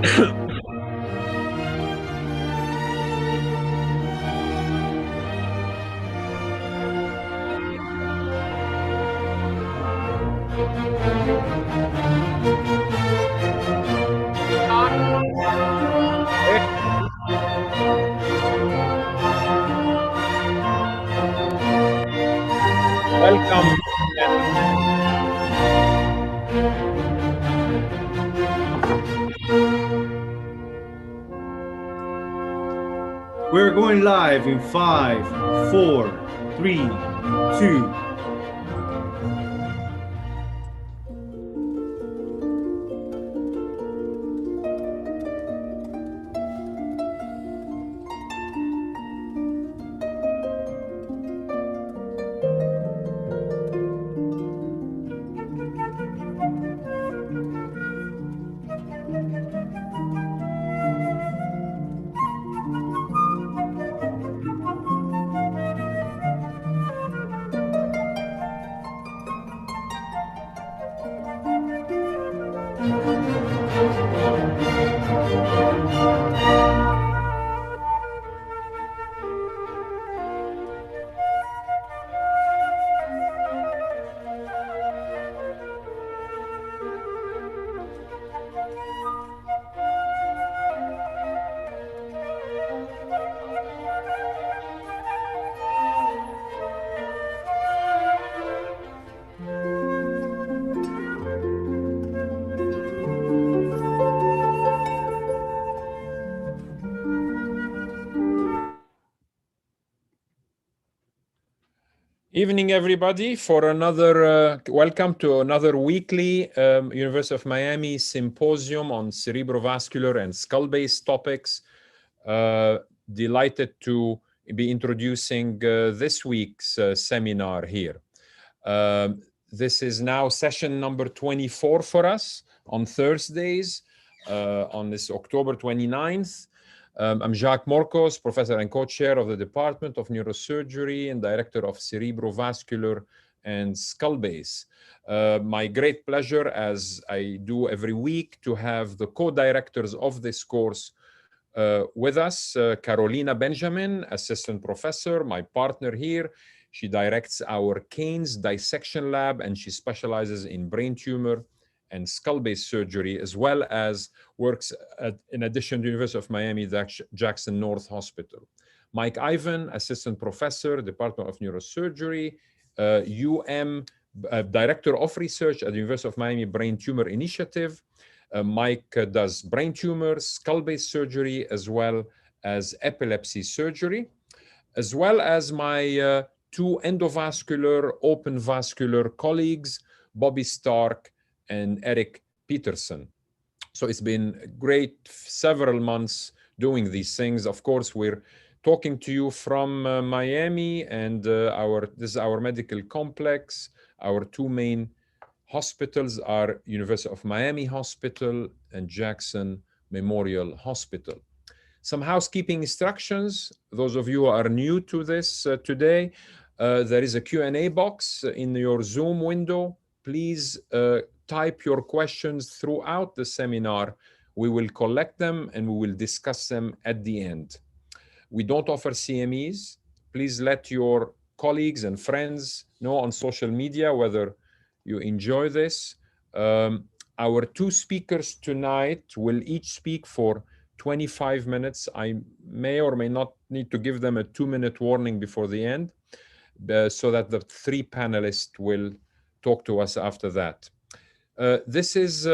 Welcome. We're going live in 5, 4, 3, 2. Evening, everybody, for another welcome to another weekly University of Miami Symposium on cerebrovascular and skull-based topics. Delighted to be introducing this week's seminar here. This is now session number 24 for us on Thursdays on this October 29th. I'm Jacques Morcos, professor and co-chair of the Department of Neurosurgery and director of Cerebrovascular and Skull Base. My great pleasure, as I do every week, to have the co-directors of this course with us. Carolina Benjamin, assistant professor, my partner here. She directs our Keynes dissection lab, and she specializes in brain tumor and skull-based surgery, as well as works in addition to the University of Miami Jackson North Hospital. Mike Ivan, assistant professor, Department of Neurosurgery, Director of Research at the University of Miami Brain Tumor Initiative. Mike does brain tumors, skull-based surgery, as well as epilepsy surgery, as well as my two endovascular, open vascular colleagues, Bobby Stark and Eric Peterson. So it's been great several months doing these things. Of course, we're talking to you from Miami, and this is our medical complex. Our two main hospitals are University of Miami Hospital and Jackson Memorial Hospital. Some housekeeping instructions. Those of you who are new to this today, there is a Q&A box in your Zoom window. Please type your questions throughout the seminar. We will collect them and we will discuss them at the end. We don't offer CMEs. Please let your colleagues and friends know on social media whether you enjoy this. Our two speakers tonight will each speak for 25 minutes. I may or may not need to give them a 2-minute warning before the end, so that the three panelists will talk to us after that. This is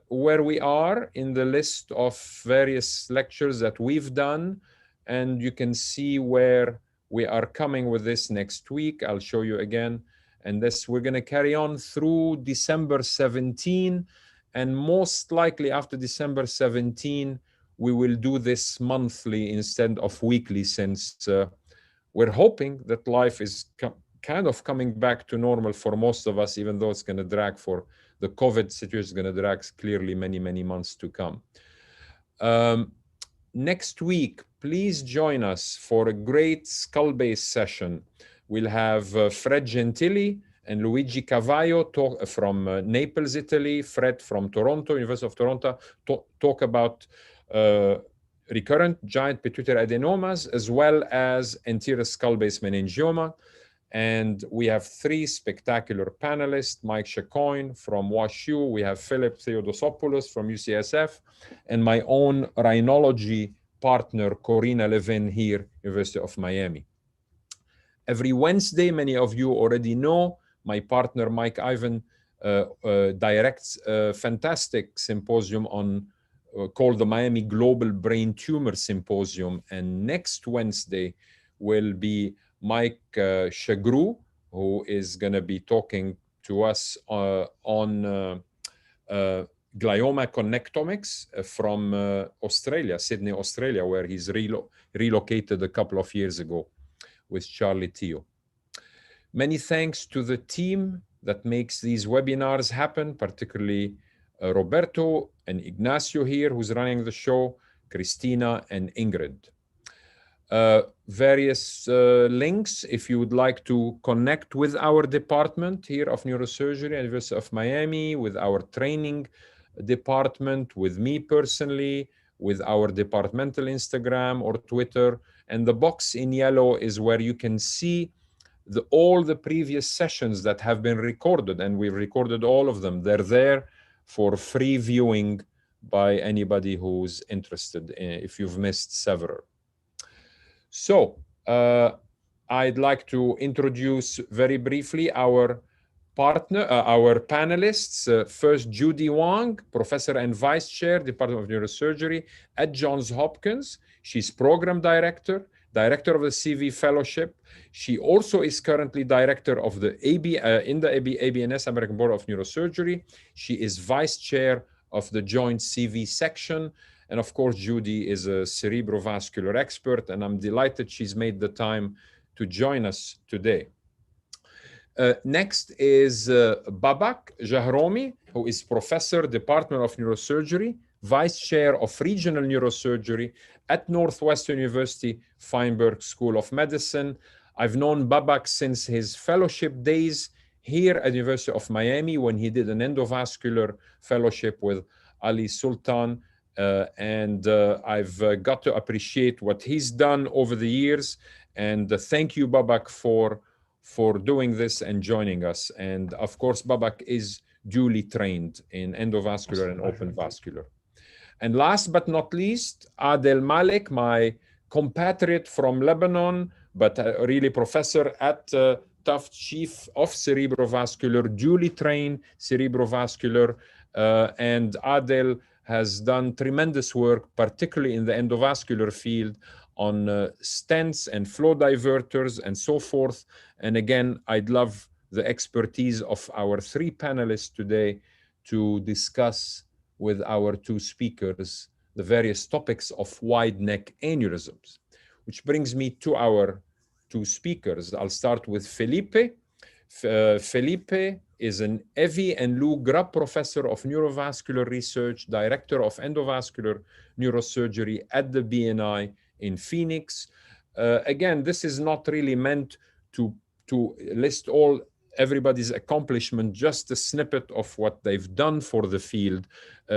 where we are in the list of various lectures that we've done, and you can see where we are coming with this next week. I'll show you again. And this, we're going to carry on through December 17, and most likely after December 17, we will do this monthly instead of weekly, since we're hoping that life is kind of coming back to normal for most of us, even though it's going to drag for the COVID situation is going to drag clearly many, many months to come. Next week, please join us for a great skull-based session. We'll have Fred Gentili and Luigi Cavallo from Naples, Italy, Fred from Toronto, University of Toronto, talk about recurrent giant pituitary adenomas, as well as anterior skull-base meningioma. And we have three spectacular panelists: Mike Chacoin from WashU, we have Philip Theodosopoulos from UCSF, and my own rhinology partner, Corina Levin here, University of Miami. Every Wednesday, many of you already know, my partner, Mike Ivan, directs a fantastic symposium on called the Miami Global Brain Tumor Symposium. And next Wednesday will be Mike Chagrou, who is going to be talking to us on glioma connectomics from Australia, Sydney, Australia, where he's relocated a couple of years ago with Charlie Teo. Many thanks to the team that makes these webinars happen, particularly Roberto and Ignacio here, who's running the show, Christina and Ingrid. Various links if you would like to connect with our department here of neurosurgery at University of Miami, with our training department, with me personally, with our departmental Instagram or Twitter. And the box in yellow is where you can see all the previous sessions that have been recorded, and we've recorded all of them. They're there for free viewing by anybody who's interested, if you've missed several. So I'd like to introduce very briefly our panelists. First, Judy Wang, Professor and Vice Chair, Department of Neurosurgery at Johns Hopkins. She's Program Director of the CV Fellowship. She also is currently Director of the ABNS, American Board of Neurosurgery. She is Vice Chair of the Joint CV section. And of course, Judy is a cerebrovascular expert, and I'm delighted she's made the time to join us today. Next is Babak Jahromi, who is Professor, Department of Neurosurgery, Vice Chair of Regional Neurosurgery at Northwestern University Feinberg School of Medicine. I've known Babak since his fellowship days here at the University of Miami, when he did an endovascular fellowship with Ali Sultan. I've got to appreciate what he's done over the years. And thank you, Babak, for doing this and joining us. And of course, Babak is duly trained in endovascular and open vascular. And last but not least, Adel Malik, my compatriot from Lebanon, but really professor at Tufts, Chief of Cerebrovascular, duly trained cerebrovascular. And Adel has done tremendous work, particularly in the endovascular field, on stents and flow diverters and so forth. And again, I'd love the expertise of our three panelists today to discuss with our two speakers the various topics of wide neck aneurysms, which brings me to our two speakers. I'll start with Felipe. Felipe is an Evie and Lou Grubb Professor of Neurovascular Research, Director of Endovascular Neurosurgery at the BNI in Phoenix. Again, this is not really meant to list everybody's accomplishment, just a snippet of what they've done for the field.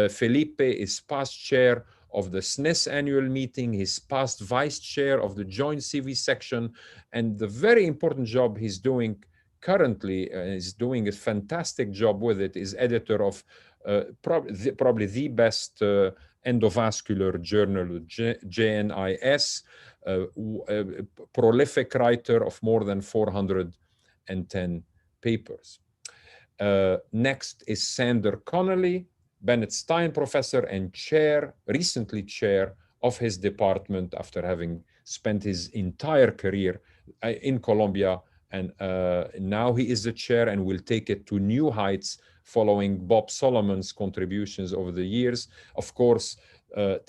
Felipe is past chair of the SNIS annual meeting. He's past vice chair of the joint CV section. And the very important job he's doing currently, is doing a fantastic job with it, is editor of probably the best endovascular journal, JNIS, prolific writer of more than 410 papers. Next is Sander Connolly, Bennett Stein Professor and recently chair of his department after having spent his entire career in Columbia. And now he is the chair and will take it to new heights following Bob Solomon's contributions over the years. Of course,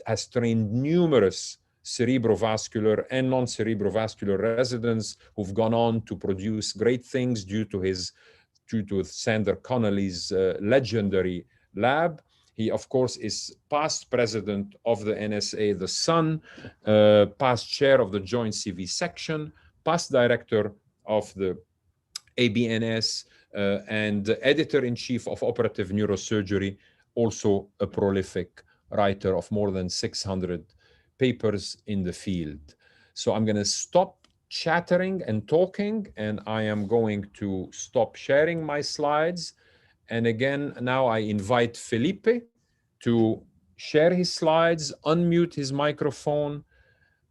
has trained numerous cerebrovascular and non-cerebrovascular residents who've gone on to produce great things due to Sander Connolly's legendary lab. He, of course, is past president of the NSA, the Sun, past chair of the Joint CV section, past director of the ABNS, and editor-in-chief of Operative Neurosurgery, also a prolific writer of more than 600 papers in the field. So I'm going to stop chattering and talking, and I am going to stop sharing my slides. And again, now I invite Felipe to share his slides, unmute his microphone,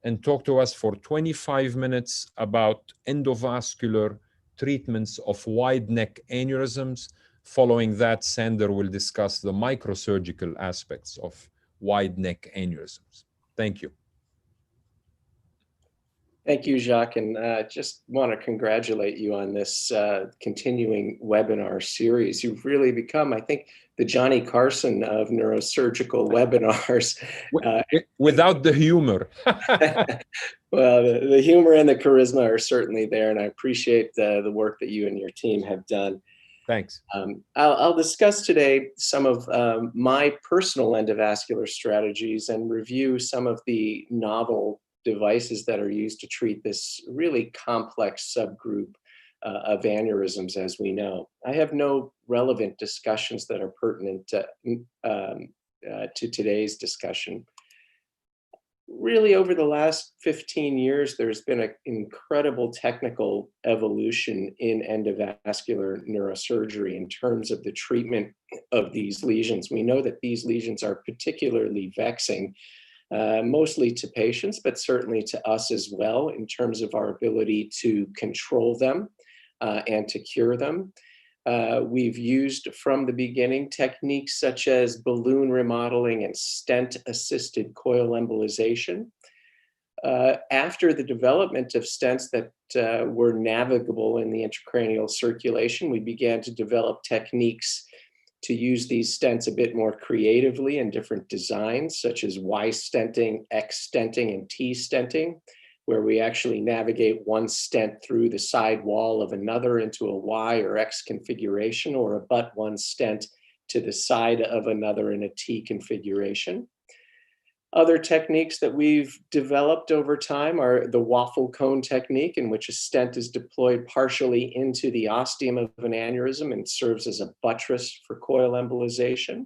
and talk to us for 25 minutes about endovascular treatments of wide neck aneurysms. Following that, Sander will discuss the microsurgical aspects of wide neck aneurysms. Thank you. Thank you, Jacques, and just want to congratulate you on this continuing webinar series. You've really become, I think, the Johnny Carson of neurosurgical webinars. Without the humor. Well, the humor and the charisma are certainly there, and I appreciate the work that you and your team have done. Thanks. I'll discuss today some of my personal endovascular strategies and review some of the novel devices that are used to treat this really complex subgroup of aneurysms, as we know. I have no relevant discussions that are pertinent to today's discussion. Really, over the last 15 years, there's been an incredible technical evolution in endovascular neurosurgery in terms of the treatment of these lesions. We know that these lesions are particularly vexing, mostly to patients, but certainly to us as well, in terms of our ability to control them and to cure them. We've used from the beginning techniques such as balloon remodeling and stent-assisted coil embolization. After the development of stents that were navigable in the intracranial circulation, we began to develop techniques to use these stents a bit more creatively in different designs, such as Y stenting, X stenting, and T stenting, where we actually navigate one stent through the side wall of another into a Y or X configuration, or abut one stent to the side of another in a T configuration. Other techniques that we've developed over time are the waffle cone technique, in which a stent is deployed partially into the ostium of an aneurysm and serves as a buttress for coil embolization.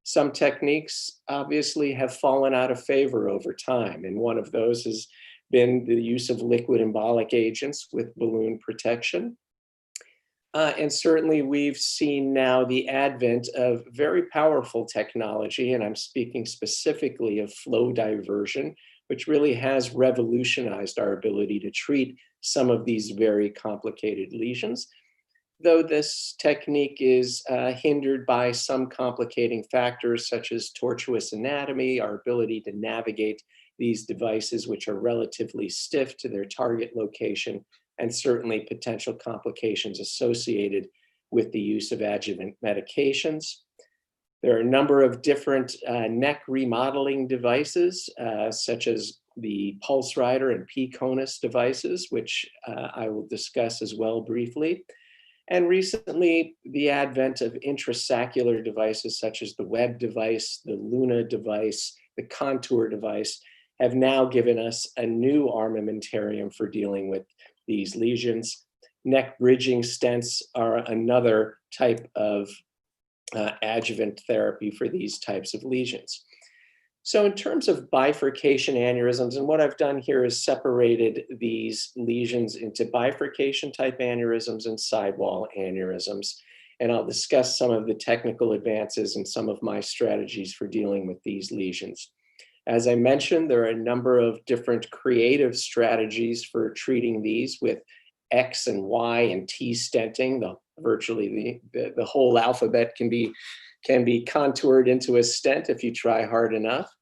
Some techniques obviously have fallen out of favor over time, and one of those has been the use of liquid embolic agents with balloon protection. And certainly we've seen now the advent of very powerful technology, and I'm speaking specifically of flow diversion, which really has revolutionized our ability to treat some of these very complicated lesions. Though this technique is hindered by some complicating factors such as tortuous anatomy, our ability to navigate these devices, which are relatively stiff to their target location, and certainly potential complications associated with the use of adjuvant medications. There are a number of different neck remodeling devices, such as the Pulse Rider and P-Conus devices, which I will discuss as well briefly. And recently, the advent of intrasaccular devices such as the Webb device, the Luna device, the Contour device, have now given us a new armamentarium for dealing with these lesions. Neck bridging stents are another type of adjuvant therapy for these types of lesions. So in terms of bifurcation aneurysms, and what I've done here is separated these lesions into bifurcation type aneurysms and sidewall aneurysms. And I'll discuss some of the technical advances and some of my strategies for dealing with these lesions. As I mentioned, there are a number of different creative strategies for treating these with X and Y and T stenting. Virtually the whole alphabet can be contoured into a stent if you try hard enough.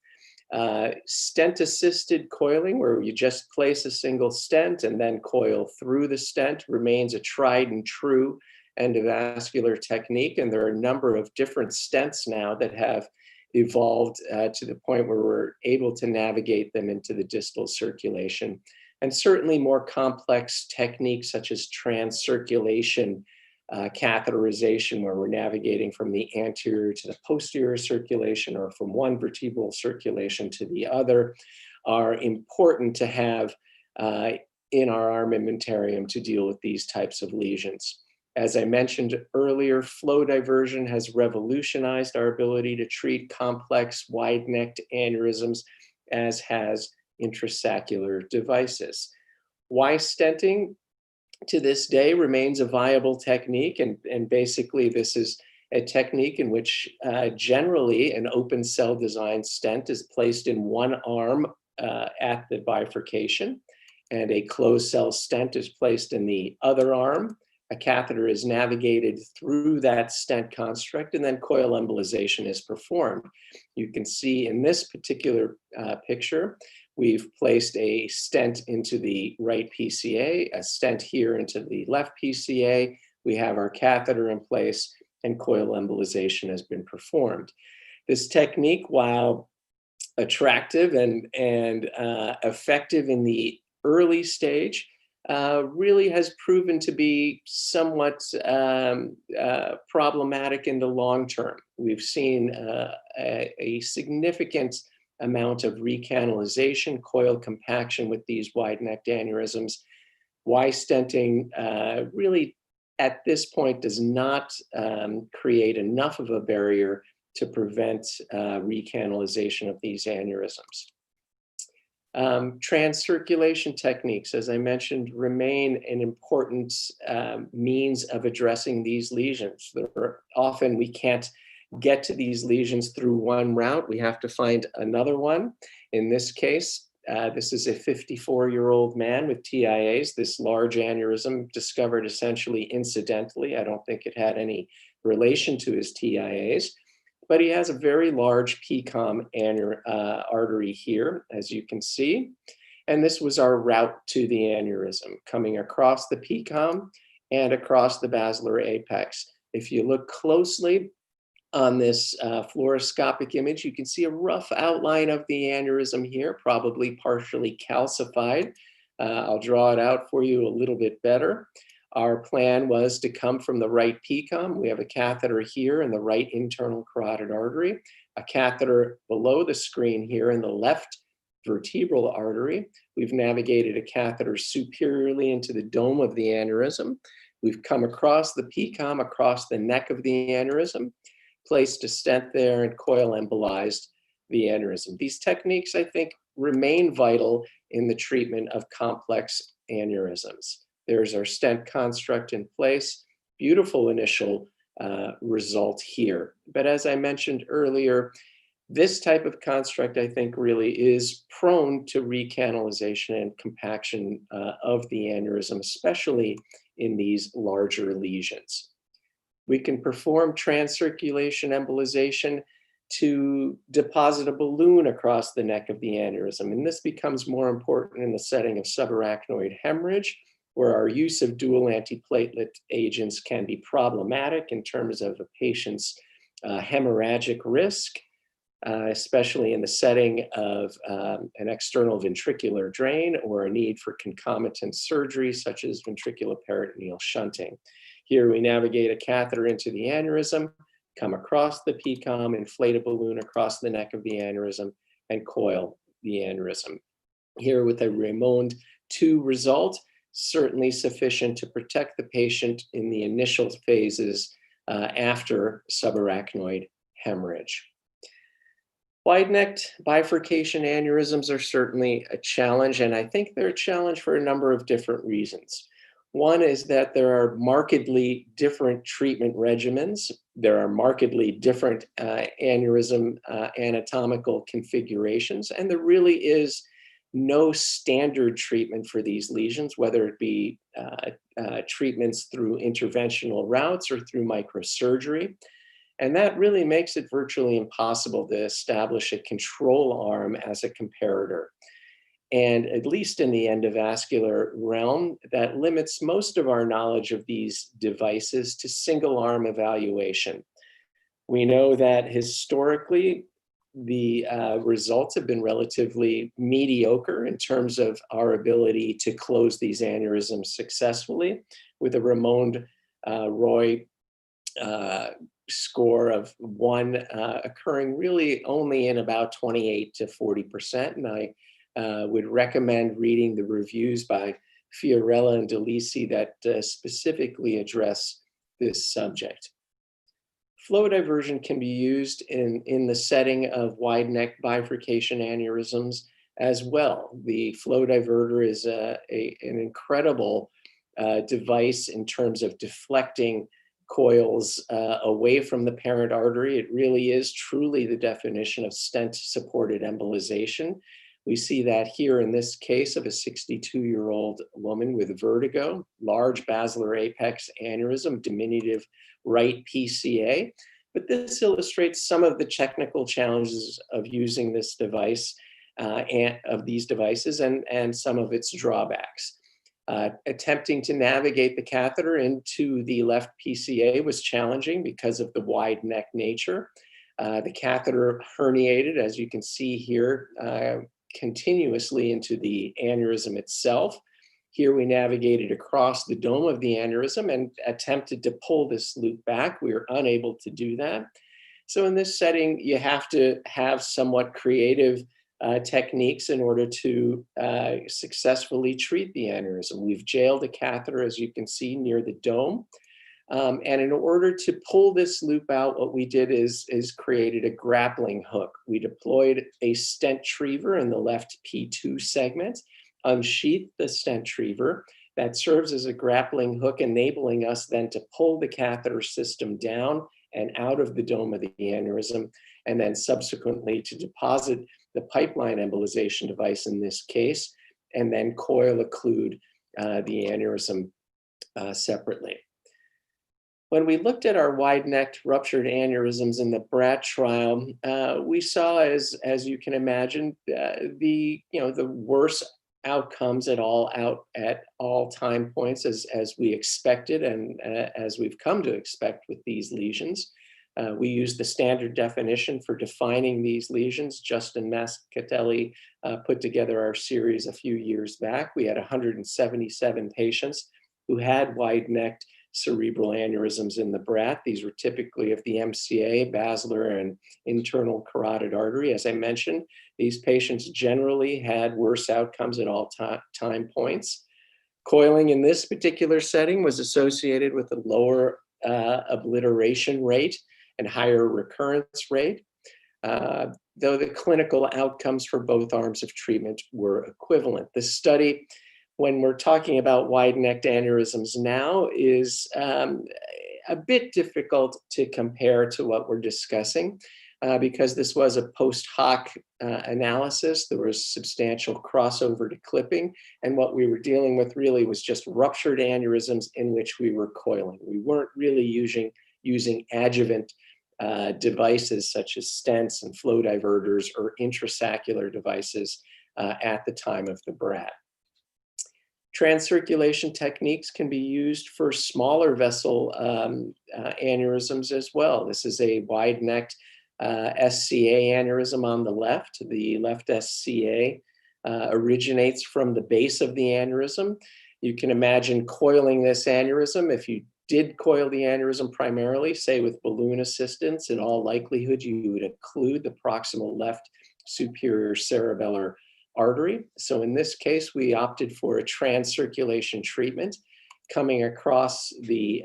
Stent-assisted coiling, where you just place a single stent and then coil through the stent, remains a tried and true endovascular technique. And there are a number of different stents now that have evolved to the point where we're able to navigate them into the distal circulation. And certainly more complex techniques such as transcirculation catheterization, where we're navigating from the anterior to the posterior circulation or from one vertebral circulation to the other, are important to have in our armamentarium to deal with these types of lesions. As I mentioned earlier, flow diversion has revolutionized our ability to treat complex wide-necked aneurysms, as has intrasaccular devices. Why stenting to this day remains a viable technique, and basically this is a technique in which generally an open cell design stent is placed in one arm at the bifurcation, and a closed cell stent is placed in the other arm. A catheter is navigated through that stent construct, and then coil embolization is performed. You can see in this particular picture, we've placed a stent into the right PCA, a stent here into the left PCA. We have our catheter in place, and coil embolization has been performed. This technique, while attractive and effective in the early stage, really has proven to be somewhat problematic in the long term. We've seen a significant amount of recanalization, coil compaction with these wide-necked aneurysms. Why stenting really at this point does not create enough of a barrier to prevent recanalization of these aneurysms. Transcirculation techniques, as I mentioned, remain an important means of addressing these lesions. Often we can't get to these lesions through one route. We have to find another one. In this case, this is a 54-year-old man with TIAs, this large aneurysm discovered essentially incidentally. I don't think it had any relation to his TIAs, but he has a very large PCOM artery here, as you can see. And this was our route to the aneurysm, coming across the PCOM and across the basilar apex. If you look closely on this fluoroscopic image, you can see a rough outline of the aneurysm here, probably partially calcified. I'll draw it out for you a little bit better. Our plan was to come from the right PCOM. We have a catheter here in the right internal carotid artery, a catheter below the screen here in the left vertebral artery. We've navigated a catheter superiorly into the dome of the aneurysm. We've come across the PCOM, across the neck of the aneurysm, placed a stent there, and coil embolized the aneurysm. These techniques, I think, remain vital in the treatment of complex aneurysms. There's our stent construct in place. Beautiful initial result here. But as I mentioned earlier, this type of construct, I think, really is prone to recanalization and compaction of the aneurysm, especially in these larger lesions. We can perform transcirculation embolization to deposit a balloon across the neck of the aneurysm. And this becomes more important in the setting of subarachnoid hemorrhage, where our use of dual antiplatelet agents can be problematic in terms of a patient's hemorrhagic risk, especially in the setting of an external ventricular drain or a need for concomitant surgery, such as ventriculoperitoneal shunting. Here we navigate a catheter into the aneurysm, come across the PCOM, inflate a balloon across the neck of the aneurysm, and coil the aneurysm. Here with a Raymond 2 result, certainly sufficient to protect the patient in the initial phases after subarachnoid hemorrhage. Wide-necked bifurcation aneurysms are certainly a challenge, and I think they're a challenge for a number of different reasons. One is that there are markedly different treatment regimens. There are markedly different aneurysm anatomical configurations, and there really is no standard treatment for these lesions, whether it be treatments through interventional routes or through microsurgery. And that really makes it virtually impossible to establish a control arm as a comparator. And at least in the endovascular realm, that limits most of our knowledge of these devices to single arm evaluation. We know that historically, the results have been relatively mediocre in terms of our ability to close these aneurysms successfully, with a Raymond-Roy score of 1 occurring really only in about 28 to 40%. And I would recommend reading the reviews by Fiorella and DeLisi that specifically address this subject. Flow diversion can be used in the setting of wide neck bifurcation aneurysms as well. The flow diverter is an incredible device in terms of deflecting coils away from the parent artery. It really is truly the definition of stent-supported embolization. We see that here in this case of a 62-year-old woman with vertigo, large basilar apex aneurysm, diminutive right PCA. But this illustrates some of the technical challenges of using this device and of these devices and some of its drawbacks. Attempting to navigate the catheter into the left PCA was challenging because of the wide neck nature. The catheter herniated, as you can see here, continuously into the aneurysm itself. Here we navigated across the dome of the aneurysm and attempted to pull this loop back. We were unable to do that. So in this setting, you have to have somewhat creative techniques in order to successfully treat the aneurysm. We've jailed a catheter, as you can see, near the dome. And in order to pull this loop out, what we did is created a grappling hook. We deployed a stent triever in the left P2 segment, unsheathed the stent triever that serves as a grappling hook, enabling us then to pull the catheter system down and out of the dome of the aneurysm, and then subsequently to deposit the pipeline embolization device in this case, and then coil occlude the aneurysm separately. When we looked at our wide-necked ruptured aneurysms in the BRAT trial, we saw, as you can imagine, the worst outcomes at all time points as we expected and as we've come to expect with these lesions. We used the standard definition for defining these lesions. Justin Mascatelli put together our series a few years back. We had 177 patients who had wide-necked cerebral aneurysms in the BRAT. These were typically of the MCA, basilar and internal carotid artery. As I mentioned, these patients generally had worse outcomes at all time points. Coiling in this particular setting was associated with a lower obliteration rate and higher recurrence rate, though the clinical outcomes for both arms of treatment were equivalent. This study, when we're talking about wide-necked aneurysms now, is a bit difficult to compare to what we're discussing because this was a post hoc analysis. There was substantial crossover to clipping, and what we were dealing with really was just ruptured aneurysms in which we were coiling. We weren't really using adjuvant devices such as stents and flow diverters or intrasaccular devices at the time of the BRAT. Transcirculation techniques can be used for smaller vessel aneurysms as well. This is a wide-necked SCA aneurysm on the left. The left SCA originates from the base of the aneurysm. You can imagine coiling this aneurysm. If you did coil the aneurysm primarily, say with balloon assistance, in all likelihood you would occlude the proximal left superior cerebellar artery. So in this case, we opted for a transcirculation treatment coming across the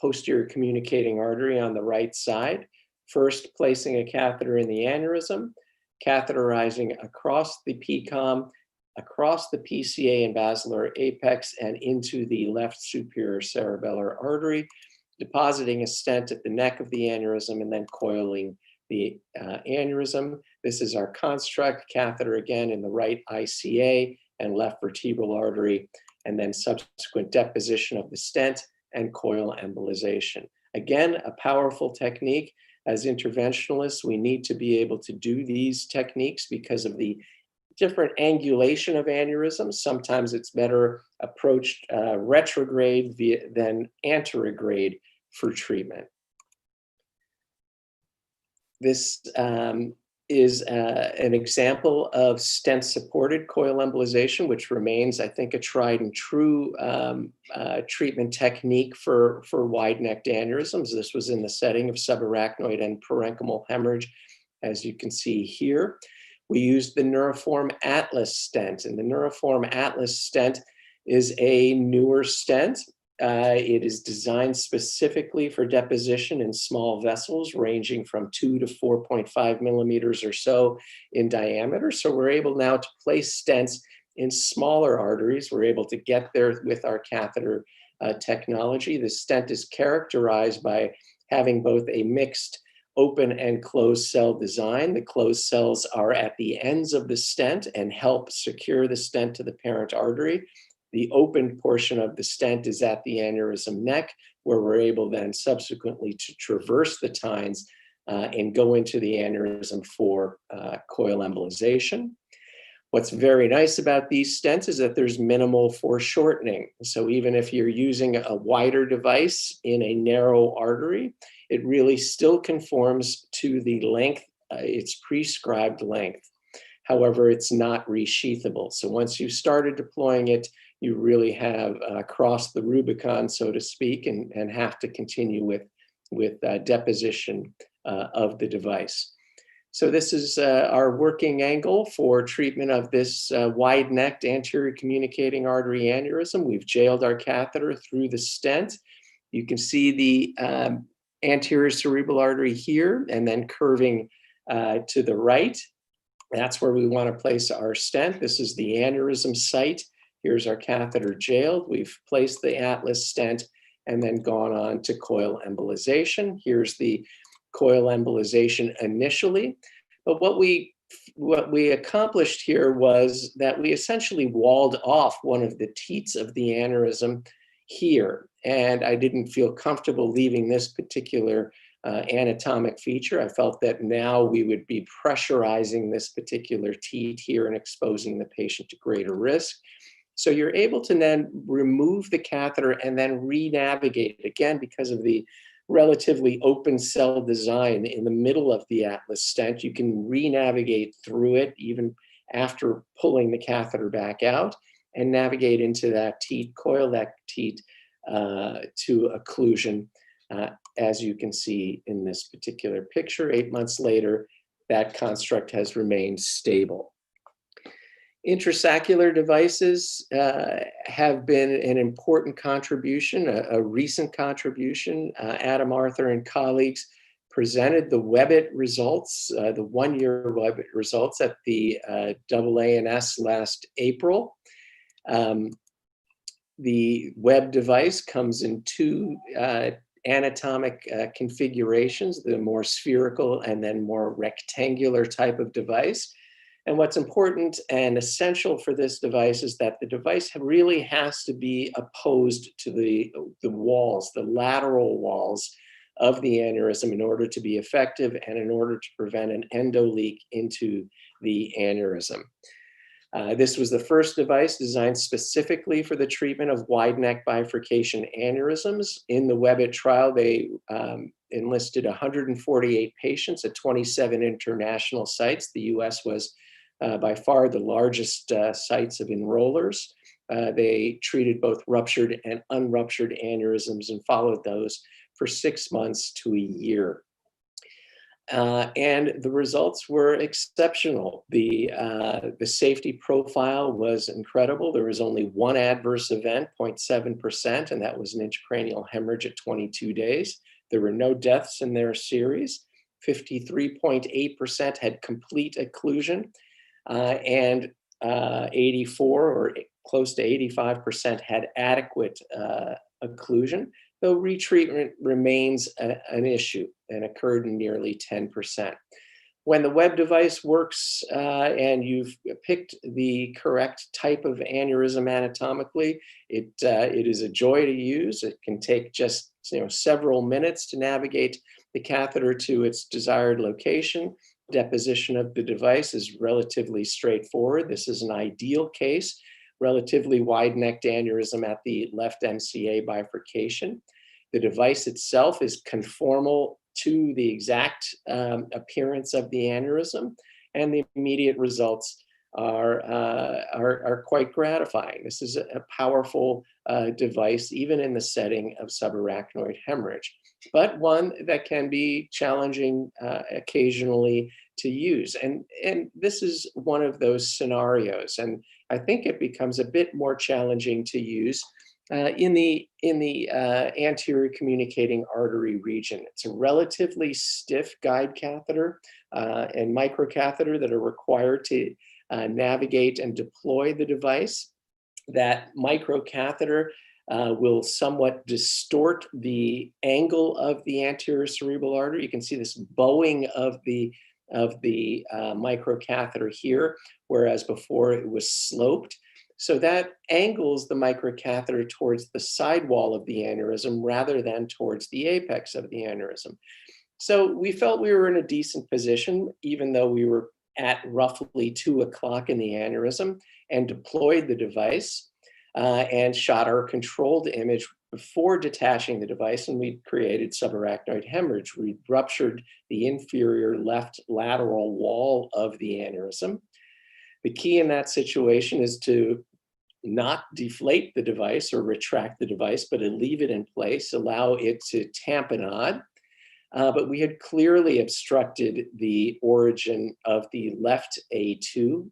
posterior communicating artery on the right side, first placing a catheter in the aneurysm, catheterizing across the PCOM, across the PCA and basilar apex and into the left superior cerebellar artery, depositing a stent at the neck of the aneurysm and then coiling the aneurysm. This is our construct, catheter again in the right ICA and left vertebral artery, and then subsequent deposition of the stent and coil embolization. Again, a powerful technique. As interventionalists, we need to be able to do these techniques because of the different angulation of aneurysms. Sometimes it's better approached retrograde than anterograde for treatment. This is an example of stent-supported coil embolization, which remains, I think, a tried and true treatment technique for wide-necked aneurysms. This was in the setting of subarachnoid and parenchymal hemorrhage, as you can see here. We used the Neuriform Atlas stent, and the Neuriform Atlas stent is a newer stent. It is designed specifically for deposition in small vessels ranging from 2 to 4.5 millimeters or so in diameter. So we're able now to place stents in smaller arteries. We're able to get there with our catheter technology. The stent is characterized by having both a mixed open and closed cell design. The closed cells are at the ends of the stent and help secure the stent to the parent artery. The open portion of the stent is at the aneurysm neck, where we're able then subsequently to traverse the tines and go into the aneurysm for coil embolization. What's very nice about these stents is that there's minimal foreshortening. So even if you're using a wider device in a narrow artery, it really still conforms to the length, its prescribed length. However, it's not resheathable. So once you started deploying it, you really have crossed the Rubicon, so to speak, and have to continue with deposition of the device. So this is our working angle for treatment of this wide-necked anterior communicating artery aneurysm. We've jailed our catheter through the stent. You can see the anterior cerebral artery here and then curving to the right. That's where we want to place our stent. This is the aneurysm site. Here's our catheter jailed. We've placed the Atlas stent and then gone on to coil embolization. Here's the coil embolization initially. But what we accomplished here was that we essentially walled off one of the teats of the aneurysm here. And I didn't feel comfortable leaving this particular anatomic feature. I felt that now we would be pressurizing this particular teat here and exposing the patient to greater risk. So you're able to then remove the catheter and then re-navigate, again, because of the relatively open cell design in the middle of the Atlas stent. You can re-navigate through it even after pulling the catheter back out and navigate into that teat, coil that teat to occlusion. As you can see in this particular picture, 8 months later, that construct has remained stable. Intrasaccular devices have been an important contribution, a recent contribution. Adam Arthur and colleagues presented the WEBIT results, the one-year WEBIT results at the AANS last April. The WEB device comes in two anatomic configurations, the more spherical and then more rectangular type of device. And what's important and essential for this device is that the device really has to be opposed to the walls, the lateral walls of the aneurysm in order to be effective and in order to prevent an endo leak into the aneurysm. This was the first device designed specifically for the treatment of wide neck bifurcation aneurysms. In the WEBIT trial, they enlisted 148 patients at 27 international sites. The US was by far the largest sites of enrollers. They treated both ruptured and unruptured aneurysms and followed those for 6 months to a year. And the results were exceptional. The safety profile was incredible. There was only one adverse event, 0.7%, and that was an intracranial hemorrhage at 22 days. There were no deaths in their series. 53.8% had complete occlusion, and 84 or close to 85% had adequate occlusion, though retreatment remains an issue and occurred in nearly 10%. When the WEB device works and you've picked the correct type of aneurysm anatomically, it is a joy to use. It can take just several minutes to navigate the catheter to its desired location. Deposition of the device is relatively straightforward. This is an ideal case, relatively wide-necked aneurysm at the left MCA bifurcation. The device itself is conformal to the exact appearance of the aneurysm, and the immediate results are quite gratifying. This is a powerful device, even in the setting of subarachnoid hemorrhage, but one that can be challenging occasionally to use. And this is one of those scenarios. And I think it becomes a bit more challenging to use in the anterior communicating artery region. It's a relatively stiff guide catheter and microcatheter that are required to navigate and deploy the device. That microcatheter will somewhat distort the angle of the anterior cerebral artery. You can see this bowing of the microcatheter here, whereas before it was sloped. So that angles the microcatheter towards the sidewall of the aneurysm rather than towards the apex of the aneurysm. So we felt we were in a decent position, even though we were at roughly 2 o'clock in the aneurysm, and deployed the device and shot our controlled image before detaching the device, and we created subarachnoid hemorrhage. We ruptured the inferior left lateral wall of the aneurysm. The key in that situation is to not deflate the device or retract the device, but to leave it in place, allow it to tamponade. But we had clearly obstructed the origin of the left A2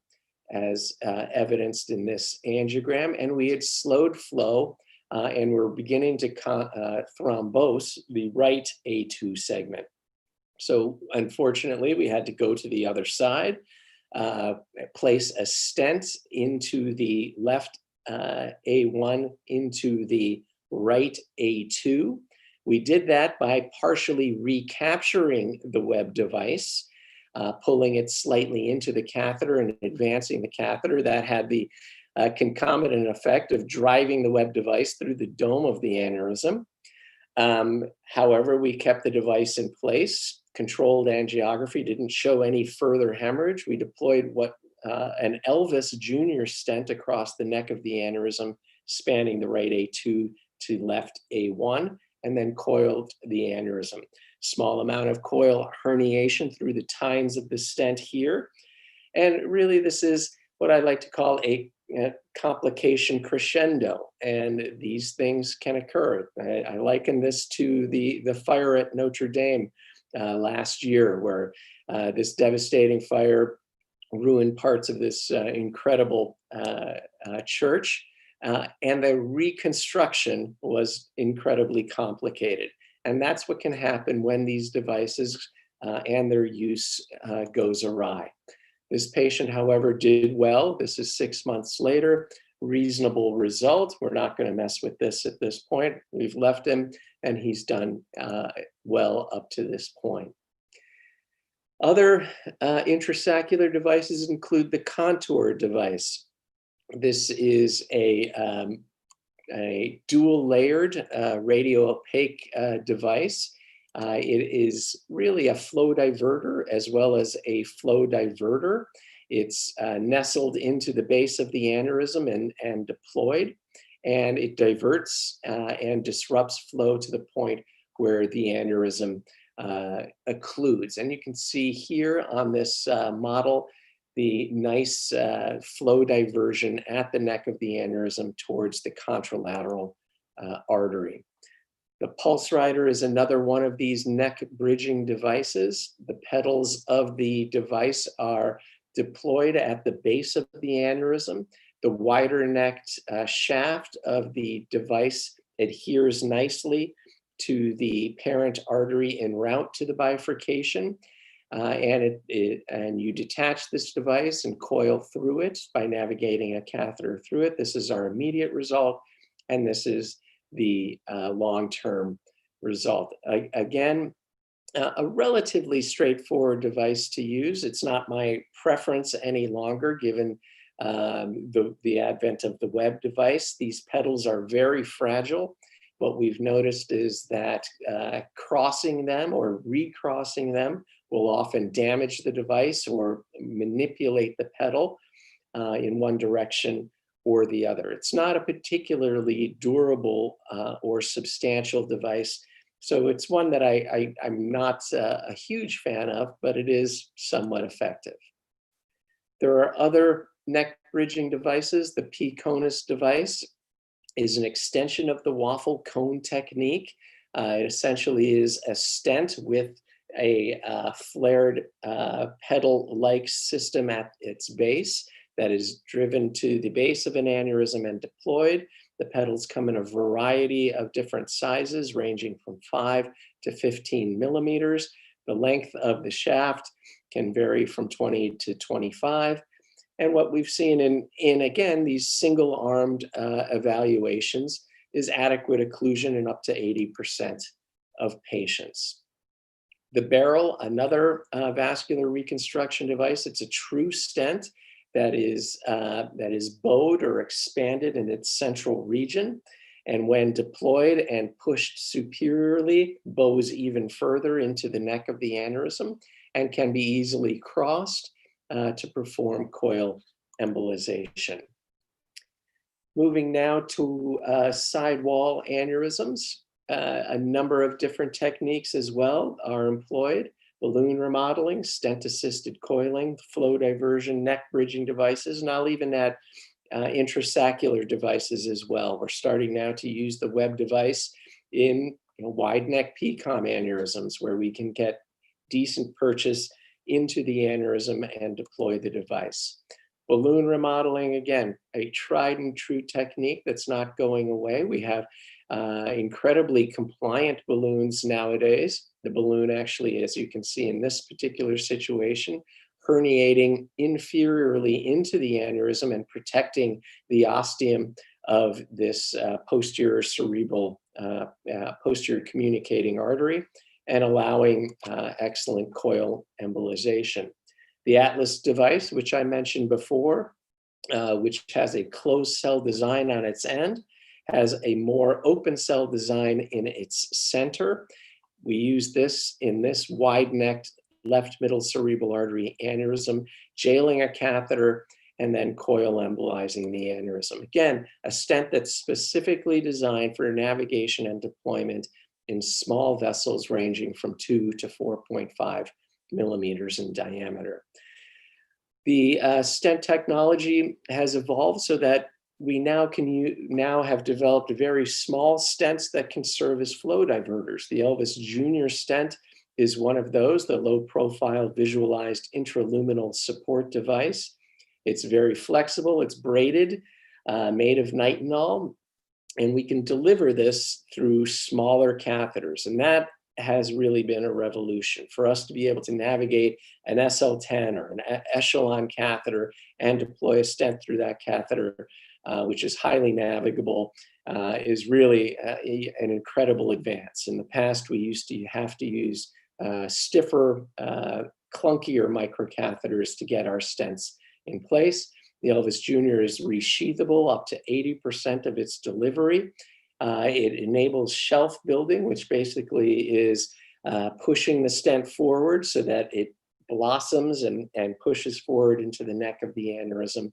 as evidenced in this angiogram, and we had slowed flow and were beginning to thrombose the right A2 segment. So unfortunately, we had to go to the other side, place a stent into the left A1 into the right A2. We did that by partially recapturing the Webb device, pulling it slightly into the catheter and advancing the catheter. That had the concomitant effect of driving the Webb device through the dome of the aneurysm. However, we kept the device in place. Controlled angiography didn't show any further hemorrhage. We deployed an Elvis junior stent across the neck of the aneurysm, spanning the right A2 to left A1, and then coiled the aneurysm. Small amount of coil herniation through the tines of the stent here. And really, this is what I like to call a complication crescendo, and these things can occur. I liken this to the fire at Notre Dame last year, where this devastating fire ruined parts of this incredible church, and the reconstruction was incredibly complicated. And that's what can happen when these devices and their use goes awry. This patient, however, did well. This is 6 months later, reasonable result. We're not going to mess with this at this point. We've left him, and he's done well up to this point. Other intrasaccular devices include the contour device. This is a dual-layered radio-opaque device. It is really a flow diverter as well as a flow diverter. It's nestled into the base of the aneurysm and deployed, and it diverts and disrupts flow to the point where the aneurysm occludes. And you can see here on this model the nice flow diversion at the neck of the aneurysm towards the contralateral artery. The pulse rider is another one of these neck bridging devices. The pedals of the device are deployed at the base of the aneurysm. The wider necked shaft of the device adheres nicely to the parent artery en route to the bifurcation. And you detach this device and coil through it by navigating a catheter through it. This is our immediate result, and this is the long-term result. Again, a relatively straightforward device to use. It's not my preference any longer, given the advent of the Webb device. These pedals are very fragile. What we've noticed is that crossing them or recrossing them will often damage the device or manipulate the pedal in one direction or the other. It's not a particularly durable or substantial device, so it's one that I'm not a huge fan of, but it is somewhat effective. There are other neck bridging devices. The P-conus device is an extension of the Waffle cone technique. It essentially is a stent with a flared pedal-like system at its base that is driven to the base of an aneurysm and deployed. The petals come in a variety of different sizes, ranging from 5 to 15 millimeters. The length of the shaft can vary from 20 to 25. And what we've seen in again, these single-armed evaluations is adequate occlusion in up to 80% of patients. The barrel, another vascular reconstruction device. It's a true stent that is bowed or expanded in its central region. And when deployed and pushed superiorly, bows even further into the neck of the aneurysm and can be easily crossed to perform coil embolization. Moving now to sidewall aneurysms. A number of different techniques as well are employed. Balloon remodeling, stent-assisted coiling, flow diversion, neck bridging devices, and I'll even add intrasaccular devices as well. We're starting now to use the web device in wide neck PCOM aneurysms, where we can get decent purchase into the aneurysm and deploy the device. Balloon remodeling, again, a tried and true technique that's not going away. We have incredibly compliant balloons nowadays. The balloon actually, as you can see in this particular situation, herniating inferiorly into the aneurysm and protecting the ostium of this posterior cerebral, posterior communicating artery, and allowing excellent coil embolization. The Atlas device, which I mentioned before, which has a closed cell design on its end, has a more open cell design in its center. We use this in this wide-necked left middle cerebral artery aneurysm, jailing a catheter, and then coil embolizing the aneurysm. Again, a stent that's specifically designed for navigation and deployment in small vessels ranging from 2 to 4.5 millimeters in diameter. The stent technology has evolved so that we now have developed very small stents that can serve as flow diverters. The Elvis Junior stent is one of those, the low profile visualized intraluminal support device. It's very flexible, it's braided, made of nitinol, and we can deliver this through smaller catheters. And that has really been a revolution for us to be able to navigate an SL10 or an echelon catheter and deploy a stent through that catheter, which is highly navigable, is really an incredible advance. In the past, we used to have to use stiffer, clunkier microcatheters to get our stents in place. The Elvis Junior is resheathable up to 80% of its delivery. It enables shelf building, which basically is pushing the stent forward so that it blossoms and pushes forward into the neck of the aneurysm.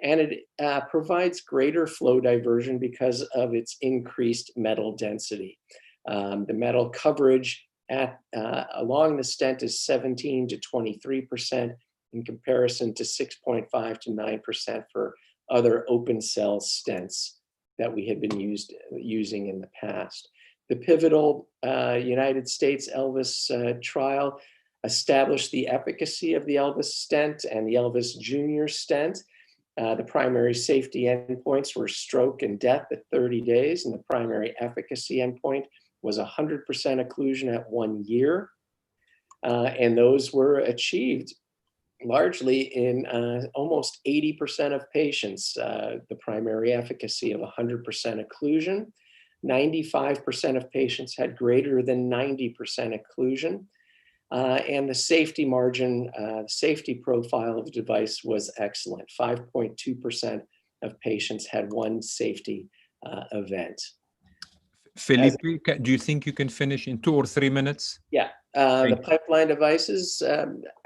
And it provides greater flow diversion because of its increased metal density. The metal coverage along the stent is 17 to 23% in comparison to 6.5 to 9% for other open cell stents that we had been using in the past. The pivotal United States Elvis trial established the efficacy of the Elvis stent and the Elvis Junior stent. The primary safety endpoints were stroke and death at 30 days, and the primary efficacy endpoint was 100% occlusion at 1 year. And those were achieved largely in almost 80% of patients, the primary efficacy of 100% occlusion. 95% of patients had greater than 90% occlusion. And the safety margin, safety profile of the device was excellent. 5.2% of patients had one safety event. Felipe, do you think you can finish in 2 or 3 minutes? Yeah, the pipeline devices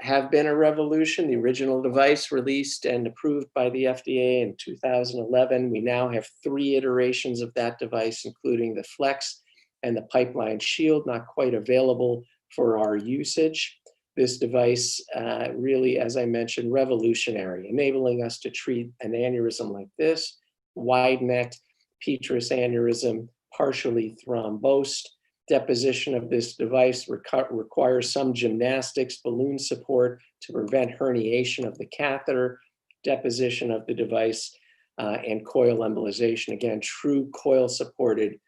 have been a revolution. The original device released and approved by the FDA in 2011. We now have 3 iterations of that device, including the Flex and the Pipeline Shield, not quite available for our usage. This device really, as I mentioned, revolutionary, enabling us to treat an aneurysm like this, wide-necked petrous aneurysm, partially thrombosed. Deposition of this device requires some gymnastics, balloon support to prevent herniation of the catheter. Deposition of the device and coil embolization. Again, true coil-supported,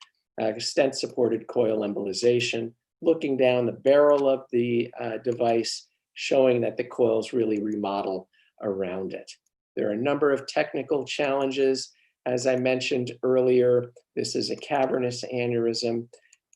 stent-supported coil embolization, looking down the barrel of the device, showing that the coils really remodel around it. There are a number of technical challenges. As I mentioned earlier, this is a cavernous aneurysm.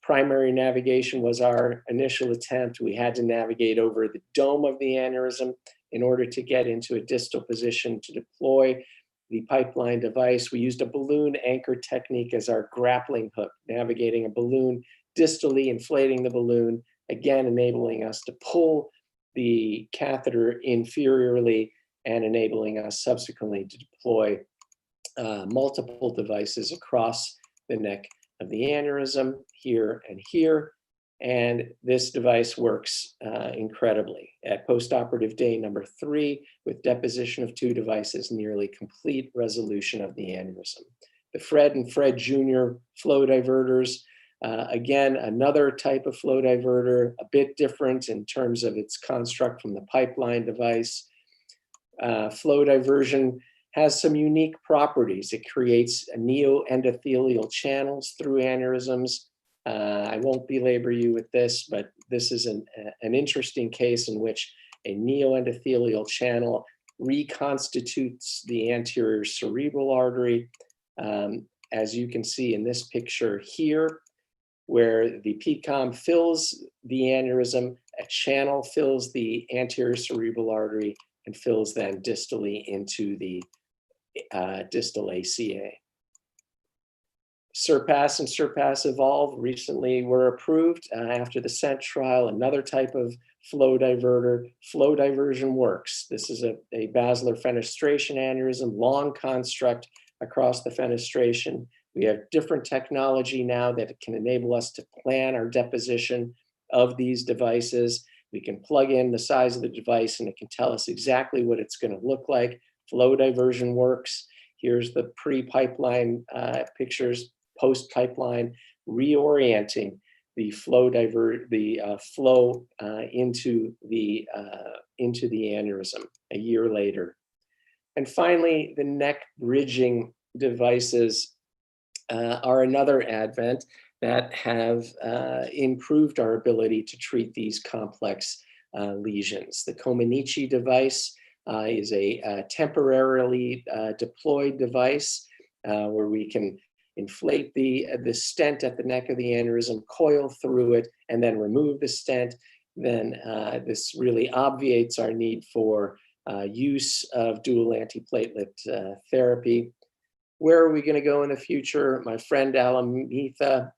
Primary navigation was our initial attempt. We had to navigate over the dome of the aneurysm in order to get into a distal position to deploy the pipeline device. We used a balloon anchor technique as our grappling hook, navigating a balloon distally, inflating the balloon, again enabling us to pull the catheter inferiorly and enabling us subsequently to deploy multiple devices across the neck of the aneurysm, here and here. And this device works incredibly. At postoperative day number 3, with deposition of 2 devices, nearly complete resolution of the aneurysm. The Fred and Fred Jr. flow diverters, again, another type of flow diverter, a bit different in terms of its construct from the pipeline device. Flow diversion has some unique properties. It creates neoendothelial channels through aneurysms. I won't belabor you with this, but this is an interesting case in which a neoendothelial channel reconstitutes the anterior cerebral artery. As you can see in this picture here, where the PCOM fills the aneurysm, a channel fills the anterior cerebral artery and fills then distally into the distal ACA. Surpass and Surpass Evolve recently were approved after the Stent trial, another type of flow diverter. Flow diversion works. This is a basilar fenestration aneurysm, long construct across the fenestration. We have different technology now that can enable us to plan our deposition of these devices. We can plug in the size of the device and it can tell us exactly what it's going to look like. Flow diversion works. Here's the pre-pipeline pictures, post-pipeline, reorienting the flow into the aneurysm a year later. And finally, the neck bridging devices are another advent that have improved our ability to treat these complex lesions. The Komanichi device is a temporarily deployed device where we can inflate the stent at the neck of the aneurysm, coil through it, and then remove the stent. Then this really obviates our need for use of dual antiplatelet therapy. Where are we going to go in the future? My friend Alamitha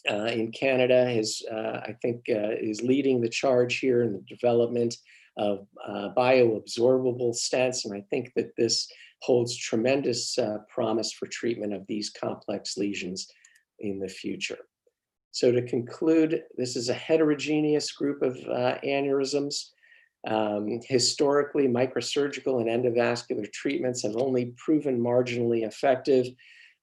in Canada is, I think, is leading the charge here in the development of bioabsorbable stents, and I think that this holds tremendous promise for treatment of these complex lesions in the future. So to conclude, this is a heterogeneous group of aneurysms. Historically, microsurgical and endovascular treatments have only proven marginally effective.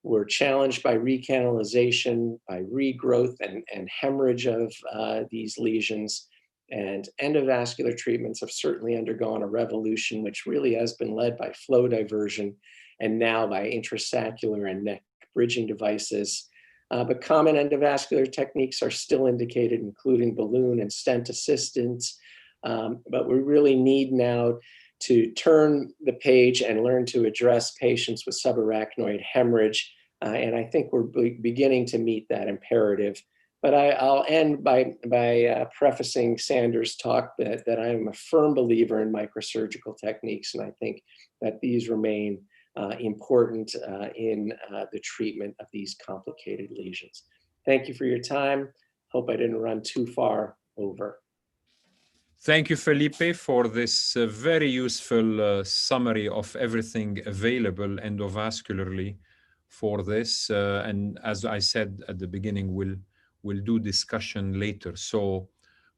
We're challenged by recanalization, by regrowth and hemorrhage of these lesions. And endovascular treatments have certainly undergone a revolution, which really has been led by flow diversion and now by intrasaccular and neck bridging devices. But common endovascular techniques are still indicated, including balloon and stent assistance. But we really need now to turn the page and learn to address patients with subarachnoid hemorrhage. And I think we're beginning to meet that imperative. But I'll end by prefacing Sanders' talk that I am a firm believer in microsurgical techniques, and I think that these remain important in the treatment of these complicated lesions. Thank you for your time. Hope I didn't run too far over. Thank you, Felipe, for this very useful summary of everything available endovascularly for this. And as I said at the beginning, we'll do discussion later. So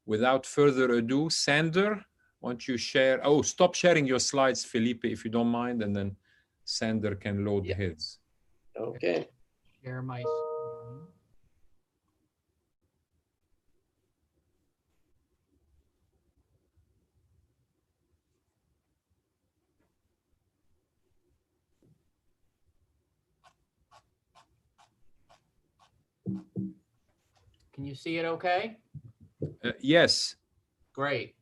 without further ado, Sander, why don't you share? Oh, stop sharing your slides, Felipe, if you don't mind, and then Sander can load his. Okay. Share my screen. Can you see it okay? Yes. Great.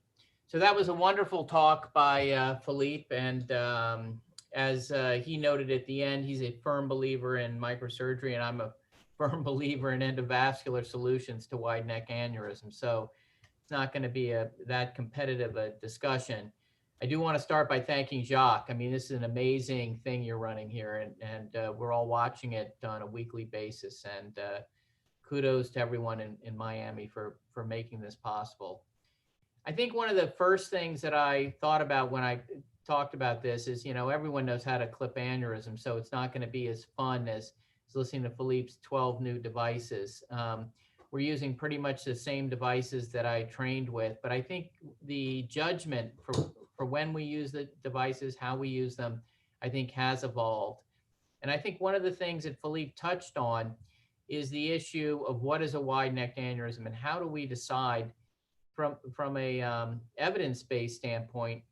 So that was a wonderful talk by Philippe, and as he noted at the end, he's a firm believer in microsurgery, and I'm a firm believer in endovascular solutions to wide neck aneurysm. So it's not going to be that competitive a discussion. I do want to start by thanking Jacques. I mean, this is an amazing thing you're running here, and we're all watching it on a weekly basis. And kudos to everyone in Miami for making this possible. I think one of the first things that I thought about when I talked about this is, you know, everyone knows how to clip aneurysm, so it's not going to be as fun as listening to Philippe's 12 new devices. We're using pretty much the same devices that I trained with, but I think the judgment for when we use the devices, how we use them, I think has evolved. And I think one of the things that Philippe touched on is the issue of what is a wide neck aneurysm and how do we decide from a evidence-based standpoint,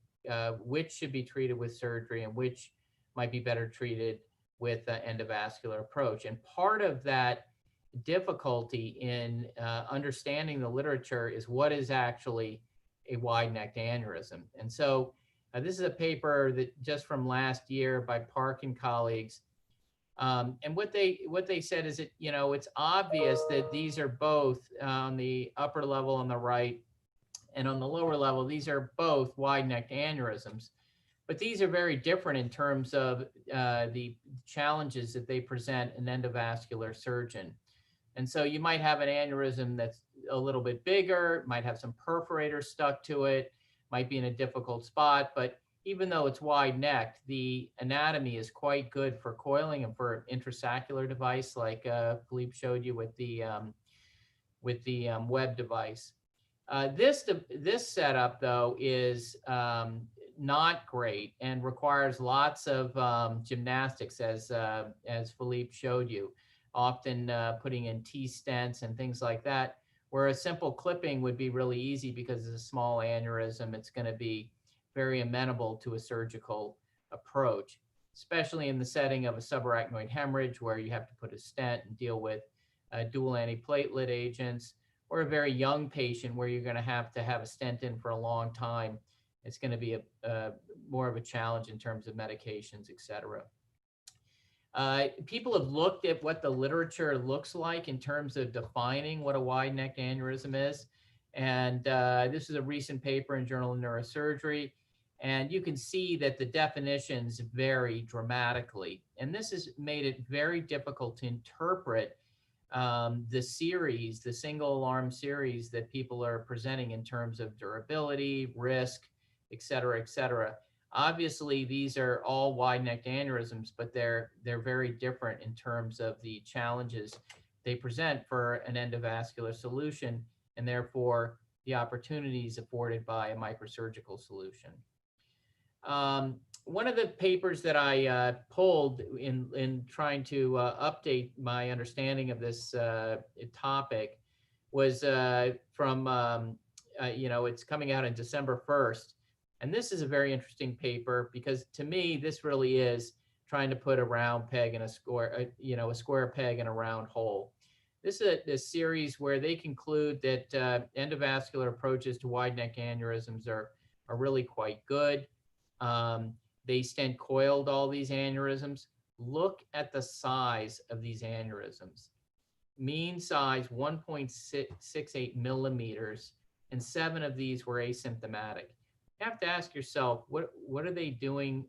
which should be treated with surgery and which might be better treated with endovascular approach. And part of that difficulty in understanding the literature is what is actually a wide neck aneurysm. And so this is a paper that just from last year by Park and colleagues. And what they said is that, you know, it's obvious that these are both on the upper level on the right and on the lower level, these are both wide neck aneurysms. But these are very different in terms of the challenges that they present an endovascular surgeon. And so you might have an aneurysm that's a little bit bigger, might have some perforators stuck to it, might be in a difficult spot, but even though it's wide necked, the anatomy is quite good for coiling and for an intrasaccular device like Philippe showed you with the web device. This setup though is not great and requires lots of gymnastics as Philippe showed you, often putting in T-stents and things like that, where a simple clipping would be really easy because it's a small aneurysm. It's going to be very amenable to a surgical approach, especially in the setting of a subarachnoid hemorrhage where you have to put a stent and deal with dual antiplatelet agents, or a very young patient where you're going to have a stent in for a long time. It's going to be more of a challenge in terms of medications, et cetera. People have looked at what the literature looks like in terms of defining what a wide neck aneurysm is. And this is a recent paper in Journal of Neurosurgery. And you can see that the definitions vary dramatically. And this has made it very difficult to interpret the series, the single alarm series that people are presenting in terms of durability, risk, et cetera, et cetera. Obviously, these are all wide-necked aneurysms, but they're very different in terms of the challenges they present for an endovascular solution, and therefore the opportunities afforded by a microsurgical solution. One of the papers that I pulled in trying to update my understanding of this topic was from, it's coming out on December 1st. And this is a very interesting paper because to me, this really is trying to put a round peg in a square peg in a round hole. This is a series where they conclude that endovascular approaches to wide neck aneurysms are really quite good. They stent coiled all these aneurysms. Look at the size of these aneurysms. Mean size 1.68 millimeters, and 7 of these were asymptomatic. You have to ask yourself, what are they doing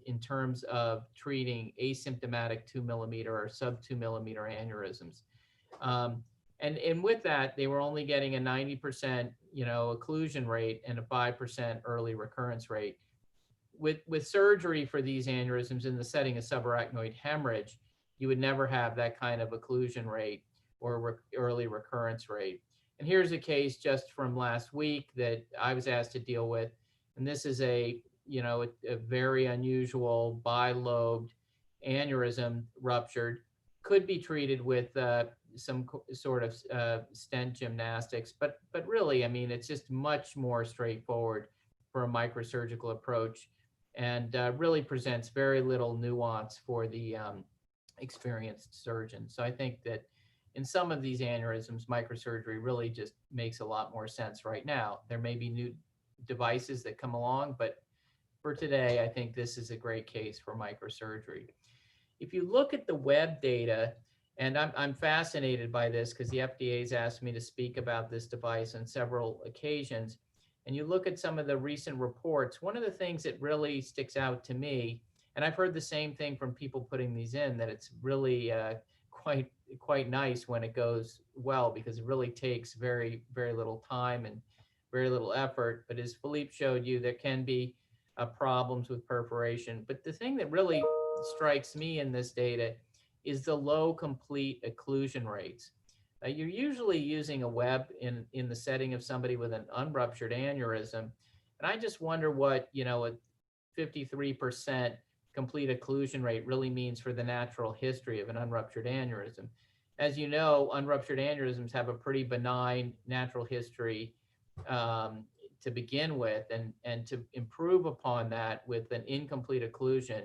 in terms of treating asymptomatic 2 millimeter or sub 2 millimeter aneurysms? And with that, they were only getting a 90% occlusion rate and a 5% early recurrence rate. With surgery for these aneurysms in the setting of subarachnoid hemorrhage, you would never have that kind of occlusion rate or early recurrence rate. And here's a case just from last week that I was asked to deal with. And this is a very unusual bilobed aneurysm ruptured, could be treated with some sort of stent gymnastics, but really, I mean, it's just much more straightforward for a microsurgical approach, and really presents very little nuance for the experienced surgeon. So I think that in some of these aneurysms, microsurgery really just makes a lot more sense right now. There may be new devices that come along, but for today, I think this is a great case for microsurgery. If you look at the web data, and I'm fascinated by this because the FDA's asked me to speak about this device on several occasions, and you look at some of the recent reports, one of the things that really sticks out to me, and I've heard the same thing from people putting these in, that it's really quite nice when it goes well, because it really takes very little time and very little effort. But as Philippe showed you, there can be problems with perforation. But the thing that really strikes me in this data is the low complete occlusion rates. You're usually using a web in the setting of somebody with an unruptured aneurysm. And I just wonder what, a 53% complete occlusion rate really means for the natural history of an unruptured aneurysm. As you know, unruptured aneurysms have a pretty benign natural history to begin with, and to improve upon that with an incomplete occlusion,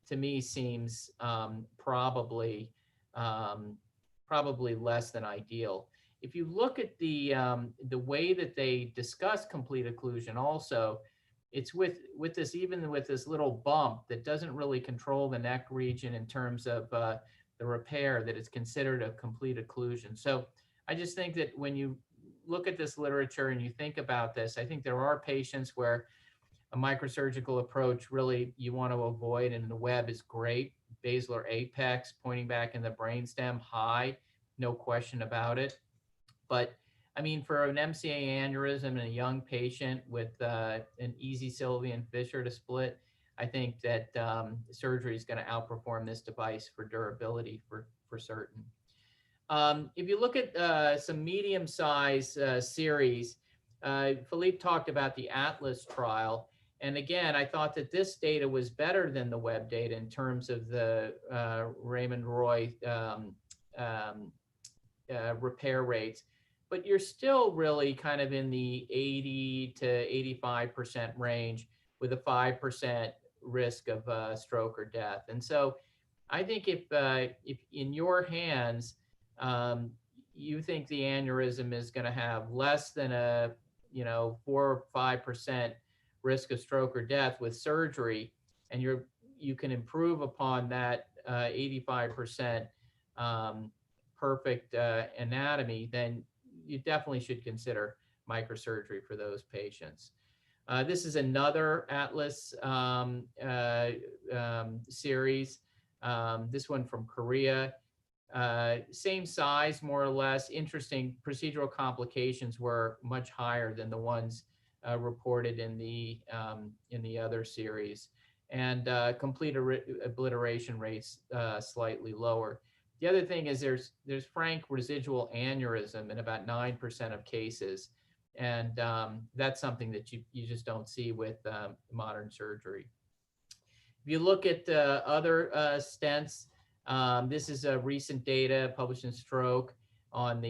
to me seems probably less than ideal. If you look at the way that they discuss complete occlusion, also, it's with this, even with this little bump that doesn't really control the neck region in terms of the repair, that it's considered a complete occlusion. So I just think that when you look at this literature and you think about this, I think there are patients where a microsurgical approach really you want to avoid, and the web is great. Basilar apex pointing back in the brainstem, high, no question about it. But I mean, for an MCA aneurysm in a young patient with an easy sylvian fissure to split, I think that surgery is going to outperform this device for durability for certain. If you look at some medium-sized series, Philippe talked about the Atlas trial. And again, I thought that this data was better than the web data in terms of the Raymond Roy repair rates. But you're still really kind of in the 80 to 85% range with a 5% risk of stroke or death. And so I think if in your hands, you think the aneurysm is going to have less than a 4 or 5% risk of stroke or death with surgery, and you can improve upon that 85% perfect anatomy, then you definitely should consider microsurgery for those patients. This is another Atlas series, this one from Korea. Same size, more or less. Interesting, procedural complications were much higher than the ones reported in the other series, and complete obliteration rates slightly lower. The other thing is there's frank residual aneurysm in about 9% of cases, and that's something that you just don't see with modern surgery. If you look at other stents, this is a recent data published in Stroke on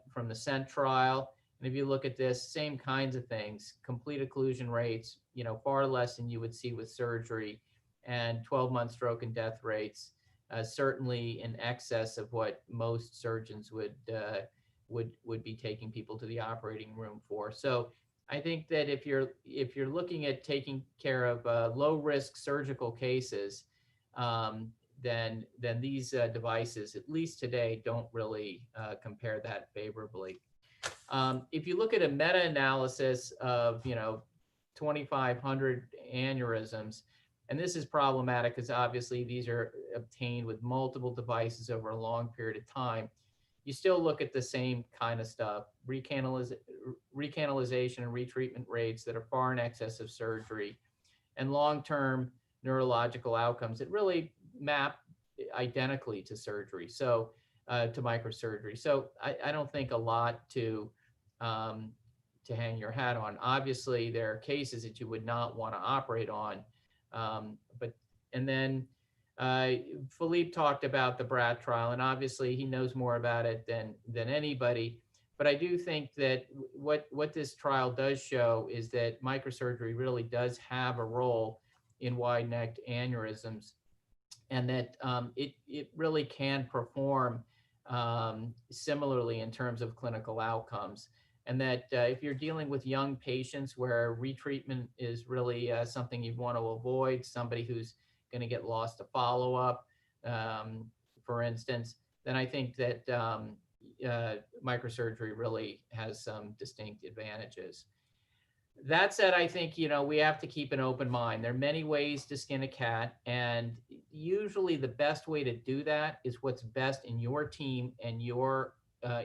from the Stent trial. And if you look at this, same kinds of things, complete occlusion rates, far less than you would see with surgery, and 12-month stroke and death rates, certainly in excess of what most surgeons would be taking people to the operating room for. So I think that if you're looking at taking care of low-risk surgical cases, then these devices, at least today, don't really compare that favorably. If you look at a meta-analysis of 2,500 aneurysms, and this is problematic because obviously these are obtained with multiple devices over a long period of time, you still look at the same kind of stuff, recanalization and retreatment rates that are far in excess of surgery, and long-term neurological outcomes that really map identically to surgery, so to microsurgery. So I don't think a lot to hang your hat on. Obviously, there are cases that you would not want to operate on, and then Philippe talked about the Bratt trial, and obviously he knows more about it than anybody. But I do think that what this trial does show is that microsurgery really does have a role in wide-necked aneurysms, and that it really can perform similarly in terms of clinical outcomes. And that if you're dealing with young patients where retreatment is really something you want to avoid, somebody who's going to get lost to follow-up, for instance, then I think that microsurgery really has some distinct advantages. That said, I think, we have to keep an open mind. There are many ways to skin a cat, and usually the best way to do that is what's best in your team and your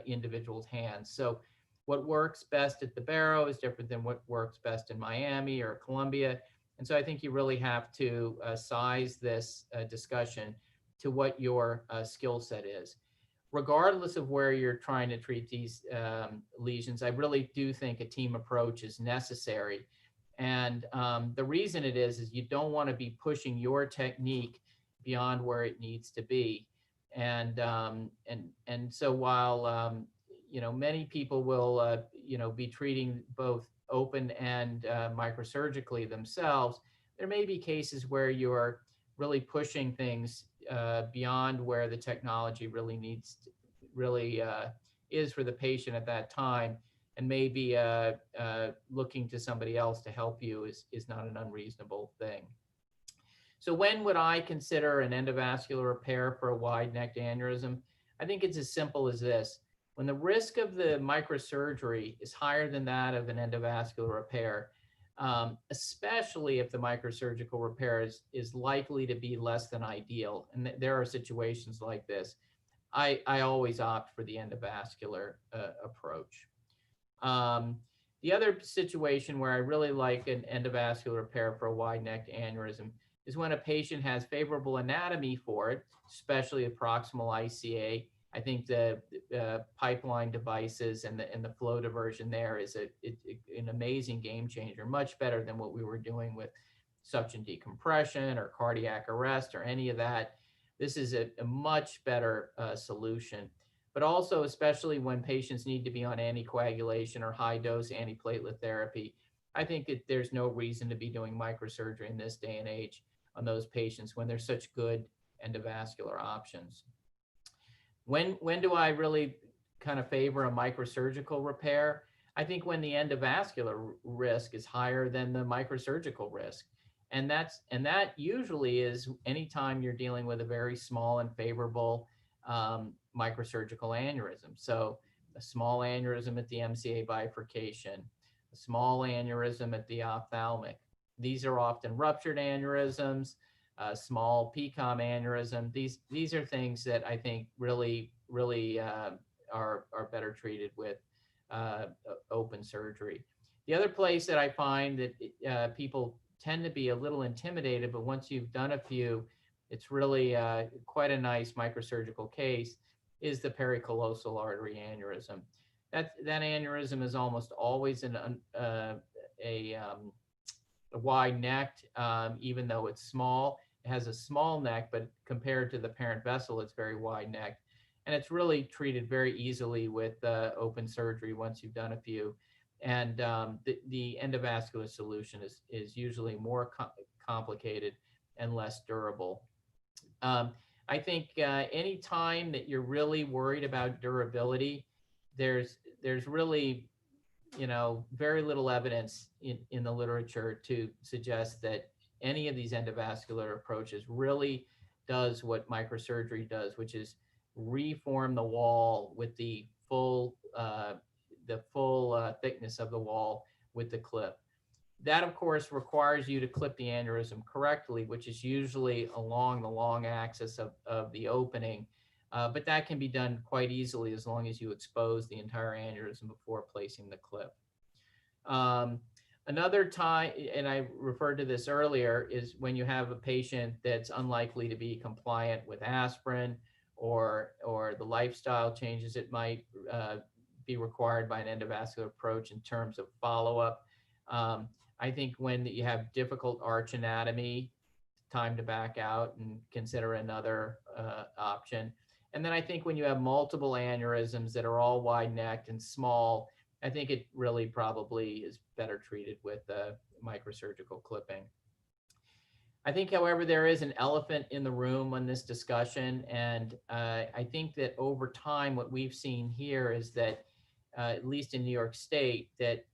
individual's hands. So what works best at the Barrow is different than what works best in Miami or Columbia. And so I think you really have to size this discussion to what your skill set is. Regardless of where you're trying to treat these lesions, I really do think a team approach is necessary. And the reason it is you don't want to be pushing your technique beyond where it needs to be. And so while many people will be treating both open and microsurgically themselves, there may be cases where you're really pushing things beyond where the technology really is for the patient at that time, and maybe looking to somebody else to help you is not an unreasonable thing. So when would I consider an endovascular repair for a wide-necked aneurysm? I think it's as simple as this. When the risk of the microsurgery is higher than that of an endovascular repair, especially if the microsurgical repair is likely to be less than ideal, and there are situations like this, I always opt for the endovascular approach. The other situation where I really like an endovascular repair for a wide-necked aneurysm is when a patient has favorable anatomy for it, especially a proximal ICA. I think the pipeline devices and the flow diversion there is an amazing game changer, much better than what we were doing with suction decompression or cardiac arrest or any of that. This is a much better solution. But also, especially when patients need to be on anticoagulation or high-dose antiplatelet therapy, I think that there's no reason to be doing microsurgery in this day and age on those patients when there's such good endovascular options. When do I really kind of favor a microsurgical repair? I think when the endovascular risk is higher than the microsurgical risk. And that usually is anytime you're dealing with a very small and favorable microsurgical aneurysm. So a small aneurysm at the MCA bifurcation, a small aneurysm at the ophthalmic. These are often ruptured aneurysms, small PCOM aneurysm. These are things that I think really are better treated with open surgery. The other place that I find that people tend to be a little intimidated, but once you've done a few, it's really quite a nice microsurgical case, is the pericolosal artery aneurysm. That aneurysm is almost always a wide-necked, even though it's small. It has a small neck, but compared to the parent vessel, it's very wide-necked. And it's really treated very easily with open surgery once you've done a few. And the endovascular solution is usually more complicated and less durable. I think any time that you're really worried about durability, there's really very little evidence in the literature to suggest that any of these endovascular approaches really does what microsurgery does, which is reform the wall with the full thickness of the wall with the clip. That, of course, requires you to clip the aneurysm correctly, which is usually along the long axis of the opening. But that can be done quite easily as long as you expose the entire aneurysm before placing the clip. Another time, and I referred to this earlier, is when you have a patient that's unlikely to be compliant with aspirin or the lifestyle changes it might be required by an endovascular approach in terms of follow-up. I think when you have difficult arch anatomy, time to back out and consider another option. And then I think when you have multiple aneurysms that are all wide-necked and small, I think it really probably is better treated with microsurgical clipping. I think, however, there is an elephant in the room on this discussion, and I think that over time, what we've seen here is that, at least in New York State, that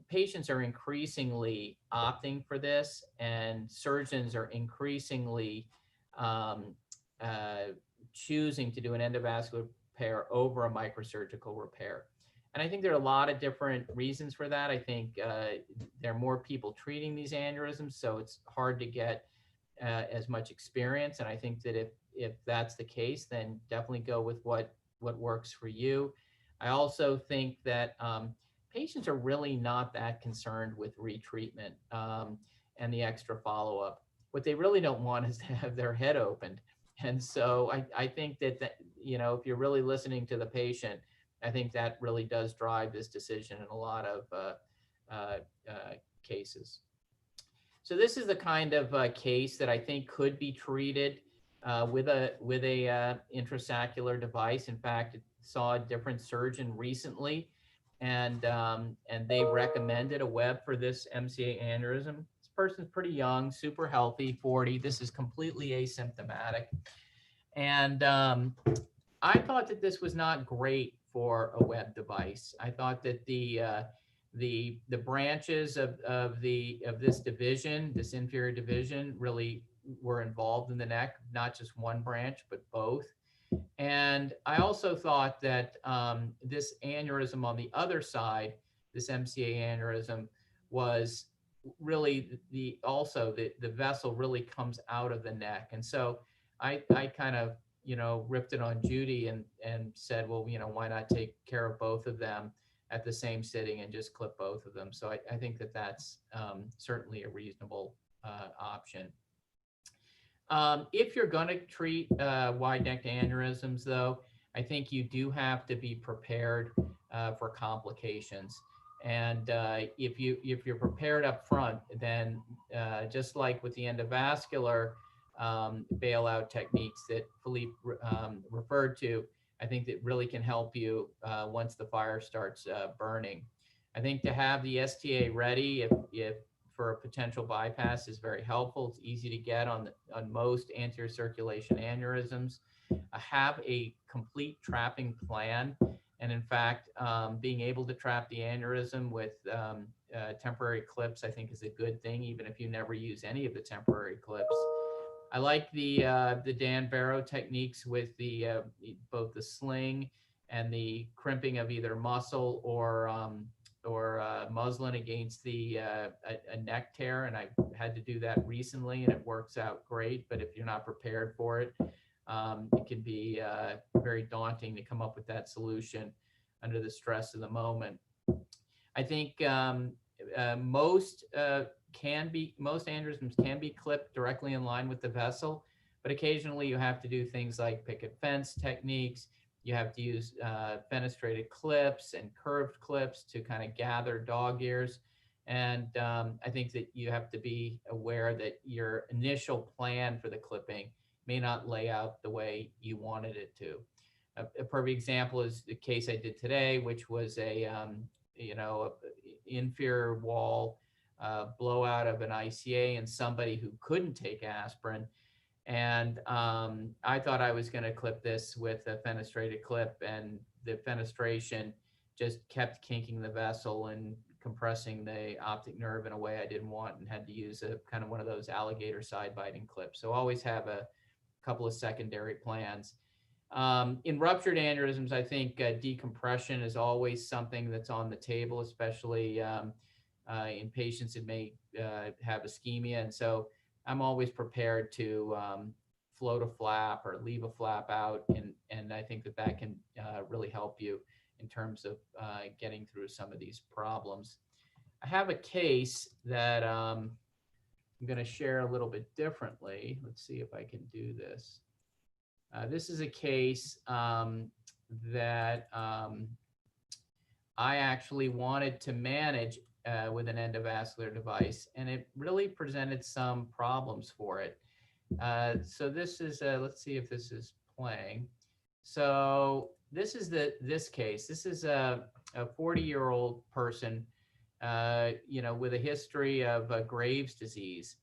patients are increasingly opting for this, and surgeons are increasingly choosing to do an endovascular repair over a microsurgical repair. And I think there are a lot of different reasons for that. I think there are more people treating these aneurysms, so it's hard to get as much experience. And I think that if that's the case, then definitely go with what works for you. I also think that patients are really not that concerned with retreatment and the extra follow-up. What they really don't want is to have their head opened. And so I think that, you know, if you're really listening to the patient, I think that really does drive this decision in a lot of cases. So this is the kind of case that I think could be treated with a intrasaccular device. In fact, I saw a different surgeon recently, and they recommended a web for this MCA aneurysm. This person's pretty young, super healthy, 40. This is completely asymptomatic, and I thought that this was not great for a web device. I thought that the branches of this division, this inferior division, really were involved in the neck, not just one branch, but both. And I also thought that this aneurysm on the other side, this MCA aneurysm, was really the vessel really comes out of the neck. And so I kind of, you know, ripped it on Judy and said, well, you know, why not take care of both of them at the same sitting and just clip both of them? So I think that that's certainly a reasonable option. If you're going to treat wide-neck aneurysms, though, I think you do have to be prepared for complications. And if you're prepared up front, then just like with the endovascular bailout techniques that Philippe referred to, I think that really can help you once the fire starts burning. I think to have the STA ready if for a potential bypass is very helpful. It's easy to get on most anterior circulation aneurysms. Have a complete trapping plan. And in fact, being able to trap the aneurysm with temporary clips, I think is a good thing, even if you never use any of the temporary clips. I like the Dan Barrow techniques with both the sling and the crimping of either muscle or muslin against a neck tear, and I had to do that recently, and it works out great. But if you're not prepared for it, it can be very daunting to come up with that solution under the stress of the moment. I think most aneurysms can be clipped directly in line with the vessel, but occasionally you have to do things like picket fence techniques. You have to use fenestrated clips and curved clips to kind of gather dog ears. And I think that you have to be aware that your initial plan for the clipping may not lay out the way you wanted it to. A perfect example is the case I did today, which was a inferior wall blowout of an ICA in somebody who couldn't take aspirin. And I thought I was going to clip this with a fenestrated clip, and the fenestration just kept kinking the vessel and compressing the optic nerve in a way I didn't want, and had to use a kind of one of those alligator side biting clips. So always have a couple of secondary plans. In ruptured aneurysms, I think decompression is always something that's on the table, especially in patients that may have ischemia. And so I'm always prepared to float a flap or leave a flap out. And I think that can really help you in terms of getting through some of these problems. I have a case that I'm going to share a little bit differently. Let's see if I can do this. This is a case that I actually wanted to manage with an endovascular device, and it really presented some problems for it. So this is, let's see if this is playing. So this is this case. This is a 40-year-old person, with a history of Graves' disease.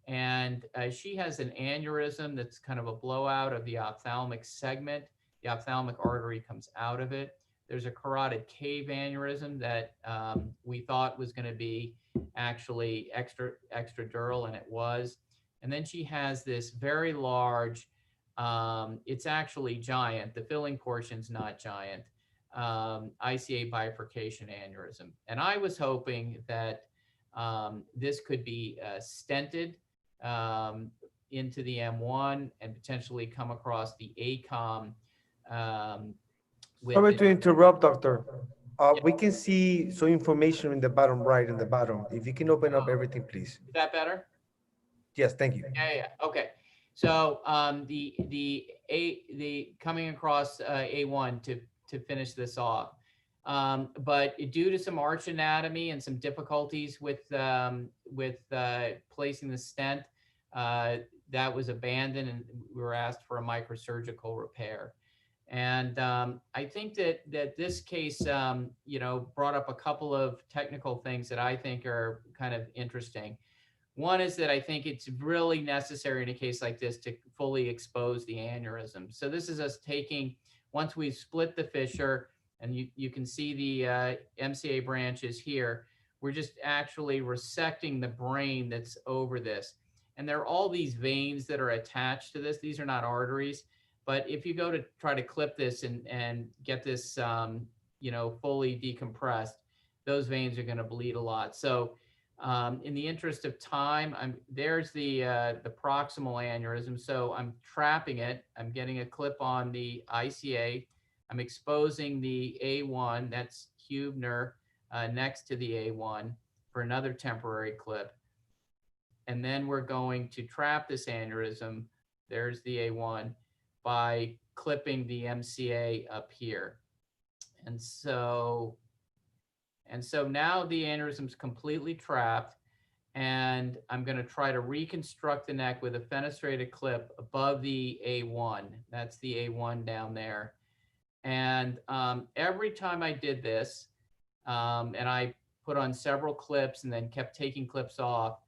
And she has an aneurysm that's kind of a blowout of the ophthalmic segment. The ophthalmic artery comes out of it. There's a carotid cave aneurysm that we thought was going to be actually extradural, and it was. And then she has this very large, it's actually giant. The filling portion's not giant. ICA bifurcation aneurysm. And I was hoping that this could be stented into the M1 and potentially come across the ACOM. Sorry to interrupt, doctor. We can see some information in the bottom right and the bottom. If you can open up everything, please. Is that better? Yes, thank you. Yeah. Okay. So the coming across A1 to finish this off. But due to some arch anatomy and some difficulties with placing the stent, that was abandoned, and we were asked for a microsurgical repair. And I think that this case, brought up a couple of technical things that I think are kind of interesting. One is that I think it's really necessary in a case like this to fully expose the aneurysm. So this is us taking, once we've split the fissure, and you can see the MCA branches here, we're just actually resecting the brain that's over this. And there are all these veins that are attached to this. These are not arteries. But if you go to try to clip this and get this, fully decompressed, those veins are going to bleed a lot. So in the interest of time, there's the proximal aneurysm. So I'm trapping it. I'm getting a clip on the ICA. I'm exposing the A1, that's Hubner, next to the A1 for another temporary clip. And then we're going to trap this aneurysm, there's the A1, by clipping the MCA up here. And so now the aneurysm's completely trapped, and I'm going to try to reconstruct the neck with a fenestrated clip above the A1. That's the A1 down there. And every time I did this, and I put on several clips and then kept taking clips off,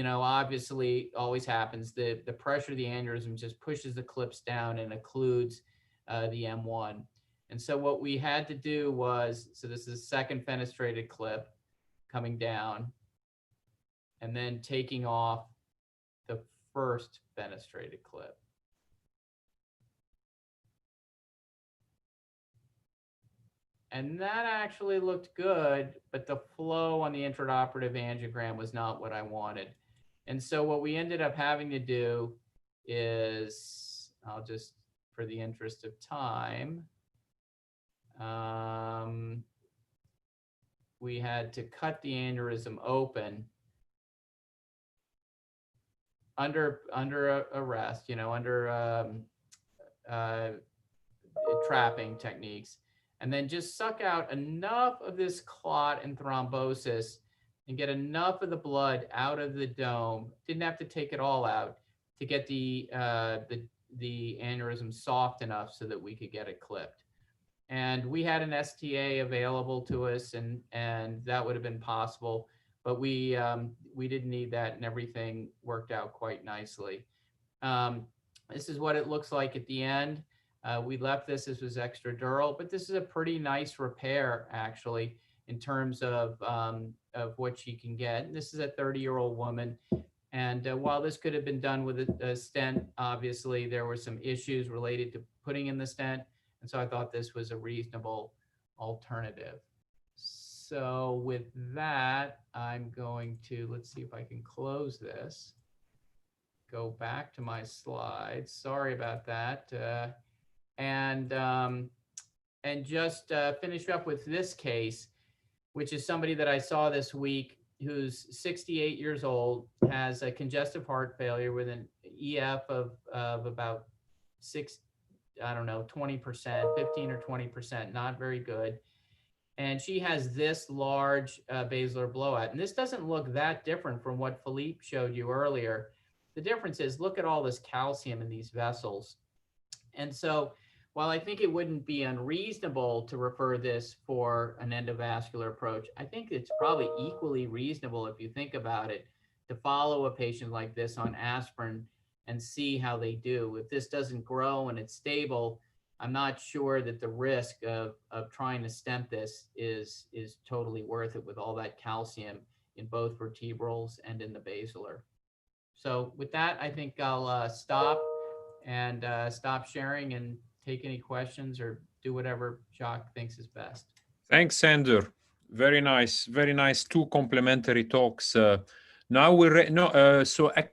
obviously always happens, the pressure of the aneurysm just pushes the clips down and occludes the M1. And so what we had to do was, so this is a second fenestrated clip coming down and then taking off the first fenestrated clip. And that actually looked good, but the flow on the intraoperative angiogram was not what I wanted. And so what we ended up having to do is, I'll just, for the interest of time, we had to cut the aneurysm open under arrest, under trapping techniques, and then just suck out enough of this clot and thrombosis and get enough of the blood out of the dome. Didn't have to take it all out to get the aneurysm soft enough so that we could get it clipped. And we had an STA available to us, and that would have been possible, but we didn't need that, and everything worked out quite nicely. This is what it looks like at the end. We left this was extradural, but this is a pretty nice repair, actually, in terms of what she can get. And this is a 30-year-old woman. And while this could have been done with a stent, obviously there were some issues related to putting in the stent. And so I thought this was a reasonable alternative. So with that, I'm going to, let's see if I can close this. Go back to my slides. Sorry about that. And just finish up with this case, which is somebody that I saw this week who's 68 years old, has a congestive heart failure with an EF of about 20%, 15 or 20%, not very good. And she has this large basilar blowout. And this doesn't look that different from what Philippe showed you earlier. The difference is, look at all this calcium in these vessels. And so while I think it wouldn't be unreasonable to refer this for an endovascular approach, I think it's probably equally reasonable, if you think about it, to follow a patient like this on aspirin and see how they do. If this doesn't grow and it's stable, I'm not sure that the risk of trying to stent this is totally worth it with all that calcium in both vertebrals and in the basilar. So with that, I think I'll stop and stop sharing and take any questions or do whatever Jacques thinks is best. Thanks, Sander. Very nice, very nice. Two complementary talks. Now we're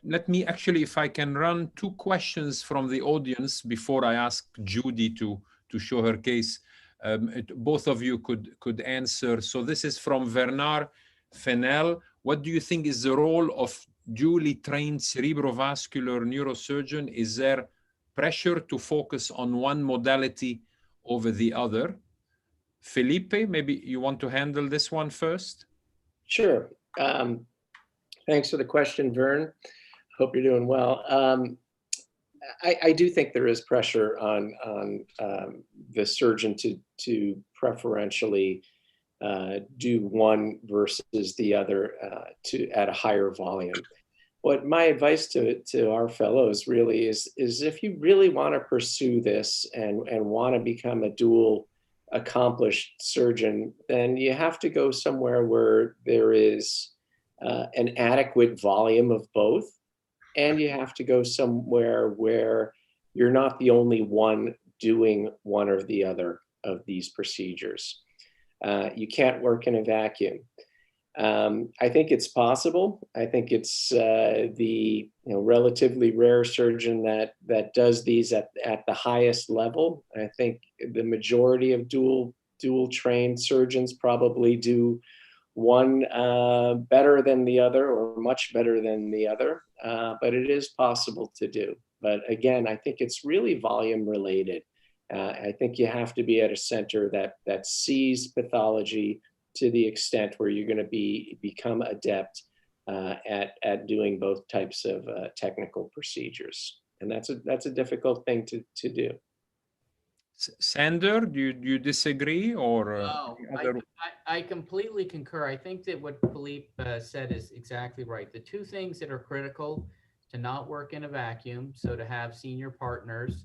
let me actually, if I can run two questions from the audience before I ask Judy to show her case. Both of you could answer. So this is from Bernard Fennel. What do you think is the role of duly trained cerebrovascular neurosurgeon? Is there pressure to focus on one modality over the other? Felipe, maybe you want to handle this one first? Sure. Thanks for the question, Vern. Hope you're doing well. I do think there is pressure on the surgeon to preferentially do one versus the other at a higher volume. What my advice to our fellows really is if you really want to pursue this and want to become a dual accomplished surgeon, then you have to go somewhere where there is an adequate volume of both, and you have to go somewhere where you're not the only one doing one or the other of these procedures. You can't work in a vacuum. I think it's possible. I think it's the relatively rare surgeon that does these at the highest level. I think the majority of dual trained surgeons probably do one better than the other or much better than the other, but it is possible to do. But again, I think it's really volume related. I think you have to be at a center that sees pathology to the extent where you're going to become adept at doing both types of technical procedures, and that's a difficult thing to do. Sander, do you disagree or? No, I completely concur. I think that what Philippe said is exactly right. The two things that are critical to not work in a vacuum, so to have senior partners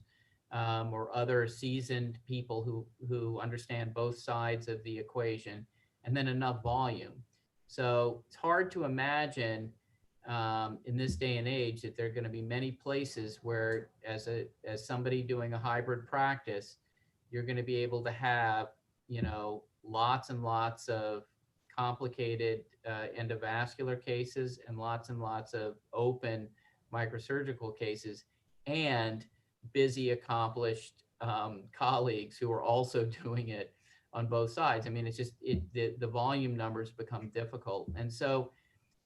or other seasoned people who understand both sides of the equation, and then enough volume. So it's hard to imagine in this day and age that there are going to be many places where as somebody doing a hybrid practice, you're going to be able to have, lots and lots of complicated endovascular cases and lots of open microsurgical cases and busy, accomplished colleagues who are also doing it on both sides. I mean, it's just the volume numbers become difficult. And so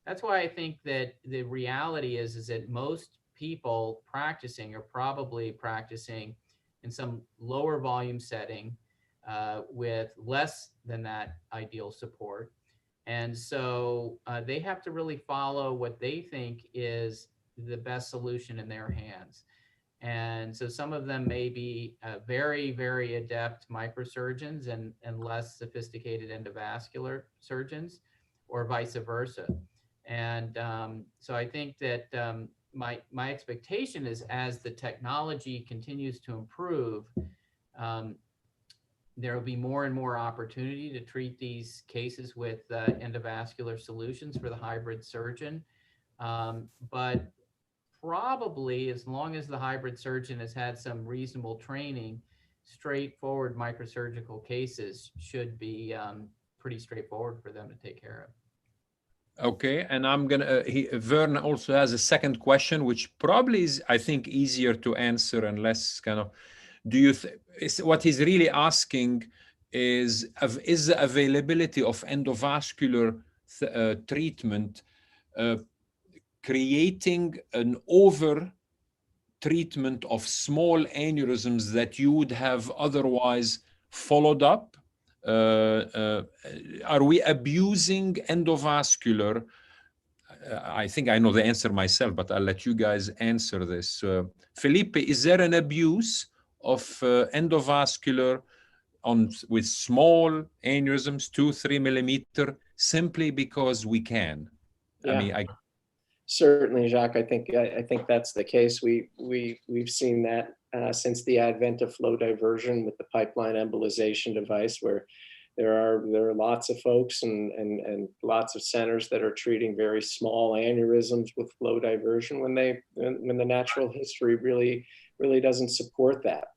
that's why I think that the reality is that most people practicing are probably practicing in some lower volume setting with less than that ideal support. And so they have to really follow what they think is the best solution in their hands. And so some of them may be very, very adept microsurgeons and less sophisticated endovascular surgeons, or vice versa. And so I think that my expectation is as the technology continues to improve, there will be more and more opportunity to treat these cases with endovascular solutions for the hybrid surgeon. But probably as long as the hybrid surgeon has had some reasonable training, straightforward microsurgical cases should be pretty straightforward for them to take care of. Okay, and I'm gonna, Vern also has a second question, which probably is, I think, easier to answer and less kind of, what he's really asking is the availability of endovascular treatment creating an over treatment of small aneurysms that you would have otherwise followed up? Are we abusing endovascular? I think I know the answer myself, but I'll let you guys answer this. Felipe, is there an abuse of endovascular with small aneurysms, 2-3 millimeter, simply because we can? Yeah. I mean, Certainly, Jacques. I think that's the case. We've seen that since the advent of flow diversion with the pipeline embolization device, where there are lots of folks and lots of centers that are treating very small aneurysms with flow diversion when the natural history really doesn't support that.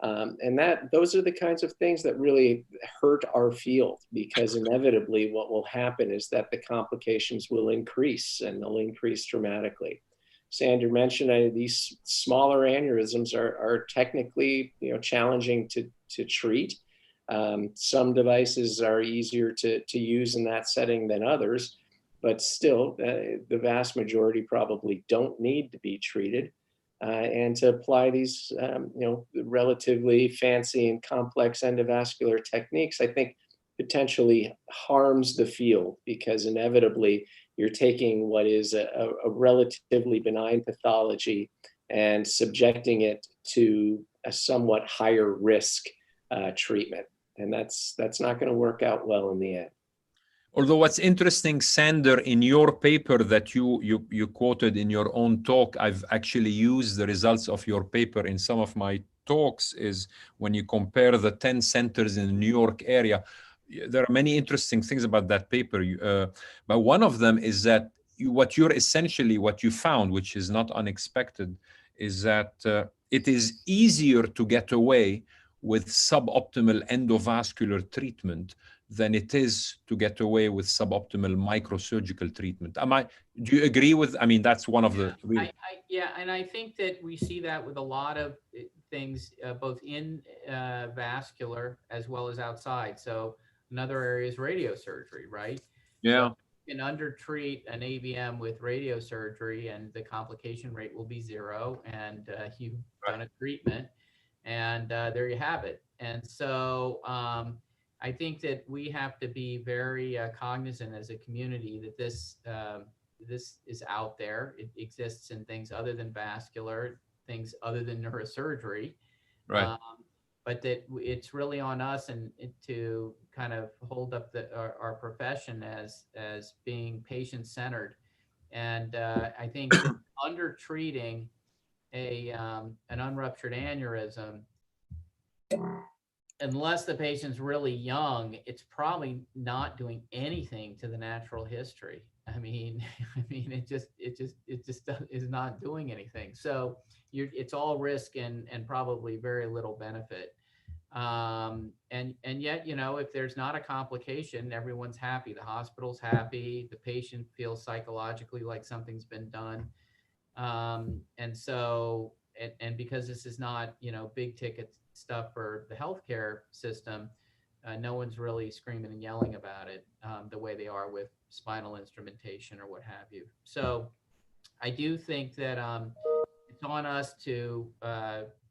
And those are the kinds of things that really hurt our field, because inevitably what will happen is that the complications will increase, and they'll increase dramatically. Sander mentioned these smaller aneurysms are technically challenging to treat. Some devices are easier to use in that setting than others, but still the vast majority probably don't need to be treated. And to apply these, relatively fancy and complex endovascular techniques, I think potentially harms the field, because inevitably you're taking what is a relatively benign pathology and subjecting it to a somewhat higher risk treatment. And that's not going to work out well in the end. Although what's interesting, Sander, in your paper that you quoted in your own talk, I've actually used the results of your paper in some of my talks, is when you compare the 10 centers in the New York area, there are many interesting things about that paper. But one of them is that what you found, which is not unexpected, is that it is easier to get away with suboptimal endovascular treatment than it is to get away with suboptimal microsurgical treatment. Do you agree with, that's one of the... Yeah, and I think that we see that with a lot of things, both in vascular as well as outside. So another area is radiosurgery, right? Yeah. So you can undertreat an AVM with radiosurgery and the complication rate will be 0, and you've done a treatment, and there you have it. And so I think that we have to be very cognizant as a community that this is out there. It exists in things other than vascular, things other than neurosurgery. Right. But that it's really on us and to kind of hold up our profession as being patient-centered. And I think that undertreating an unruptured aneurysm, unless the patient's really young, it's probably not doing anything to the natural history. It just is not doing anything. So it's all risk and probably very little benefit. And yet, if there's not a complication, everyone's happy. The hospital's happy. The patient feels psychologically like something's been done. And so, and because this is not, big ticket stuff for the healthcare system, no one's really screaming and yelling about it the way they are with spinal instrumentation or what have you. So I do think that it's on us to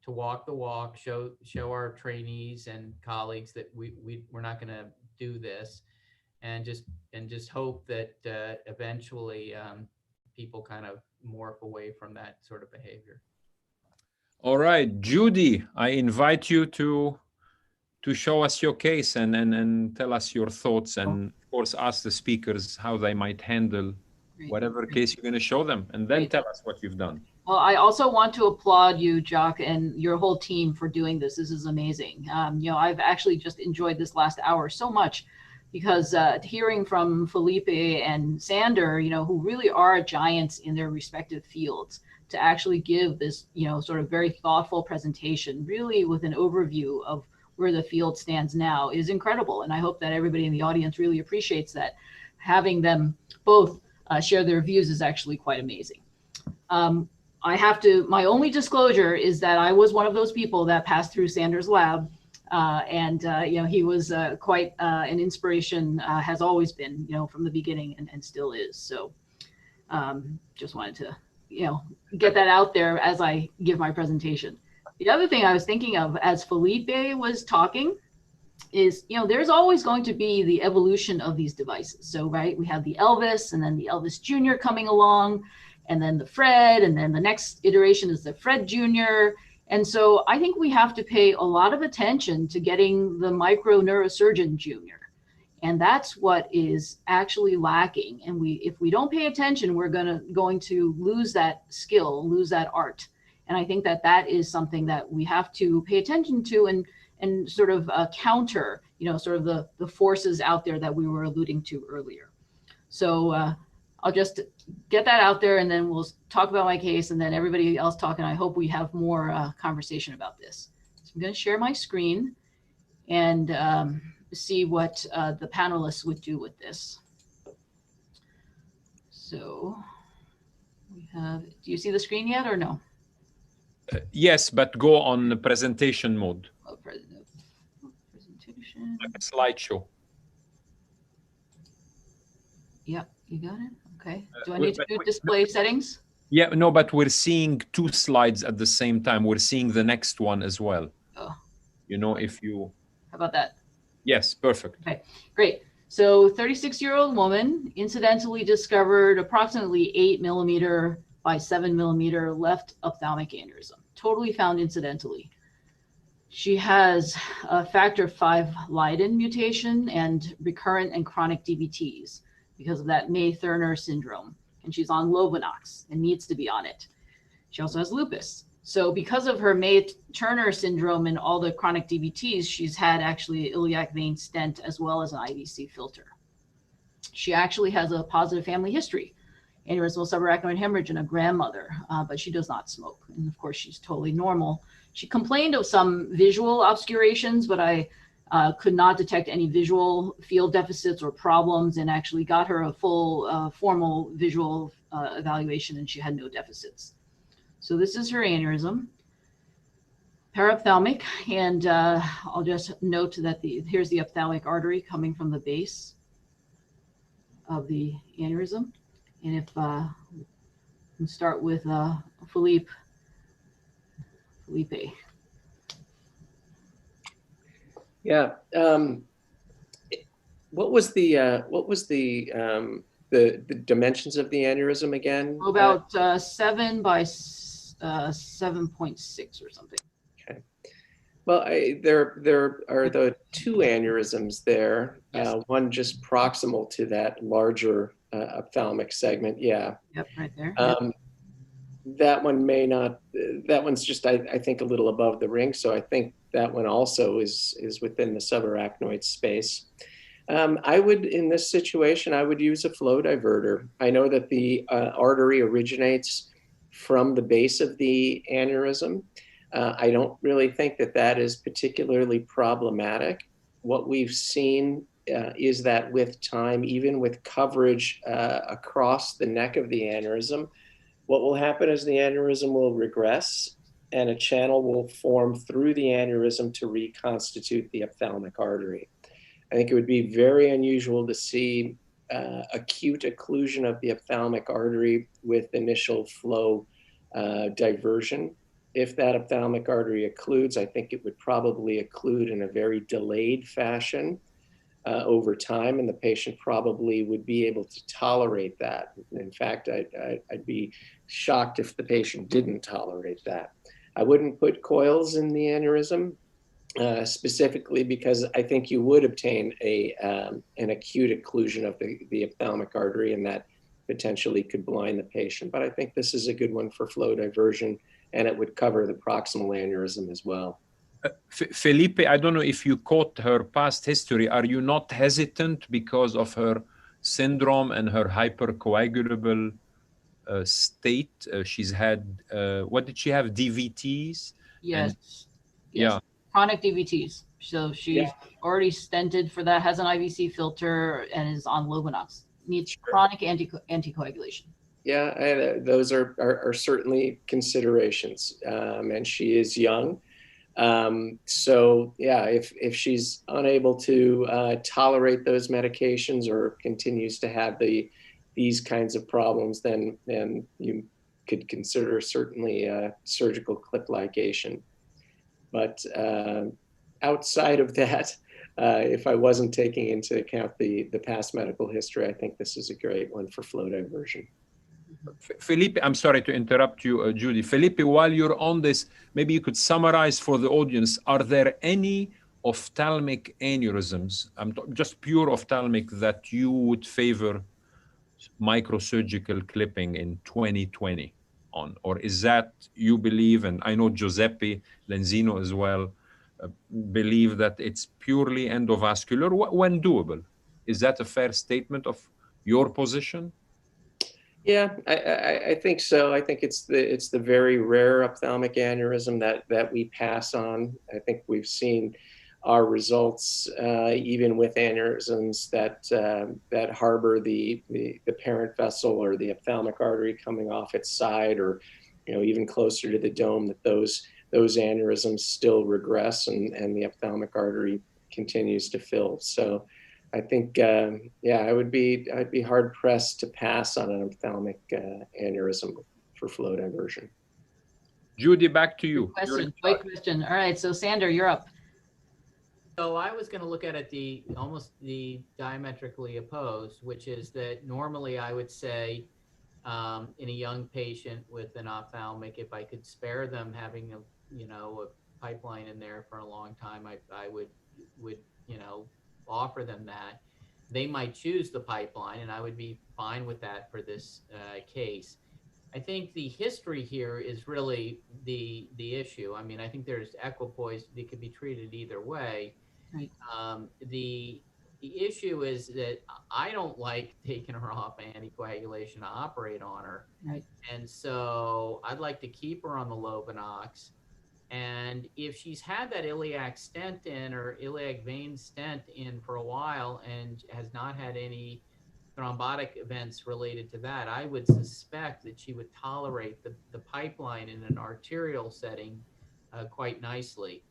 walk the walk, show our trainees and colleagues that we're not going to do this, and just hope that eventually people kind of morph away from that sort of behavior. All right, Judy, I invite you to show us your case and tell us your thoughts, and of course ask the speakers how they might handle whatever case you're going to show them, and then tell us what you've done. Well, I also want to applaud you, Jacques, and your whole team for doing this. This is amazing. I've actually just enjoyed this last hour so much, because hearing from Felipe and Sander, who really are giants in their respective fields, to actually give this, sort of very thoughtful presentation, really with an overview of where the field stands now, is incredible. And I hope that everybody in the audience really appreciates that. Having them both share their views is actually quite amazing. My only disclosure is that I was one of those people that passed through Sander's lab. He was quite an inspiration, has always been, from the beginning, and still is. So just wanted to, get that out there as I give my presentation. The other thing I was thinking of as Felipe was talking is, there's always going to be the evolution of these devices. So, right, we have the Elvis, and then the Elvis Jr. coming along, and then the Fred, and then the next iteration is the Fred Jr. And so I think we have to pay a lot of attention to getting the micro neurosurgeon Jr. And that's what is actually lacking. And if we don't pay attention, we're going to lose that skill, lose that art. And I think that that is something that we have to pay attention to and sort of counter, sort of the forces out there that we were alluding to earlier. So I'll just get that out there, and then we'll talk about my case, and then everybody else talk. And I hope we have more conversation about this. So I'm going to share my screen and see what the panelists would do with this. So we have, do you see the screen yet or no? Yes, but go on the presentation mode. Oh, presentation. Like a slideshow. Yep, you got it. Okay. Do I need to do display settings? Yeah, no, but we're seeing two slides at the same time. We're seeing the next one as well. Oh. If you... How about that? Yes, perfect. Okay, great. So 36-year-old woman, incidentally discovered approximately 8 millimeter by 7 millimeter left ophthalmic aneurysm, totally found incidentally. She has a factor V Leiden mutation and recurrent and chronic DVTs because of that May-Thurner syndrome. And she's on Lovenox and needs to be on it. She also has lupus. So because of her May-Turner syndrome and all the chronic DVTs, she's had actually iliac vein stent as well as an IVC filter. She actually has a positive family history, aneurysmal subarachnoid hemorrhage and a grandmother, but she does not smoke. And of course, she's totally normal. She complained of some visual obscurations, but I could not detect any visual field deficits or problems, and actually got her a full formal visual evaluation, and she had no deficits. So this is her aneurysm, parophthalmic, and I'll just note that here's the ophthalmic artery coming from the base of the aneurysm. And if we start with Felipe. Yeah. What was the dimensions of the aneurysm again? About 7 by 7.6 or something. Okay. Well, there are the two aneurysms there. Yes. One just proximal to that larger ophthalmic segment. Yeah. Yep, right there. That one may not. That one's just, I think, a little above the ring. So I think that one also is within the subarachnoid space. I would, in this situation, I would use a flow diverter. I know that the artery originates from the base of the aneurysm. I don't really think that that is particularly problematic. What we've seen is that with time, even with coverage across the neck of the aneurysm, what will happen is the aneurysm will regress and a channel will form through the aneurysm to reconstitute the ophthalmic artery. I think it would be very unusual to see acute occlusion of the ophthalmic artery with initial flow diversion. If that ophthalmic artery occludes, I think it would probably occlude in a very delayed fashion over time, and the patient probably would be able to tolerate that. In fact, I'd be shocked if the patient didn't tolerate that. I wouldn't put coils in the aneurysm, specifically because I think you would obtain an acute occlusion of the ophthalmic artery, and that potentially could blind the patient. But I think this is a good one for flow diversion, and it would cover the proximal aneurysm as well. Felipe, I don't know if you caught her past history. Are you not hesitant because of her syndrome and her hypercoagulable state? She's had, what did she have, DVTs? Yes. And, yes. yeah. Chronic DVTs. So she's already stented for that, has an IVC filter, and is on Lovenox. Needs chronic anticoagulation. Yeah, those are certainly considerations, and she is young. So yeah, if she's unable to tolerate those medications or continues to have these kinds of problems, then you could consider certainly surgical clip ligation. But outside of that, if I wasn't taking into account the past medical history, I think this is a great one for flow diversion. Felipe, I'm sorry to interrupt you, Judy. Felipe, while you're on this, maybe you could summarize for the audience, are there any ophthalmic aneurysms, just pure ophthalmic, that you would favor microsurgical clipping in 2020 on? Or is that you believe, and I know Giuseppe Lenzino as well, believe that it's purely endovascular when doable? Is that a fair statement of your position? Yeah, I think so. I think it's the very rare ophthalmic aneurysm that we pass on. I think we've seen our results even with aneurysms that harbor the parent vessel or the ophthalmic artery coming off its side, or even closer to the dome, that those aneurysms still regress and the ophthalmic artery continues to fill. So I think, yeah, I'd be hard pressed to pass on an ophthalmic aneurysm for flow diversion. Judy, back to you. Great question. All right, so Sander, you're up. So I was going to look at it almost the diametrically opposed, which is that normally I would say in a young patient with an ophthalmic, if I could spare them having a pipeline in there for a long time, I would offer them that. They might choose the pipeline, and I would be fine with that for this case. I think the history here is really the issue. I mean, I think there's equipoise. They could be treated either way. Right. The issue is that I don't like taking her off anticoagulation to operate on her. Right. And so I'd like to keep her on the Lovenox. And if she's had that iliac stent in or iliac vein stent in for a while and has not had any thrombotic events related to that, I would suspect that she would tolerate the pipeline in an arterial setting quite nicely.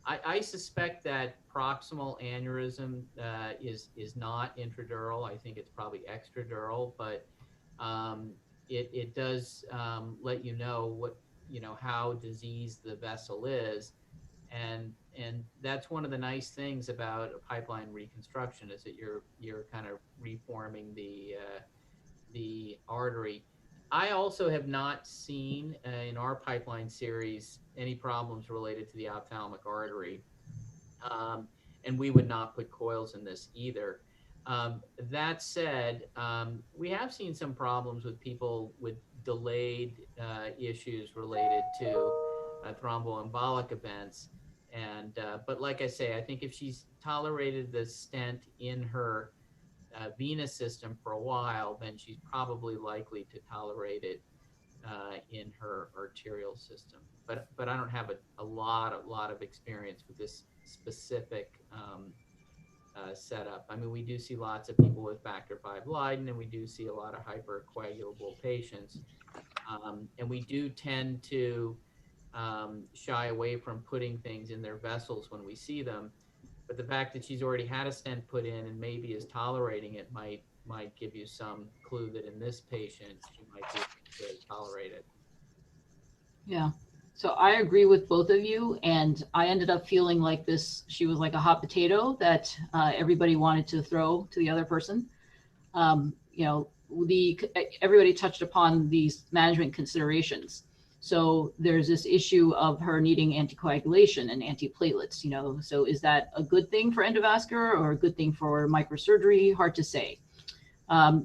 I suspect that proximal aneurysm is not intradural. I think it's probably extradural, but it does let you know how diseased the vessel is, and that's one of the nice things about a pipeline reconstruction, is that you're kind of reforming the artery. I also have not seen in our pipeline series any problems related to the ophthalmic artery, and we would not put coils in this either. That said, we have seen some problems with people with delayed issues related to thromboembolic events. But like I say, I think if she's tolerated the stent in her venous system for a while, then she's probably likely to tolerate it in her arterial system. But I don't have a lot of experience with this specific setup. I mean, we do see lots of people with factor V Leiden, and we do see a lot of hypercoagulable patients. And we do tend to shy away from putting things in their vessels when we see them. But the fact that she's already had a stent put in and maybe is tolerating it might give you some clue that in this patient she might be able to tolerate it. Yeah. So I agree with both of you, and I ended up feeling like she was like a hot potato that everybody wanted to throw to the other person. Everybody touched upon these management considerations. So there's this issue of her needing anticoagulation and antiplatelets, so is that a good thing for endovascular or a good thing for microsurgery? Hard to say.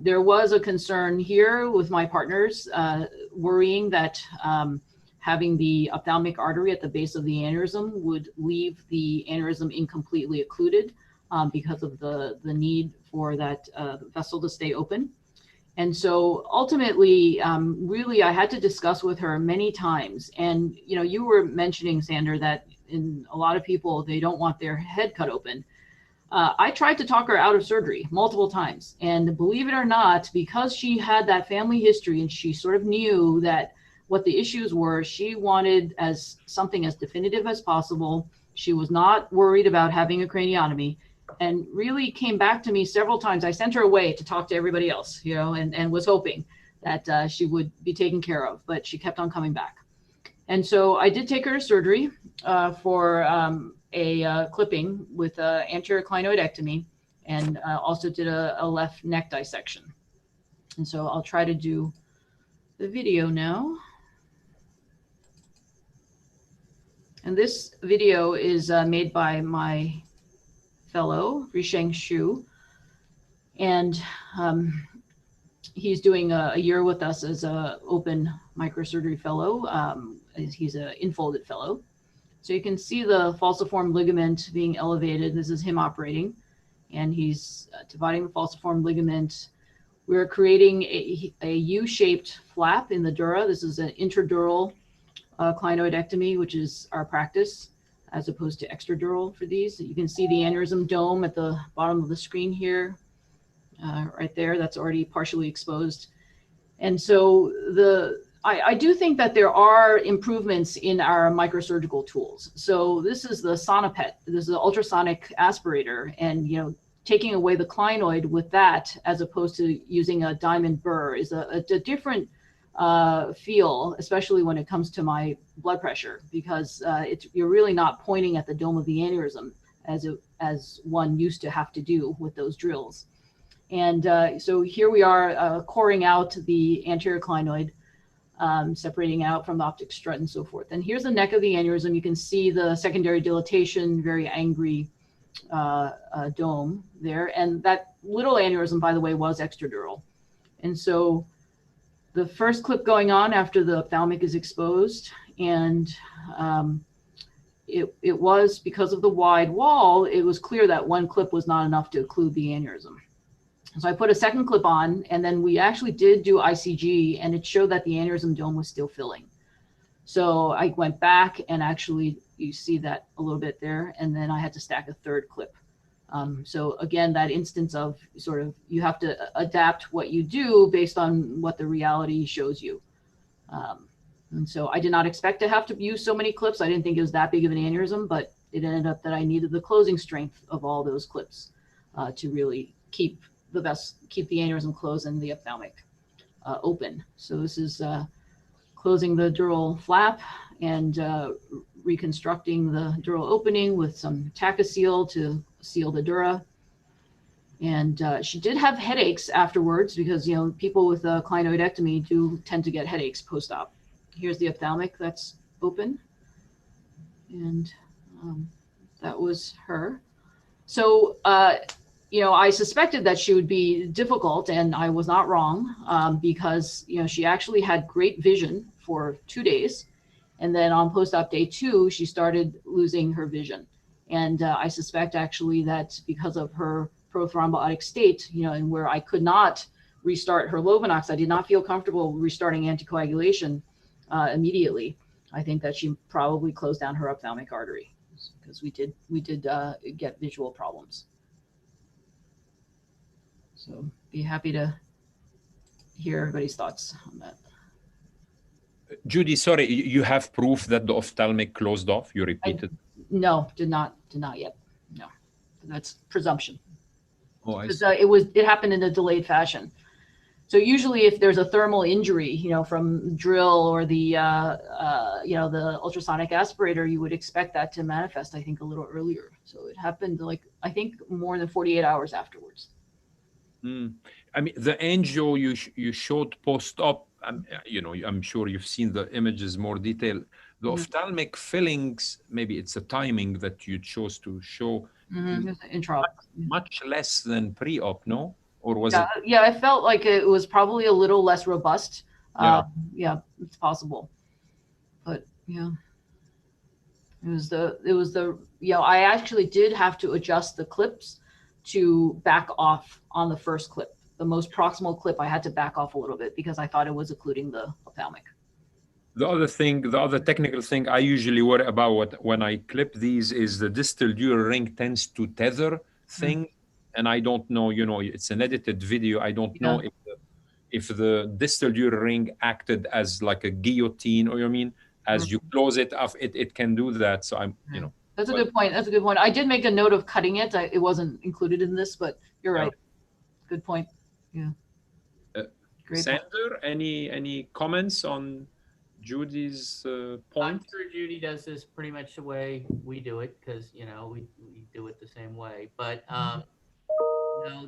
There was a concern here with my partners worrying that having the ophthalmic artery at the base of the aneurysm would leave the aneurysm incompletely occluded because of the need for that vessel to stay open. And so ultimately, really, I had to discuss with her many times. And, you were mentioning, Sander, that in a lot of people, they don't want their head cut open. I tried to talk her out of surgery multiple times. And believe it or not, because she had that family history and she sort of knew that what the issues were, she wanted something as definitive as possible. She was not worried about having a craniotomy, and really came back to me several times. I sent her away to talk to everybody else, and was hoping that she would be taken care of, but she kept on coming back. And so I did take her to surgery for a clipping with anterior clinoidectomy, and also did a left neck dissection. And so I'll try to do the video now. And this video is made by my fellow, Risheng Xu. And he's doing a year with us as a open microsurgery fellow. He's an infolded fellow. So you can see the falciform ligament being elevated. This is him operating, and he's dividing the falciform ligament. We're creating a U-shaped flap in the dura. This is an intradural clinoidectomy, which is our practice, as opposed to extradural for these. You can see the aneurysm dome at the bottom of the screen here, right there. That's already partially exposed. And so I do think that there are improvements in our microsurgical tools. So this is the Sonopet. This is an ultrasonic aspirator, and taking away the clinoid with that, as opposed to using a diamond burr, is a different feel, especially when it comes to my blood pressure, because you're really not pointing at the dome of the aneurysm as one used to have to do with those drills. And so here we are coring out the anterior clinoid, separating out from the optic strut and so forth. And here's the neck of the aneurysm. You can see the secondary dilatation, very angry dome there. And that little aneurysm, by the way, was extradural. And so the first clip going on after the ophthalmic is exposed, and it was, because of the wide wall, it was clear that one clip was not enough to occlude the aneurysm. So I put a second clip on, and then we actually did do ICG, and it showed that the aneurysm dome was still filling. So I went back, and actually you see that a little bit there, and then I had to stack a third clip. So again, that instance of sort of, you have to adapt what you do based on what the reality shows you. And so I did not expect to have to use so many clips. I didn't think it was that big of an aneurysm, but it ended up that I needed the closing strength of all those clips to really keep the aneurysm closed and the ophthalmic open. So this is closing the dural flap and reconstructing the dural opening with some Tacoseal to seal the dura. And she did have headaches afterwards, because people with a clinoidectomy do tend to get headaches post-op. Here's the ophthalmic that's open, and that was her. So I suspected that she would be difficult, and I was not wrong, because she actually had great vision for 2 days, and then on post-op day 2 she started losing her vision. And I suspect actually that because of her prothrombotic state, and where I could not restart her Lovenox, I did not feel comfortable restarting anticoagulation immediately. I think that she probably closed down her ophthalmic artery, because we did get visual problems. So be happy to hear everybody's thoughts on that. Judy, sorry, you have proof that the ophthalmic closed off? You repeated? No, did not yet. No, that's presumption. Oh, I see. It happened in a delayed fashion. So usually, if there's a thermal injury, from drill or the the ultrasonic aspirator, you would expect that to manifest, I think, a little earlier. So it happened, I think, more than 48 hours afterwards. I mean, the angio you showed post-op, I'm sure you've seen the images more detailed. The ophthalmic fillings, maybe it's a timing that you chose to show, much less than pre-op, no? Or was it? Yeah, I felt like it was probably a little less robust. Yeah, it's possible. But yeah, it was the I actually did have to adjust the clips to back off on the first clip. The most proximal clip, I had to back off a little bit because I thought it was occluding the ophthalmic. The other technical thing I usually worry about when I clip these is the distal dural ring tends to tether thing. And I don't know, it's an edited video. I don't know if the distal dural ring acted as like a guillotine, or as you close it off, it can do that. So I'm, That's a good point. That's a good point. I did make a note of cutting it. It wasn't included in this, but you're right. Good point. Yeah. Great. Sander, any comments on Judy's point? I'm sure Judy does this pretty much the way we do it, because we do it the same way. But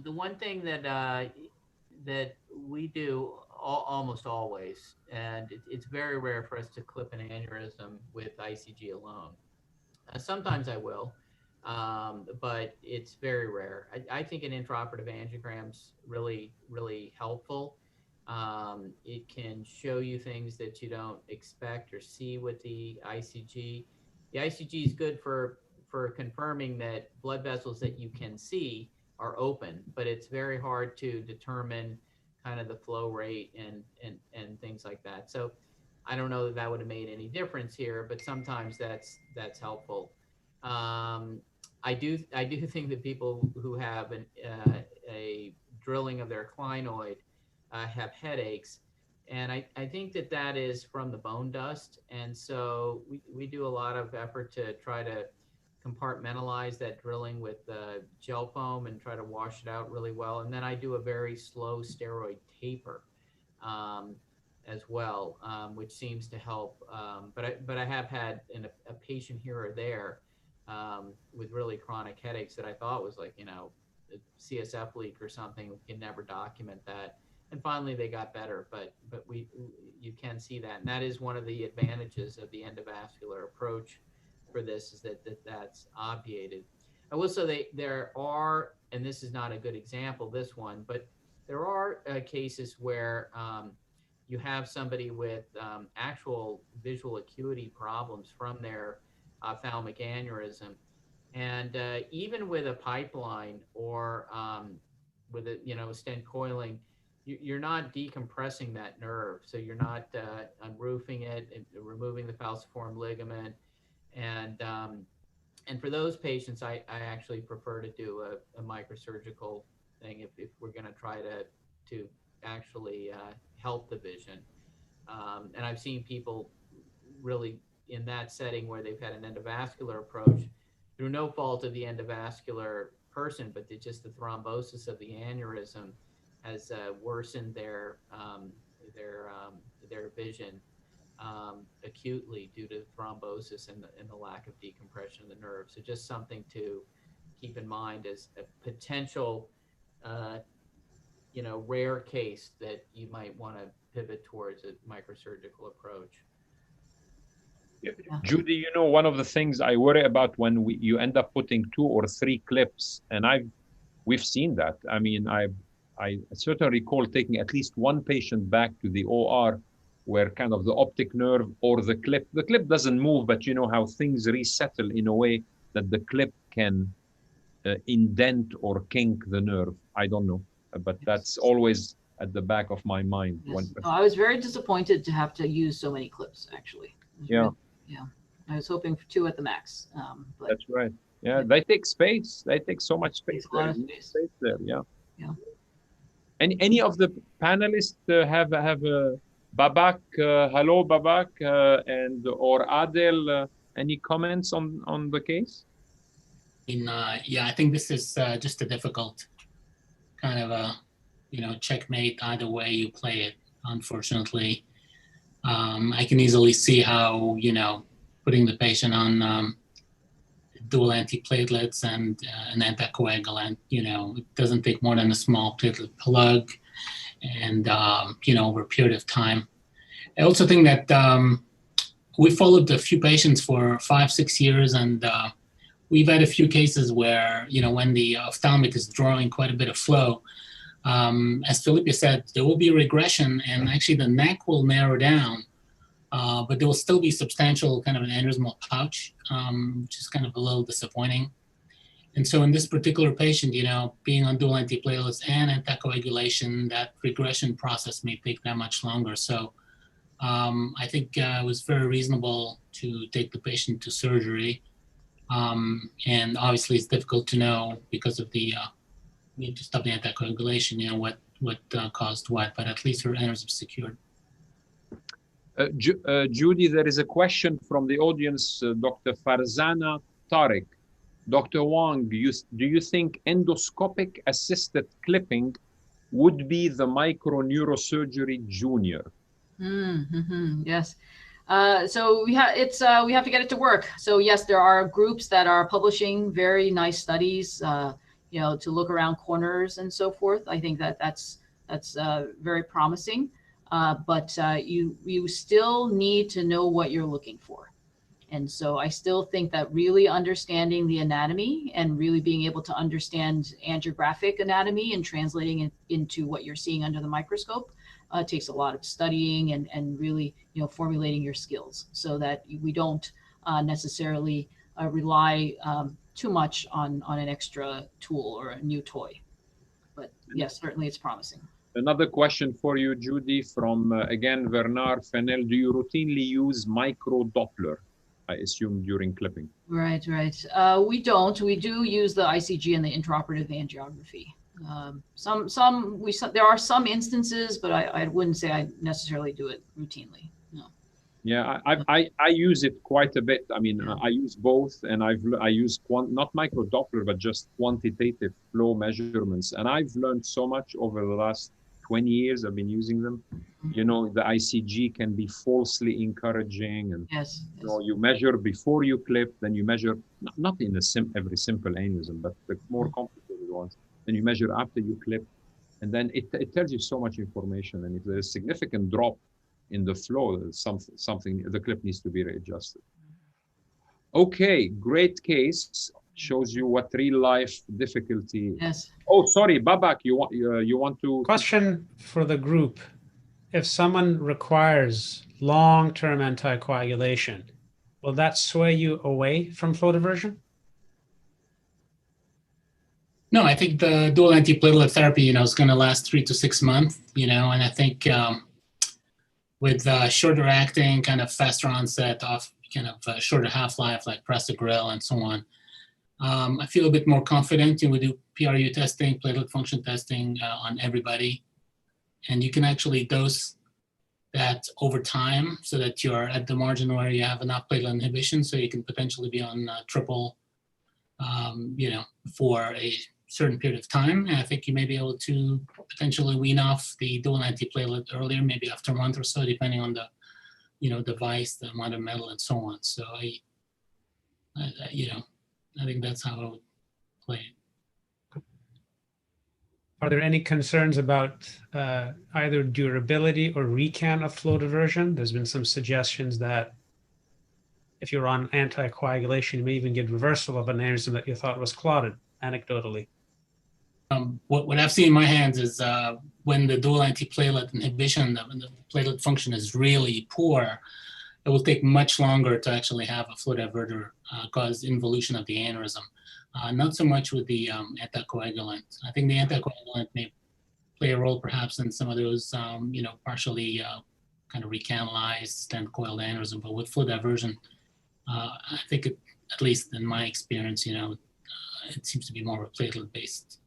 the one thing that we do almost always, and it's very rare for us to clip an aneurysm with ICG alone. Sometimes I will, but it's very rare. I think an intraoperative angiogram's really helpful. It can show you things that you don't expect or see with the ICG. The ICG is good for confirming that blood vessels that you can see are open, but it's very hard to determine kind of the flow rate and things like that. So I don't know that that would have made any difference here, but sometimes that's helpful. I do think that people who have a drilling of their clinoid have headaches, and I think that is from the bone dust. And so we do a lot of effort to try to compartmentalize that drilling with gel foam and try to wash it out really well. And then I do a very slow steroid taper as well, which seems to help. But I have had a patient here or there with really chronic headaches that I thought was like, a CSF leak or something. We can never document that. And finally they got better, but you can see that. And that is one of the advantages of the endovascular approach for this, is that's obviated. I will say there are, and this is not a good example, this one, but there are cases where you have somebody with actual visual acuity problems from their ophthalmic aneurysm. And even with a pipeline or with a stent coiling, you're not decompressing that nerve. So you're not unroofing it and removing the falciform ligament. And for those patients, I actually prefer to do a microsurgical thing if we're going to try to actually help the vision. And I've seen people really in that setting where they've had an endovascular approach through no fault of the endovascular person, but just the thrombosis of the aneurysm has worsened their vision acutely due to thrombosis and the lack of decompression of the nerve. So just something to keep in mind as a potential, rare case that you might want to pivot towards a microsurgical approach. Judy, one of the things I worry about when you end up putting 2 or 3 clips, and we've seen that. I mean, I certainly recall taking at least one patient back to the OR where kind of the optic nerve or the clip doesn't move, but you know how things resettle in a way that the clip can indent or kink the nerve. I don't know, but that's always at the back of my mind. Yes. I was very disappointed to have to use so many clips, actually. Yeah. Yeah. I was hoping for 2 at the max. But that's right. Yeah, they take space. They take so much space. A lot of space there. Yeah. Yeah. Any of the panelists have Babak? Hello, Babak, and or Adel. Any comments on the case? Yeah, I think this is just a difficult kind of a checkmate either way you play it. Unfortunately, I can easily see how putting the patient on dual antiplatelets and an anticoagulant, it doesn't take more than a small platelet plug, and over a period of time. I also think that we followed a few patients for 5-6 years, and we've had a few cases where when the ophthalmic is drawing quite a bit of flow, as Felipe said, there will be a regression, and actually the neck will narrow down. But there will still be substantial kind of an aneurysmal pouch, which is kind of a little disappointing. And so in this particular patient, being on dual antiplatelets and anticoagulation, that regression process may take that much longer. So I think it was very reasonable to take the patient to surgery. And obviously it's difficult to know because of the need to stop the anticoagulation, what caused what, but at least her aneurysm secured. Judy, there is a question from the audience, Dr. Farzana Tariq. Dr. Wang, do you think endoscopic assisted clipping would be the microneurosurgery junior? Yes. So we have to get it to work. So yes, there are groups that are publishing very nice studies, to look around corners and so forth. I think that's very promising. But you still need to know what you're looking for. And so I still think that really understanding the anatomy and really being able to understand angiographic anatomy and translating it into what you're seeing under the microscope takes a lot of studying and really, formulating your skills so that we don't necessarily rely too much on an extra tool or a new toy. But yes, certainly it's promising. Another question for you, Judy, from again Bernard Fennel. Do you routinely use micro Doppler, I assume, during clipping? Right. We don't. We do use the ICG and the intraoperative angiography. There are some instances, but I wouldn't say I necessarily do it routinely. No. Yeah, I use it quite a bit. I mean, I use both, and I use not micro Doppler, but just quantitative flow measurements. And I've learned so much over the last 20 years I've been using them. The ICG can be falsely encouraging, and you measure before you clip, then you measure not in every simple aneurysm, but the more complicated ones. Then you measure after you clip, and then it tells you so much information. And if there's a significant drop in the flow, something the clip needs to be readjusted. Okay, great case. Shows you what real life difficulty. Yes. Oh, sorry, Babak, you want to? Question for the group: if someone requires long-term anticoagulation, will that sway you away from flow diversion? No, I think the dual antiplatelet therapy, is going to last 3 to 6 months, and I think with shorter acting, kind of faster onset, shorter half-life like prasugrel and so on, I feel a bit more confident. We do PRU testing, platelet function testing on everybody, and you can actually dose that over time so that you're at the margin where you have enough platelet inhibition, so you can potentially be on triple, for a certain period of time. And I think you may be able to potentially wean off the dual antiplatelet earlier, maybe after a month or so, depending on the, device, the amount of metal, and so on. So I think that's how I would play it. Are there any concerns about either durability or recant of flow diversion? There's been some suggestions that if you're on anticoagulation, you may even get reversal of an aneurysm that you thought was clotted, anecdotally. What I've seen in my hands is when the dual antiplatelet inhibition, when the platelet function is really poor, it will take much longer to actually have a flow diverter cause involution of the aneurysm. Not so much with the anticoagulant. I think the anticoagulant may play a role perhaps in some of those, partially kind of recanalized stent coiled aneurysm, but with flow diversion, I think at least in my experience, it seems to be more of a platelet-based.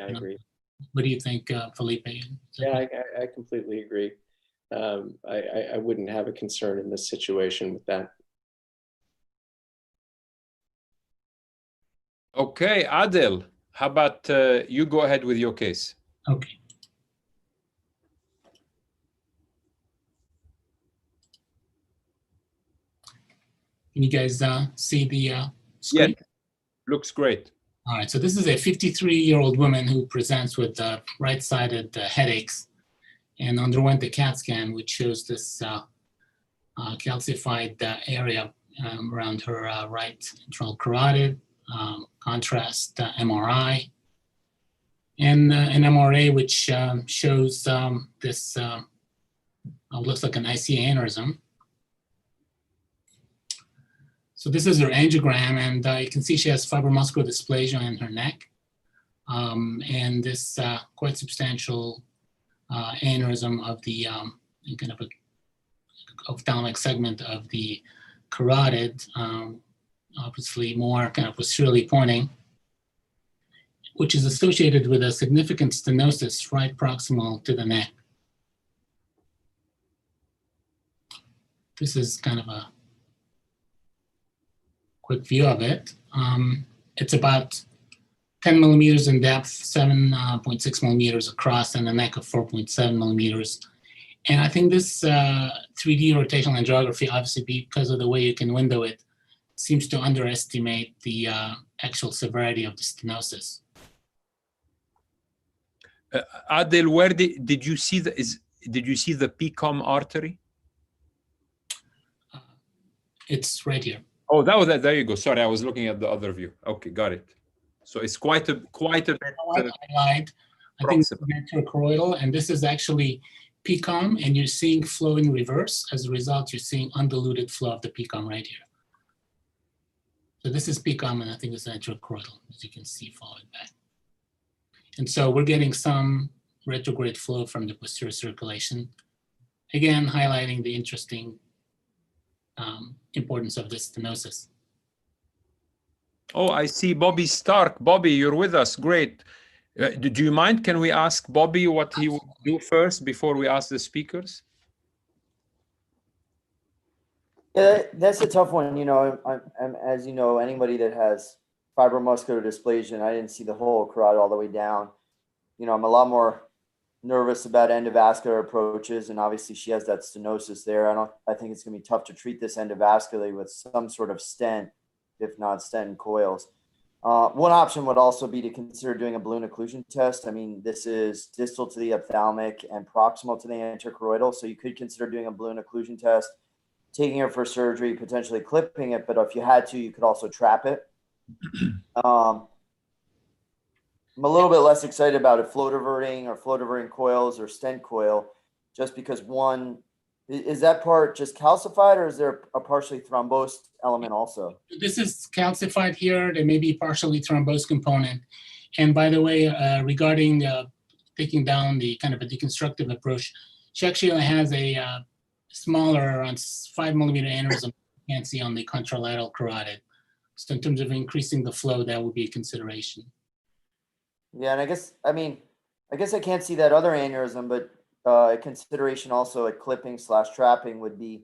I agree. What do you think, Felipe? Yeah, I completely agree. I wouldn't have a concern in this situation with that. Okay, Adil, how about you go ahead with your case? Okay. Can you guys see the screen? Yeah, looks great. All right, so this is a 53-year-old woman who presents with right-sided headaches and underwent a CAT scan, which shows this calcified area around her right internal carotid, contrast MRI, and an MRA which shows this looks like an IC aneurysm. So this is her angiogram, and you can see she has fibromuscular dysplasia in her neck, and this quite substantial aneurysm of the kind of a ophthalmic segment of the carotid, obviously more kind of posteriorly pointing, which is associated with a significant stenosis right proximal to the neck. This is kind of a quick view of it. It's about 10 millimeters in depth, 7.6 millimeters across, and a neck of 4.7 millimeters. And I think this 3D rotational angiography, obviously because of the way you can window it, seems to underestimate the actual severity of the stenosis. Adil, where did you see the PCOM artery? It's right here. Oh, that was that. There you go. Sorry, I was looking at the other view. Okay, got it. So it's quite a bit. Highlight. I think it's anterocoroidal, and this is actually PCOM, and you're seeing flow in reverse. As a result, you're seeing undiluted flow of the PCOM right here. So this is PCOM, and I think it's anterocoroidal, as you can see, following back. And so we're getting some retrograde flow from the posterior circulation. Again, highlighting the interesting importance of this stenosis. Oh, I see Bobby Stark. Bobby, you're with us. Great. Do you mind? Can we ask Bobby what he would do first before we ask the speakers? Yeah, that's a tough one. You know, I'm as you know, anybody that has fibromuscular dysplasia, and I didn't see the whole carotid all the way down. You know, I'm a lot more nervous about endovascular approaches, and obviously she has that stenosis there. I think it's going to be tough to treat this endovascularly with some sort of stent, if not stent coils. One option would also be to consider doing a balloon occlusion test. I mean, this is distal to the ophthalmic and proximal to the anterocoroidal, so you could consider doing a balloon occlusion test, taking it for surgery, potentially clipping it, but if you had to, you could also trap it. I'm a little bit less excited about a flow diverting or flow diverting coils or stent coil, just because one, is that part just calcified, or is there a partially thrombosed element also? This is calcified here. There may be partially thrombosed component. And by the way, regarding taking down the kind of a deconstructive approach, she actually has a smaller, around 5 millimeter aneurysm you can't see on the contralateral carotid. So in terms of increasing the flow, that would be a consideration. Yeah, and I guess I can't see that other aneurysm, but a consideration also at clipping / trapping would be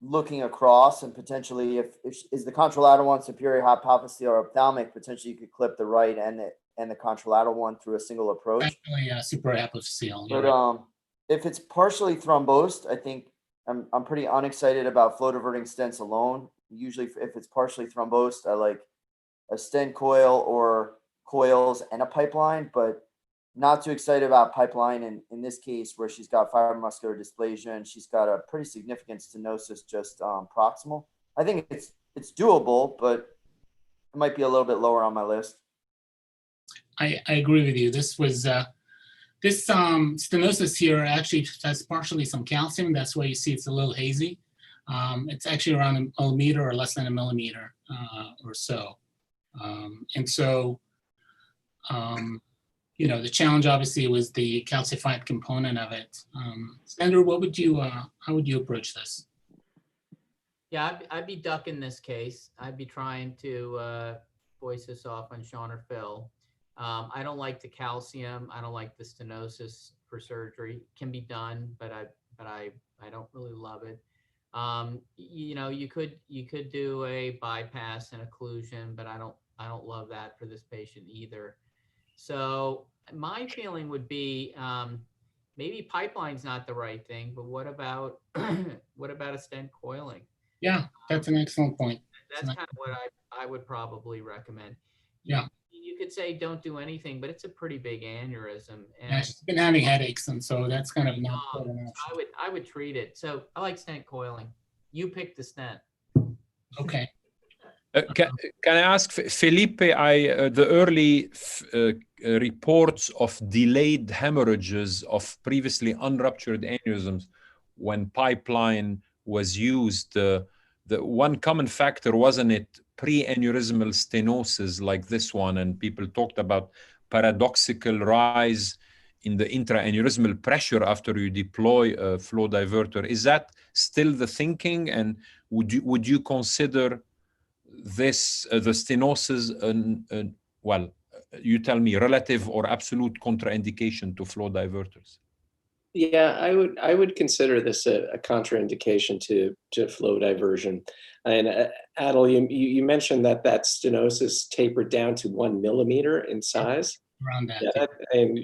looking across, and potentially if is the contralateral one superior hypophyseal or ophthalmic, potentially you could clip the right and the contralateral one through a single approach. Actually, super hypophyseal. But right. If it's partially thrombosed, I think I'm pretty unexcited about flow diverting stents alone. Usually, if it's partially thrombosed, I like a stent coil or coils and a pipeline, but not too excited about pipeline in this case, where she's got fibromuscular dysplasia and she's got a pretty significant stenosis just proximal. I think it's doable, but it might be a little bit lower on my list. I agree with you. This was this stenosis here actually has partially some calcium. That's why you see it's a little hazy. It's actually around a millimeter or less than a millimeter or so. And so, you know, the challenge obviously was the calcified component of it. Sander, what would you, how would you approach this? Yeah, I'd be ducking this case. I'd be trying to voice this off on Sean or Phil. I don't like the calcium. I don't like the stenosis for surgery. It can be done, but I don't really love it. You know, you could do a bypass and occlusion, but I don't love that for this patient either. So my feeling would be maybe pipeline's not the right thing, but what about a stent coiling? Yeah, that's an excellent point. That's kind of what I would probably recommend. Yeah. You could say don't do anything, but it's a pretty big aneurysm. And yeah, she's been having headaches, and so that's kind of not I would treat it. So I like stent coiling. You pick the stent. Okay. Can I ask Felipe? The early reports of delayed hemorrhages of previously unruptured aneurysms when pipeline was used. The one common factor, wasn't it, pre-aneurysmal stenosis like this one, and people talked about paradoxical rise in the intra-aneurysmal pressure after you deploy a flow diverter. Is that still the thinking? And would you consider this the stenosis well, you tell me, relative or absolute contraindication to flow diverters? Yeah, I would consider this a contraindication to flow diversion. And Adel, you mentioned that stenosis tapered down to 1 millimeter in size. Around that. Yeah, and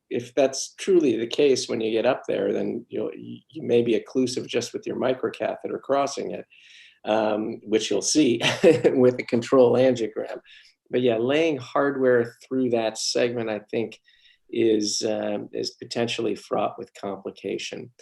if that's truly the case when you get up there, then you may be occlusive just with your microcatheter crossing it, which you'll see with the control angiogram. But yeah, laying hardware through that segment, I think, is potentially fraught with complication.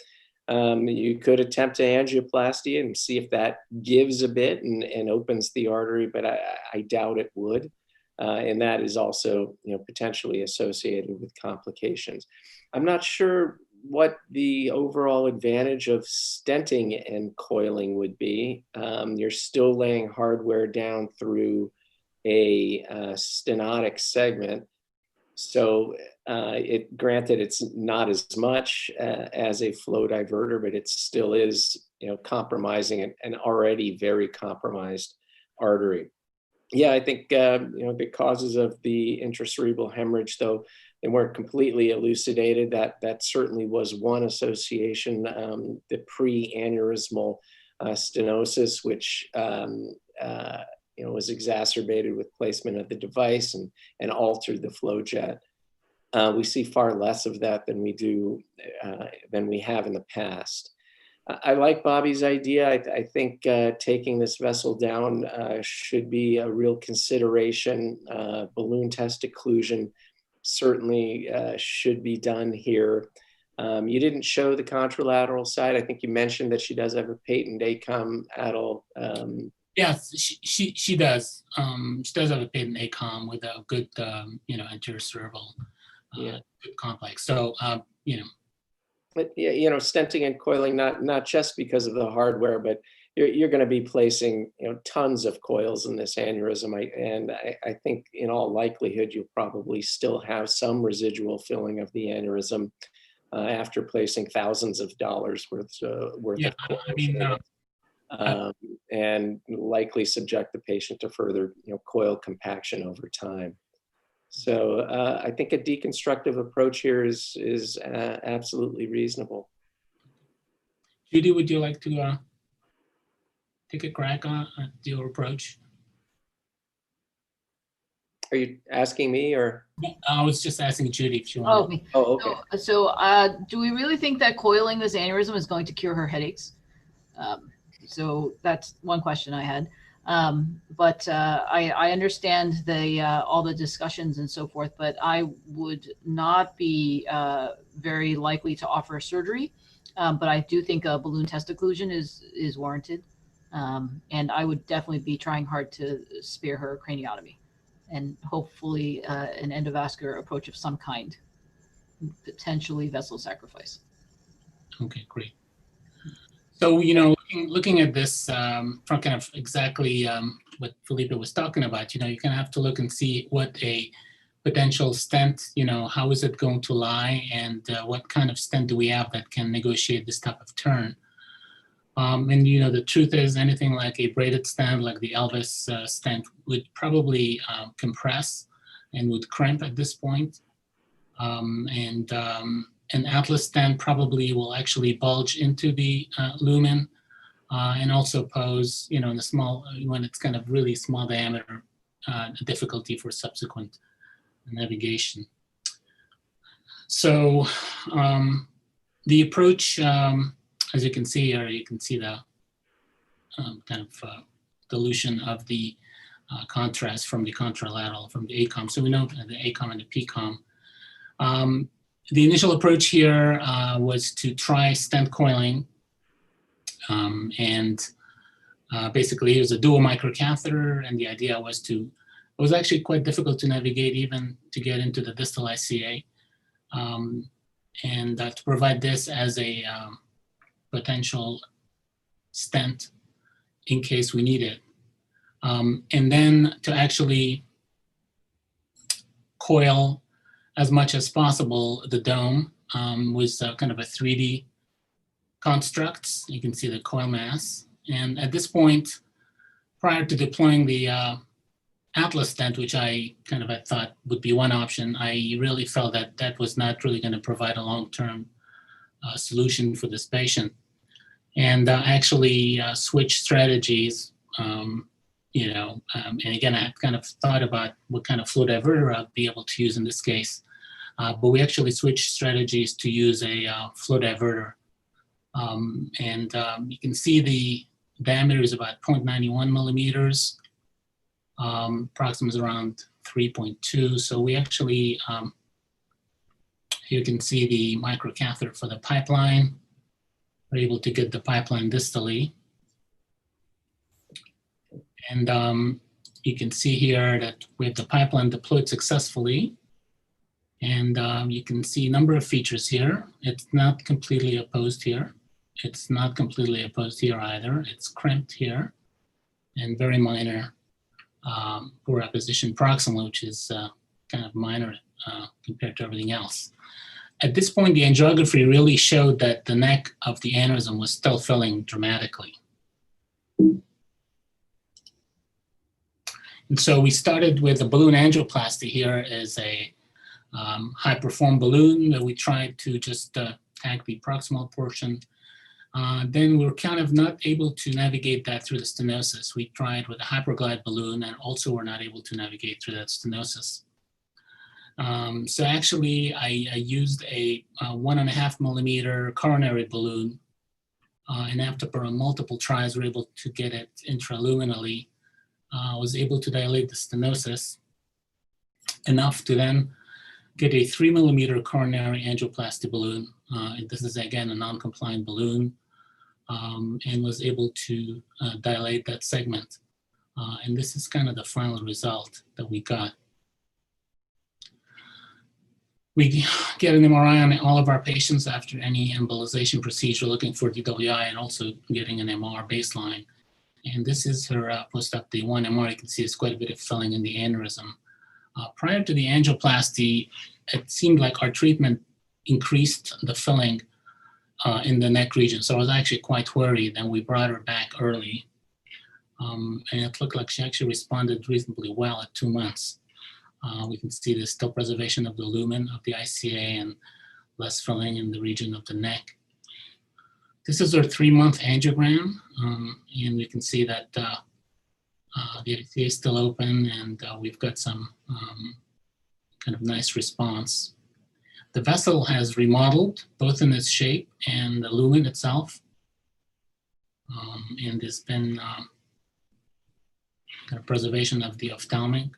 You could attempt to angioplasty and see if that gives a bit and opens the artery, but I doubt it would. And that is also, potentially associated with complications. I'm not sure what the overall advantage of stenting and coiling would be. You're still laying hardware down through a stenotic segment. So granted, it's not as much as a flow diverter, but it still is, compromising an already very compromised artery. Yeah, I think, the causes of the intracerebral hemorrhage, though, they weren't completely elucidated. That certainly was one association, the pre-aneurysmal stenosis, which was exacerbated with placement of the device and altered the flow jet. We see far less of that than we have in the past. I like Bobby's idea. I think taking this vessel down should be a real consideration. Balloon test occlusion certainly should be done here. You didn't show the contralateral side. I think you mentioned that she does have a patent ACOM addle. Yes, she does. She does have a patent ACOM with a good, anterior cerebral good complex. So, But yeah, stenting and coiling, not just because of the hardware, but you're going to be placing tons of coils in this aneurysm, and I think in all likelihood you'll probably still have some residual filling of the aneurysm after placing thousands of dollars worth of coils. And likely subject the patient to further coil compaction over time. So I think a deconstructive approach here is absolutely reasonable. Judy, would you like to take a crack on your approach? Are you asking me or? I was just asking Judy if she wanted. Oh, me. Oh, okay. So do we really think that coiling this aneurysm is going to cure her headaches? So that's one question I had. But I understand all the discussions and so forth, but I would not be very likely to offer surgery. But I do think a balloon test occlusion is warranted. And I would definitely be trying hard to spare her craniotomy and hopefully an endovascular approach of some kind, potentially vessel sacrifice. Okay, great. So, looking at this from kind of exactly what Felipe was talking about, you're going to have to look and see what a potential stent, how is it going to lie, and what kind of stent do we have that can negotiate this type of turn. And, the truth is anything like a braided stent, like the Elvis stent, would probably compress and would crimp at this point. An Atlas stent probably will actually bulge into the lumen and also pose, in the small, when it's kind of really small diameter, difficulty for subsequent navigation. So the approach, as you can see here, you can see the kind of dilution of the contrast from the contralateral, from the ACOM. So we know the ACOM and the PCOM. The initial approach here was to try stent coiling, and basically it was a dual microcatheter, and the idea was it was actually quite difficult to navigate even to get into the distal ICA, and to provide this as a potential stent in case we need it. And then to actually coil as much as possible the dome was kind of a 3D construct. You can see the coil mass. And at this point, prior to deploying the Atlas stent, which I kind of had thought would be one option, I really felt that that was not really going to provide a long-term solution for this patient. And I actually switched strategies, and again, I kind of thought about what kind of flow diverter I'd be able to use in this case. But we actually switched strategies to use a flow diverter. You can see the diameter is about 0.91 millimeters. Proxima is around 3.2. So we actually, you can see the microcatheter for the pipeline. we're able to get the pipeline distally. And you can see here that we have the pipeline deployed successfully. And you can see a number of features here. It's not completely opposed here. It's not completely opposed here either. It's crimped here and very minor poor apposition proximal, which is kind of minor compared to everything else. At this point, the angiography really showed that the neck of the aneurysm was still filling dramatically. And so we started with a balloon angioplasty. Here is a high-perform balloon that we tried to just tag the proximal portion. Then we were kind of not able to navigate that through the stenosis. We tried with a hyperglide balloon and also were not able to navigate through that stenosis. So actually I used a 1.5 millimeter coronary balloon, and after multiple tries we were able to get it intraluminally. Was able to dilate the stenosis enough to then get a 3 millimeter coronary angioplasty balloon. This is again a non-compliant balloon, and was able to dilate that segment. And this is kind of the final result that we got. We get an MRI on all of our patients after any embolization procedure, looking for DWI and also getting an MR baseline. And this is her post-op day 1 MR. You can see there's quite a bit of filling in the aneurysm. Prior to the angioplasty, it seemed like our treatment increased the filling in the neck region. So I was actually quite worried, and we brought her back early. And it looked like she actually responded reasonably well at 2 months. We can see there's still preservation of the lumen of the ICA and less filling in the region of the neck. This is our 3-month angiogram, and we can see that the ICA is still open, and we've got some kind of nice response. The vessel has remodeled, both in its shape and the lumen itself, and there's been kind of preservation of the ophthalmic.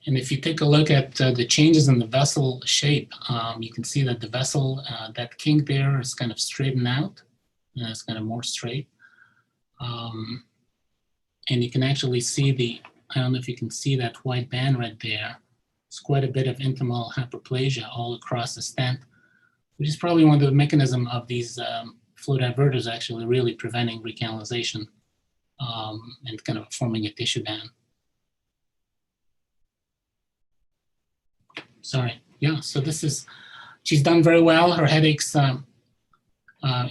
And if you take a look at the changes in the vessel shape, you can see that the vessel, that kink there is kind of straightened out, and it's kind of more straight. And you can actually see I don't know if you can see that white band right there. It's quite a bit of intimal hyperplasia all across the stent, which is probably one of the mechanisms of these flow diverters actually really preventing recanalization and kind of forming a tissue band. Sorry, yeah, so she's done very well. Her headaches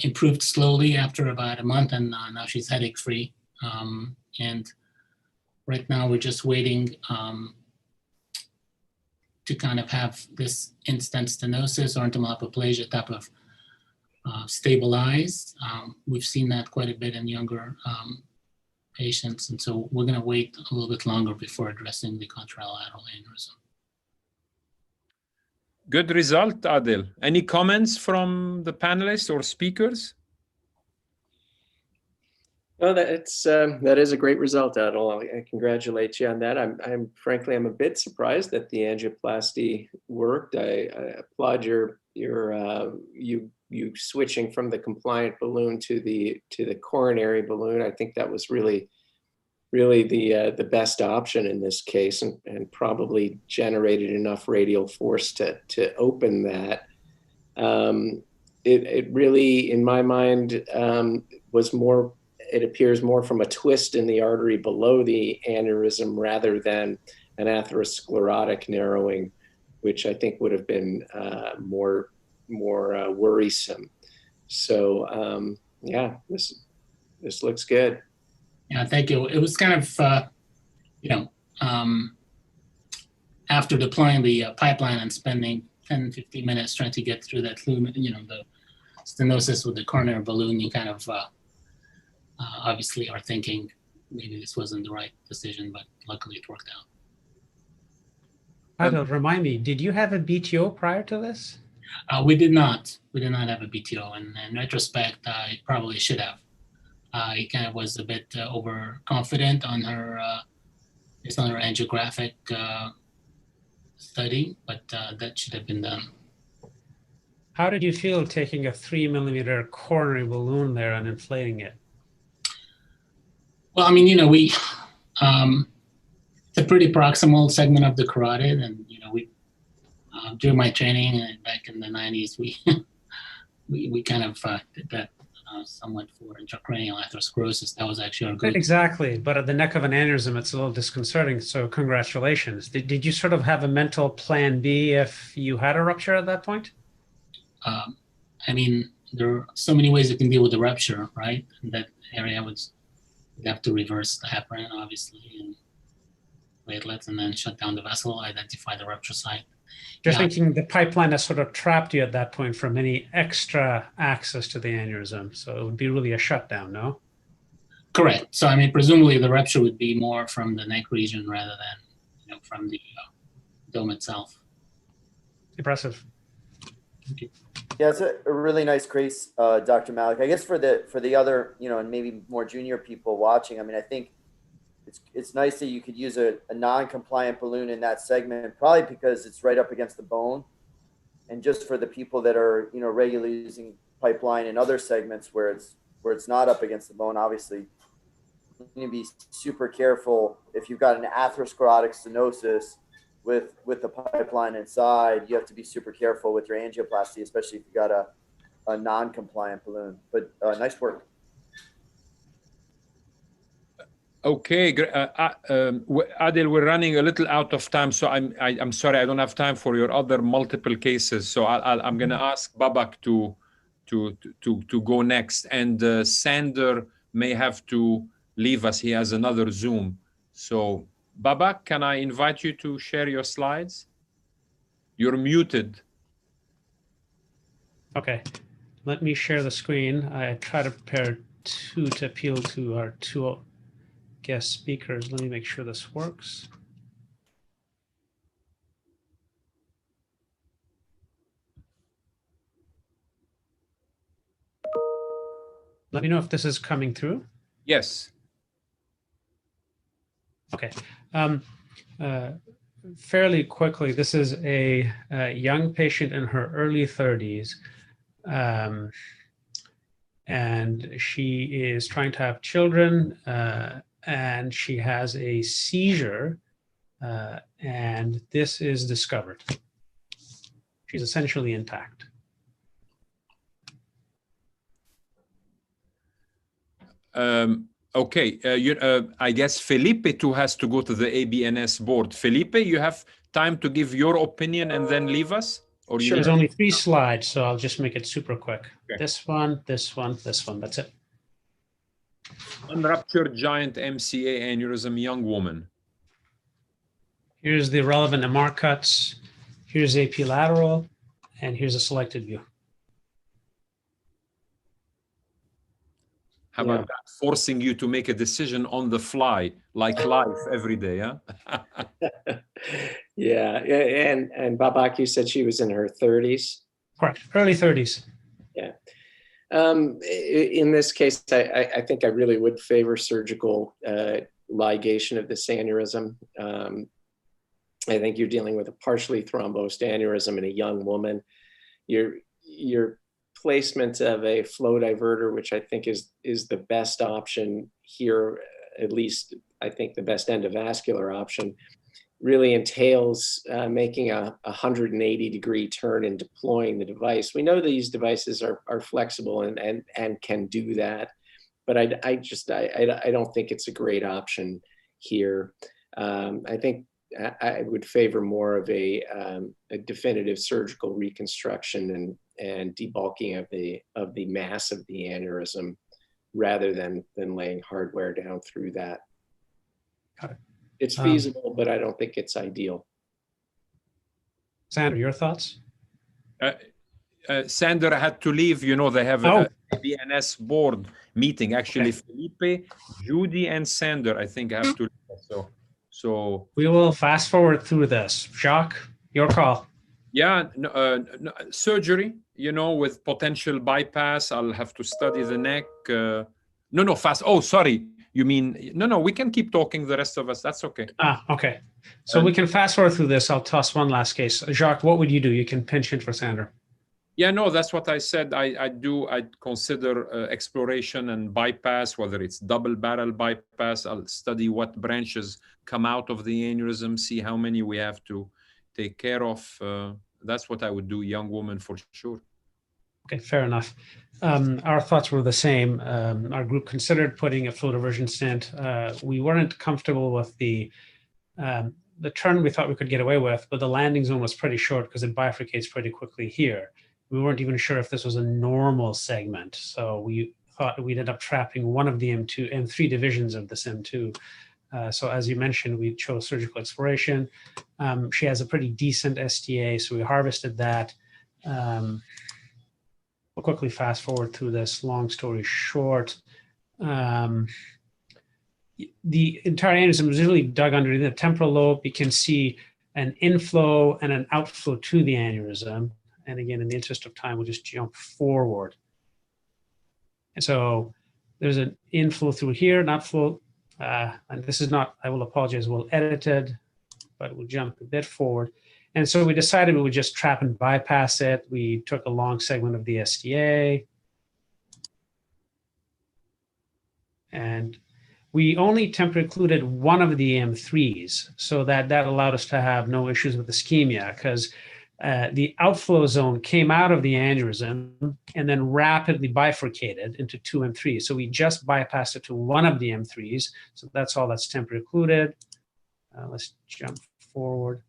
improved slowly after about a month, and now she's headache free. And right now we're just waiting to kind of have this in-stent stenosis or intimal hyperplasia type of stabilize. We've seen that quite a bit in younger patients, and so we're gonna wait a little bit longer before addressing the contralateral aneurysm. Good result, Adil. Any comments from the panelists or speakers? No, that is a great result, Adil. I congratulate you on that. I'm frankly, I'm a bit surprised that the angioplasty worked. I applaud you switching from the compliant balloon to the coronary balloon. I think that was really the best option in this case, and probably generated enough radial force to open that. It really, in my mind, was more. It appears more from a twist in the artery below the aneurysm rather than an atherosclerotic narrowing, which I think would have been more worrisome. So yeah, this looks good. Yeah, thank you. It was kind of, after deploying the pipeline and spending 10, 15 minutes trying to get through that lumen, the stenosis with the coronary balloon, you kind of obviously are thinking maybe this wasn't the right decision, but luckily it worked out. Adil, remind me, did you have a BTO prior to this? We did not. We did not have a BTO, and in retrospect, I probably should have. I kind of was a bit overconfident on her, based on her angiographic study, but that should have been done. How did you feel taking a 3 mm coronary balloon there and inflating it? Well, I mean, it's a pretty proximal segment of the carotid, and we during my training back in the 90s, we kind of did that somewhat for intracranial atherosclerosis. That was actually our good. Exactly, but at the neck of an aneurysm, it's a little disconcerting. So congratulations. Did you sort of have a mental plan B if you had a rupture at that point? I mean, there are so many ways you can deal with the rupture, right? In that area, you'd have to reverse the heparin, obviously, and platelets, and then shut down the vessel, identify the rupture site. You're thinking the pipeline has sort of trapped you at that point from any extra access to the aneurysm. So it would be really a shutdown, no? Correct. So, I mean, presumably the rupture would be more from the neck region rather than, from the dome itself. Impressive. Okay. Yeah, it's a really nice case, Dr. Malik. I guess for the other, and maybe more junior people watching, I mean, I think it's nice that you could use a non-compliant balloon in that segment, probably because it's right up against the bone. And just for the people that are, regularly using pipeline in other segments where it's not up against the bone, obviously, you need to be super careful if you've got an atherosclerotic stenosis with the pipeline inside. You have to be super careful with your angioplasty, especially if you've got a non-compliant balloon. But nice work. Okay, Adil, we're running a little out of time, so I'm sorry, I don't have time for your other multiple cases. So I'm going to ask Babak to go next, and Sander may have to leave us. He has another Zoom. So Babak, can I invite you to share your slides? You're muted. Okay, let me share the screen. I try to prepare two to appeal to our two guest speakers. Let me make sure this works. Let me know if this is coming through. Yes. Okay. Fairly quickly, this is a young patient in her early 30s. And she is trying to have children, and she has a seizure, and this is discovered. She's essentially intact. Okay, I guess Felipe too has to go to the ABNS board. Felipe, you have time to give your opinion and then leave us? Or Sure, there's only 3 slides, so I'll just make it super quick. Okay. This one, this one, this one, that's it. Unruptured giant MCA aneurysm, young woman. Here's the relevant MR cuts. Here's AP lateral, and here's a selected view. How about that? Forcing you to make a decision on the fly, like life every day, huh? Yeah, and Babak, you said she was in her 30s? Correct, early 30s. Yeah. In this case, I think I really would favor surgical ligation of this aneurysm. I think you're dealing with a partially thrombosed aneurysm in a young woman. Your placement of a flow diverter, which I think is the best option here, at least I think the best endovascular option, really entails making a 180-degree turn and deploying the device. We know these devices are flexible and can do that, but I don't think it's a great option here. I think I would favor more of a definitive surgical reconstruction and debulking of the mass of the aneurysm rather than laying hardware down through that. Got it. It's feasible, but I don't think it's ideal. Sandra, your thoughts? Sander had to leave. They have a BNS board meeting. Actually, okay. Felipe, Judy, and Sander, I think, have to leave. So we will fast forward through this. Jacques, your call. Yeah, surgery, with potential bypass. I'll have to study the neck. No, fast. Oh, sorry. You mean, no, we can keep talking, the rest of us. That's okay. Okay. So we can fast forward through this. I'll toss one last case. Jacques, what would you do? You can pinch hit for Sander. Yeah, no, that's what I said. I'd consider exploration and bypass, whether it's double barrel bypass. I'll study what branches come out of the aneurysm, see how many we have to take care of. That's what I would do, young woman, for sure. Okay, fair enough. Our thoughts were the same. Our group considered putting a flow diversion stent. We weren't comfortable with the turn we thought we could get away with, but the landing zone was pretty short because it bifurcates pretty quickly here. We weren't even sure if this was a normal segment. So we thought we'd end up trapping one of the M3 divisions of this M2. So as you mentioned, we chose surgical exploration. She has a pretty decent STA, so we harvested that. We'll quickly fast forward through this, long story short. The entire aneurysm is really dug under the temporal lobe. You can see an inflow and an outflow to the aneurysm. And again, in the interest of time, we'll just jump forward. And so there's an inflow through here, an outflow. And this is not, I will apologize, well edited, but we'll jump a bit forward. And so we decided we would just trap and bypass it. We took a long segment of the STA. And we only temporarily occluded one of the M3s, so that allowed us to have no issues with ischemia, because the outflow zone came out of the aneurysm and then rapidly bifurcated into two M3s. So we just bypassed it to one of the M3s. So that's all that's temporarily occluded. Let's jump forward.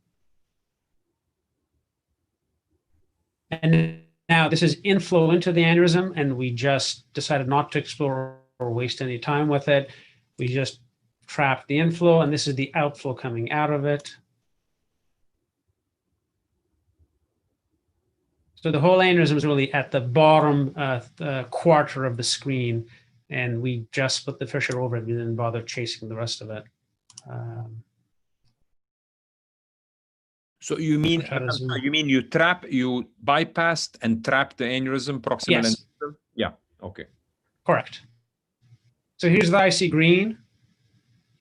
And now this is inflow into the aneurysm, and we just decided not to explore or waste any time with it. We just trapped the inflow, and this is the outflow coming out of it. So the whole aneurysm is really at the bottom quarter of the screen, and we just put the fissure over it. We didn't bother chasing the rest of it. So you mean you bypassed and trapped the aneurysm, proximal Yes. aneurysm? Yeah, okay. Correct. So here's the IC green.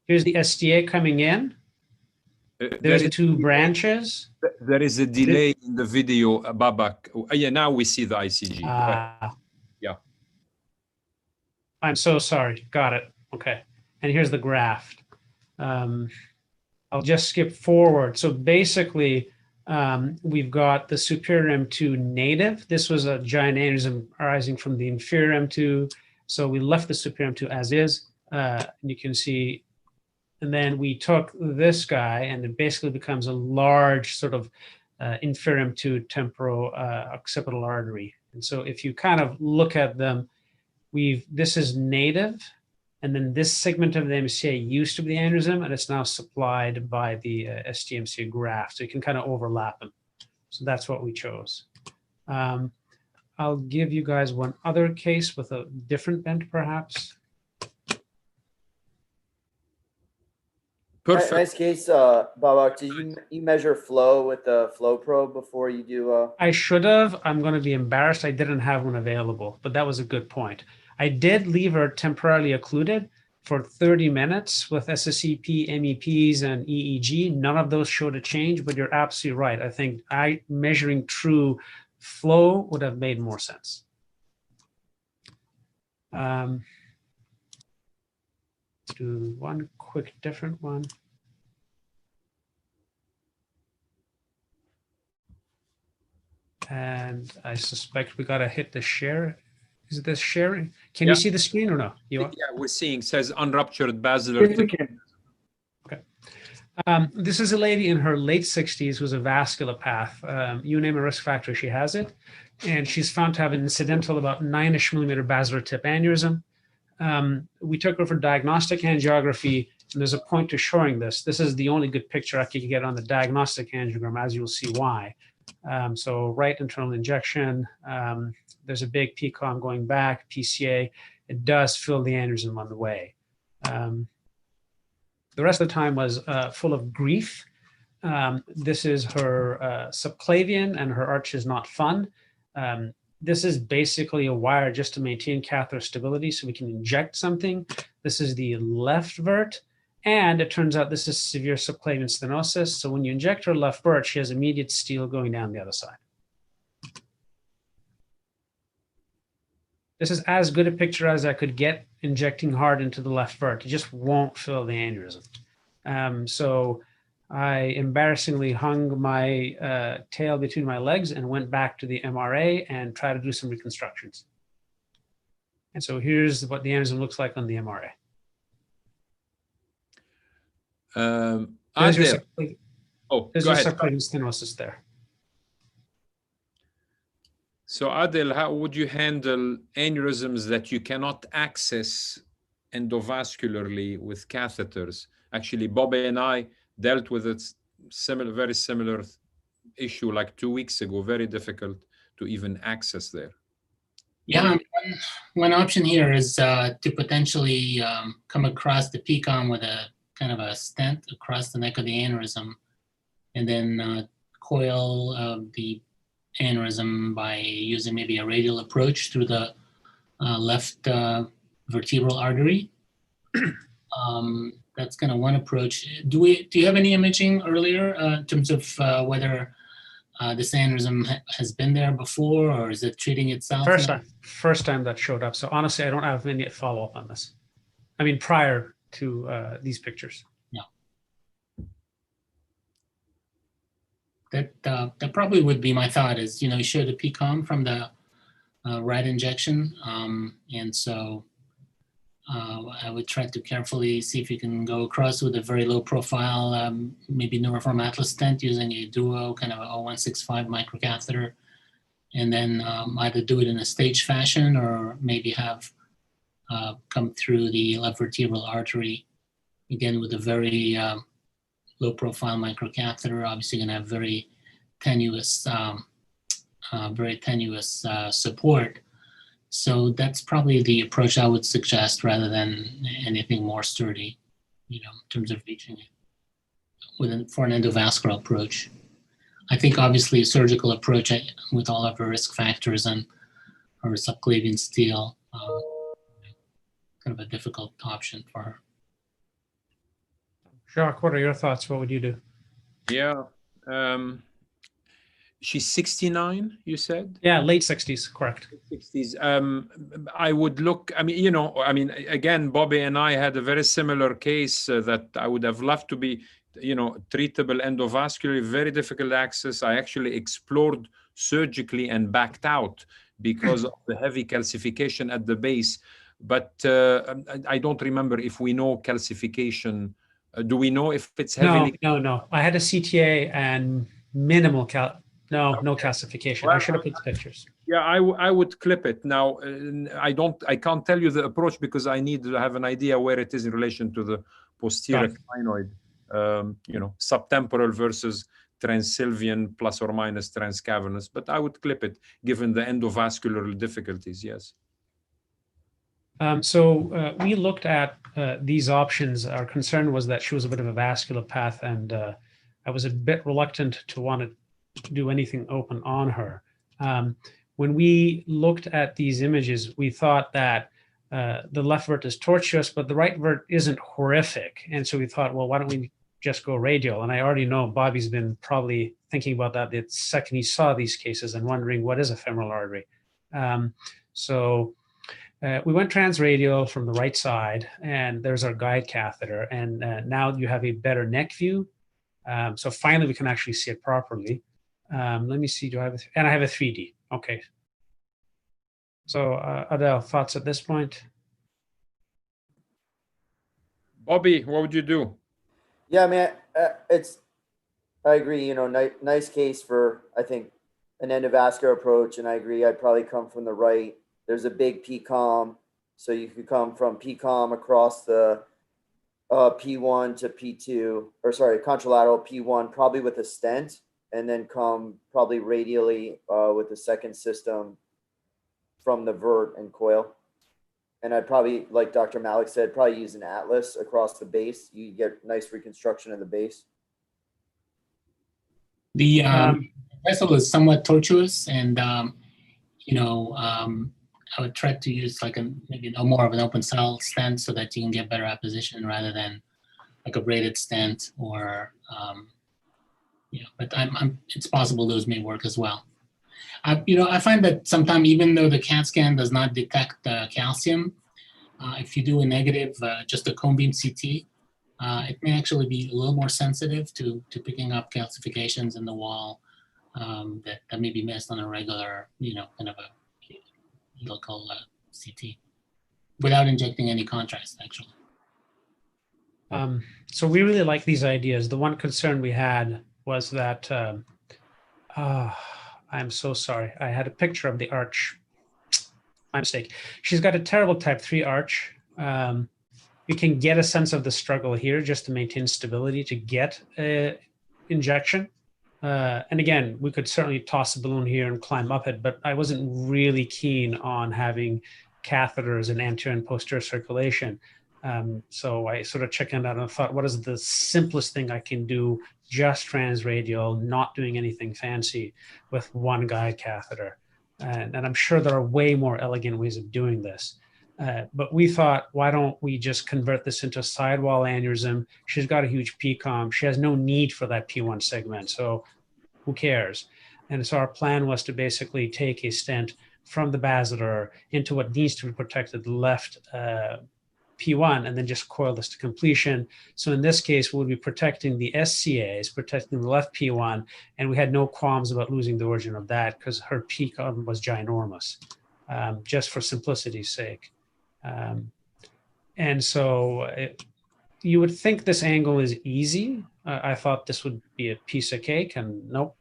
Here's the STA coming in. There's the two branches. There is a delay in the video, Babak. Yeah, now we see the ICG. Yeah. I'm so sorry. Got it. Okay. And here's the graft. I'll just skip forward. So basically, we've got the superior M2 native. This was a giant aneurysm arising from the inferior M2. So we left the superior M2 as is. And you can see, and then we took this guy, and it basically becomes a large sort of inferior M2 temporal occipital artery. And so if you kind of look at them, this is native. And then this segment of the MCA used to be the aneurysm, and it's now supplied by the STMCA graft. So you can kind of overlap them. So that's what we chose. I'll give you guys one other case with a different bent, perhaps. Perfect. Nice case, Babak. Did you measure flow with the flow probe before you do? I should have. I'm going to be embarrassed. I didn't have one available, but that was a good point. I did leave her temporarily occluded for 30 minutes with SSEP, MEPs, and EEG. None of those showed a change, but you're absolutely right. I think measuring true flow would have made more sense. Let's do one quick different one. And I suspect we got to hit the share. Is this sharing? Can you see the screen or no? Yeah, we're seeing, says unruptured basilar. Yes, we can. Okay. This is a lady in her late 60s who's a vascular path. You name a risk factor, she has it. And she's found to have an incidental about 9-ish millimeter basilar tip aneurysm. We took her for diagnostic angiography, and there's a point to showing this. This is the only good picture I could get on the diagnostic angiogram, as you'll see why. So right internal injection, there's a big PCOM going back, PCA. It does fill the aneurysm on the way. The rest of the time was full of grief. This is her subclavian, and her arch is not fun. This is basically a wire just to maintain catheter stability so we can inject something. This is the left vert. And it turns out this is severe subclavian stenosis. So when you inject her left vert, she has immediate steel going down the other side. This is as good a picture as I could get injecting hard into the left vert. It just won't fill the aneurysm. So I embarrassingly hung my tail between my legs and went back to the MRA and tried to do some reconstructions. And so here's what the aneurysm looks like on the MRA. There's your subclavian stenosis there. So Adel, how would you handle aneurysms that you cannot access endovascularly with catheters? Actually, Bobby and I dealt with a very similar issue like 2 weeks ago. Very difficult to even access there. Yeah, one option here is to potentially come across the PCOM with a kind of a stent across the neck of the aneurysm, and then coil the aneurysm by using maybe a radial approach through the left vertebral artery. That's kind of one approach. Do you have any imaging earlier in terms of whether this aneurysm has been there before, or is it treating itself? First time that showed up. So honestly, I don't have any follow-up on this. I mean, prior to these pictures. Yeah. That probably would be my thought is, you show the PCOM from the right injection. And so I would try to carefully see if you can go across with a very low profile, maybe Neuriform Atlas stent using a duo kind of a 0165 microcatheter, and then either do it in a stage fashion or maybe have come through the left vertebral artery, again with a very low profile microcatheter. Obviously going to have very tenuous support. So that's probably the approach I would suggest rather than anything more sturdy, in terms of reaching it for an endovascular approach. I think obviously a surgical approach with all of her risk factors and her subclavian steel, kind of a difficult option for her. Jacques, what are your thoughts? What would you do? Yeah. She's 69, you said? Yeah, late 60s, correct. 60s. I would look, again, Bobby and I had a very similar case that I would have loved to be, treatable endovascularly, very difficult access. I actually explored surgically and backed out because of the heavy calcification at the base. But I don't remember if we know calcification. Do we know if it's heavily? No. I had a CTA and minimal no calcification. Well, I should have put the pictures. Yeah, I would clip it. Now, I can't tell you the approach because I need to have an idea where it is in relation to the posterior clinoid, subtemporal versus transsylvian plus or minus transcavernous. But I would clip it given the endovascular difficulties, yes. So we looked at these options. Our concern was that she was a bit of a vasculopath, and I was a bit reluctant to want to do anything open on her. When we looked at these images, we thought that the left vert is tortuous, but the right vert isn't horrific. And so we thought, well, why don't we just go radial? And I already know Bobby's been probably thinking about that the second he saw these cases and wondering what is a femoral artery. We went transradial from the right side, and there's our guide catheter. And now you have a better neck view. So finally, we can actually see it properly. Let me see, I have a 3D. Okay. So Adele, thoughts at this point? Bobby, what would you do? Yeah, I mean, I agree, nice case for, I think, an endovascular approach. And I agree, I'd probably come from the right. There's a big PCOM. So you could come from PCOM across the P1 to P2, or sorry, contralateral P1, probably with a stent, and then come probably radially with the second system from the vert and coil. And I'd probably, like Dr. Malik said, probably use an atlas across the base. You get nice reconstruction of the base. The vessel is somewhat tortuous, and I would try to use maybe more of an open cell stent so that you can get better apposition rather than like a braided stent or but it's possible those may work as well. I find that sometimes, even though the CAT scan does not detect calcium, if you do a negative, just a cone beam CT, it may actually be a little more sensitive to picking up calcifications in the wall that may be missed on a regular, kind of a local CT, without injecting any contrast, actually. So we really like these ideas. The one concern we had was that, I'm so sorry. I had a picture of the arch. My mistake. She's got a terrible type 3 arch. We can get a sense of the struggle here just to maintain stability to get injection. And again, we could certainly toss a balloon here and climb up it, but I wasn't really keen on having catheters in anterior and posterior circulation. So I sort of chickened out and thought, what is the simplest thing I can do, just transradial, not doing anything fancy with one guide catheter? And I'm sure there are way more elegant ways of doing this. But we thought, why don't we just convert this into a sidewall aneurysm? She's got a huge PCOM. She has no need for that P1 segment, so who cares? And so our plan was to basically take a stent from the basilar into what needs to be protected left P1, and then just coil this to completion. So in this case, we'll be protecting the SCAs, protecting the left P1, and we had no qualms about losing the origin of that because her PCOM was ginormous, just for simplicity's sake. And so you would think this angle is easy. I thought this would be a piece of cake, and nope.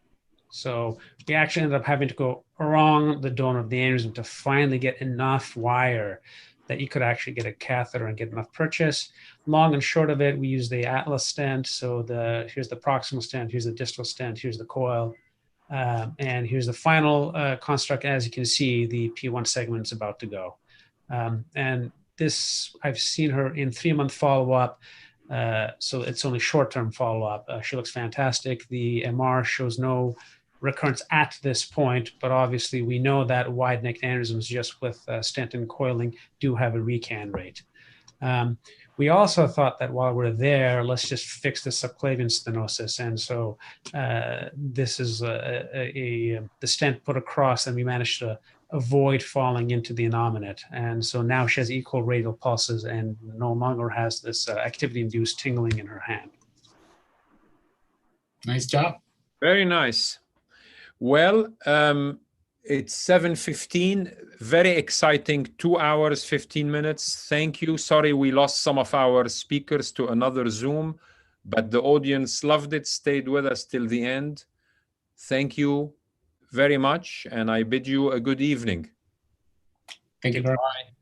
So we actually ended up having to go around the dome of the aneurysm to finally get enough wire that you could actually get a catheter and get enough purchase. Long and short of it, we use the Atlas stent. So here's the proximal stent, here's the distal stent, here's the coil, and here's the final construct. As you can see, the P1 segment is about to go. And this, I've seen her in 3-month follow-up. So it's only short-term follow-up. She looks fantastic. The MR shows no recurrence at this point, but obviously we know that wide-neck aneurysms just with stent and coiling do have a recan rate. We also thought that while we're there, let's just fix the subclavian stenosis. And so this is the stent put across, and we managed to avoid falling into the innominate. And so now she has equal radial pulses and no longer has this activity-induced tingling in her hand. Nice job. Very nice. Well, it's 7:15, very exciting, 2 hours, 15 minutes. Thank you. Sorry, we lost some of our speakers to another Zoom, but the audience loved it, stayed with us till the end. Thank you very much, and I bid you a good evening. Thank you very much. Bye.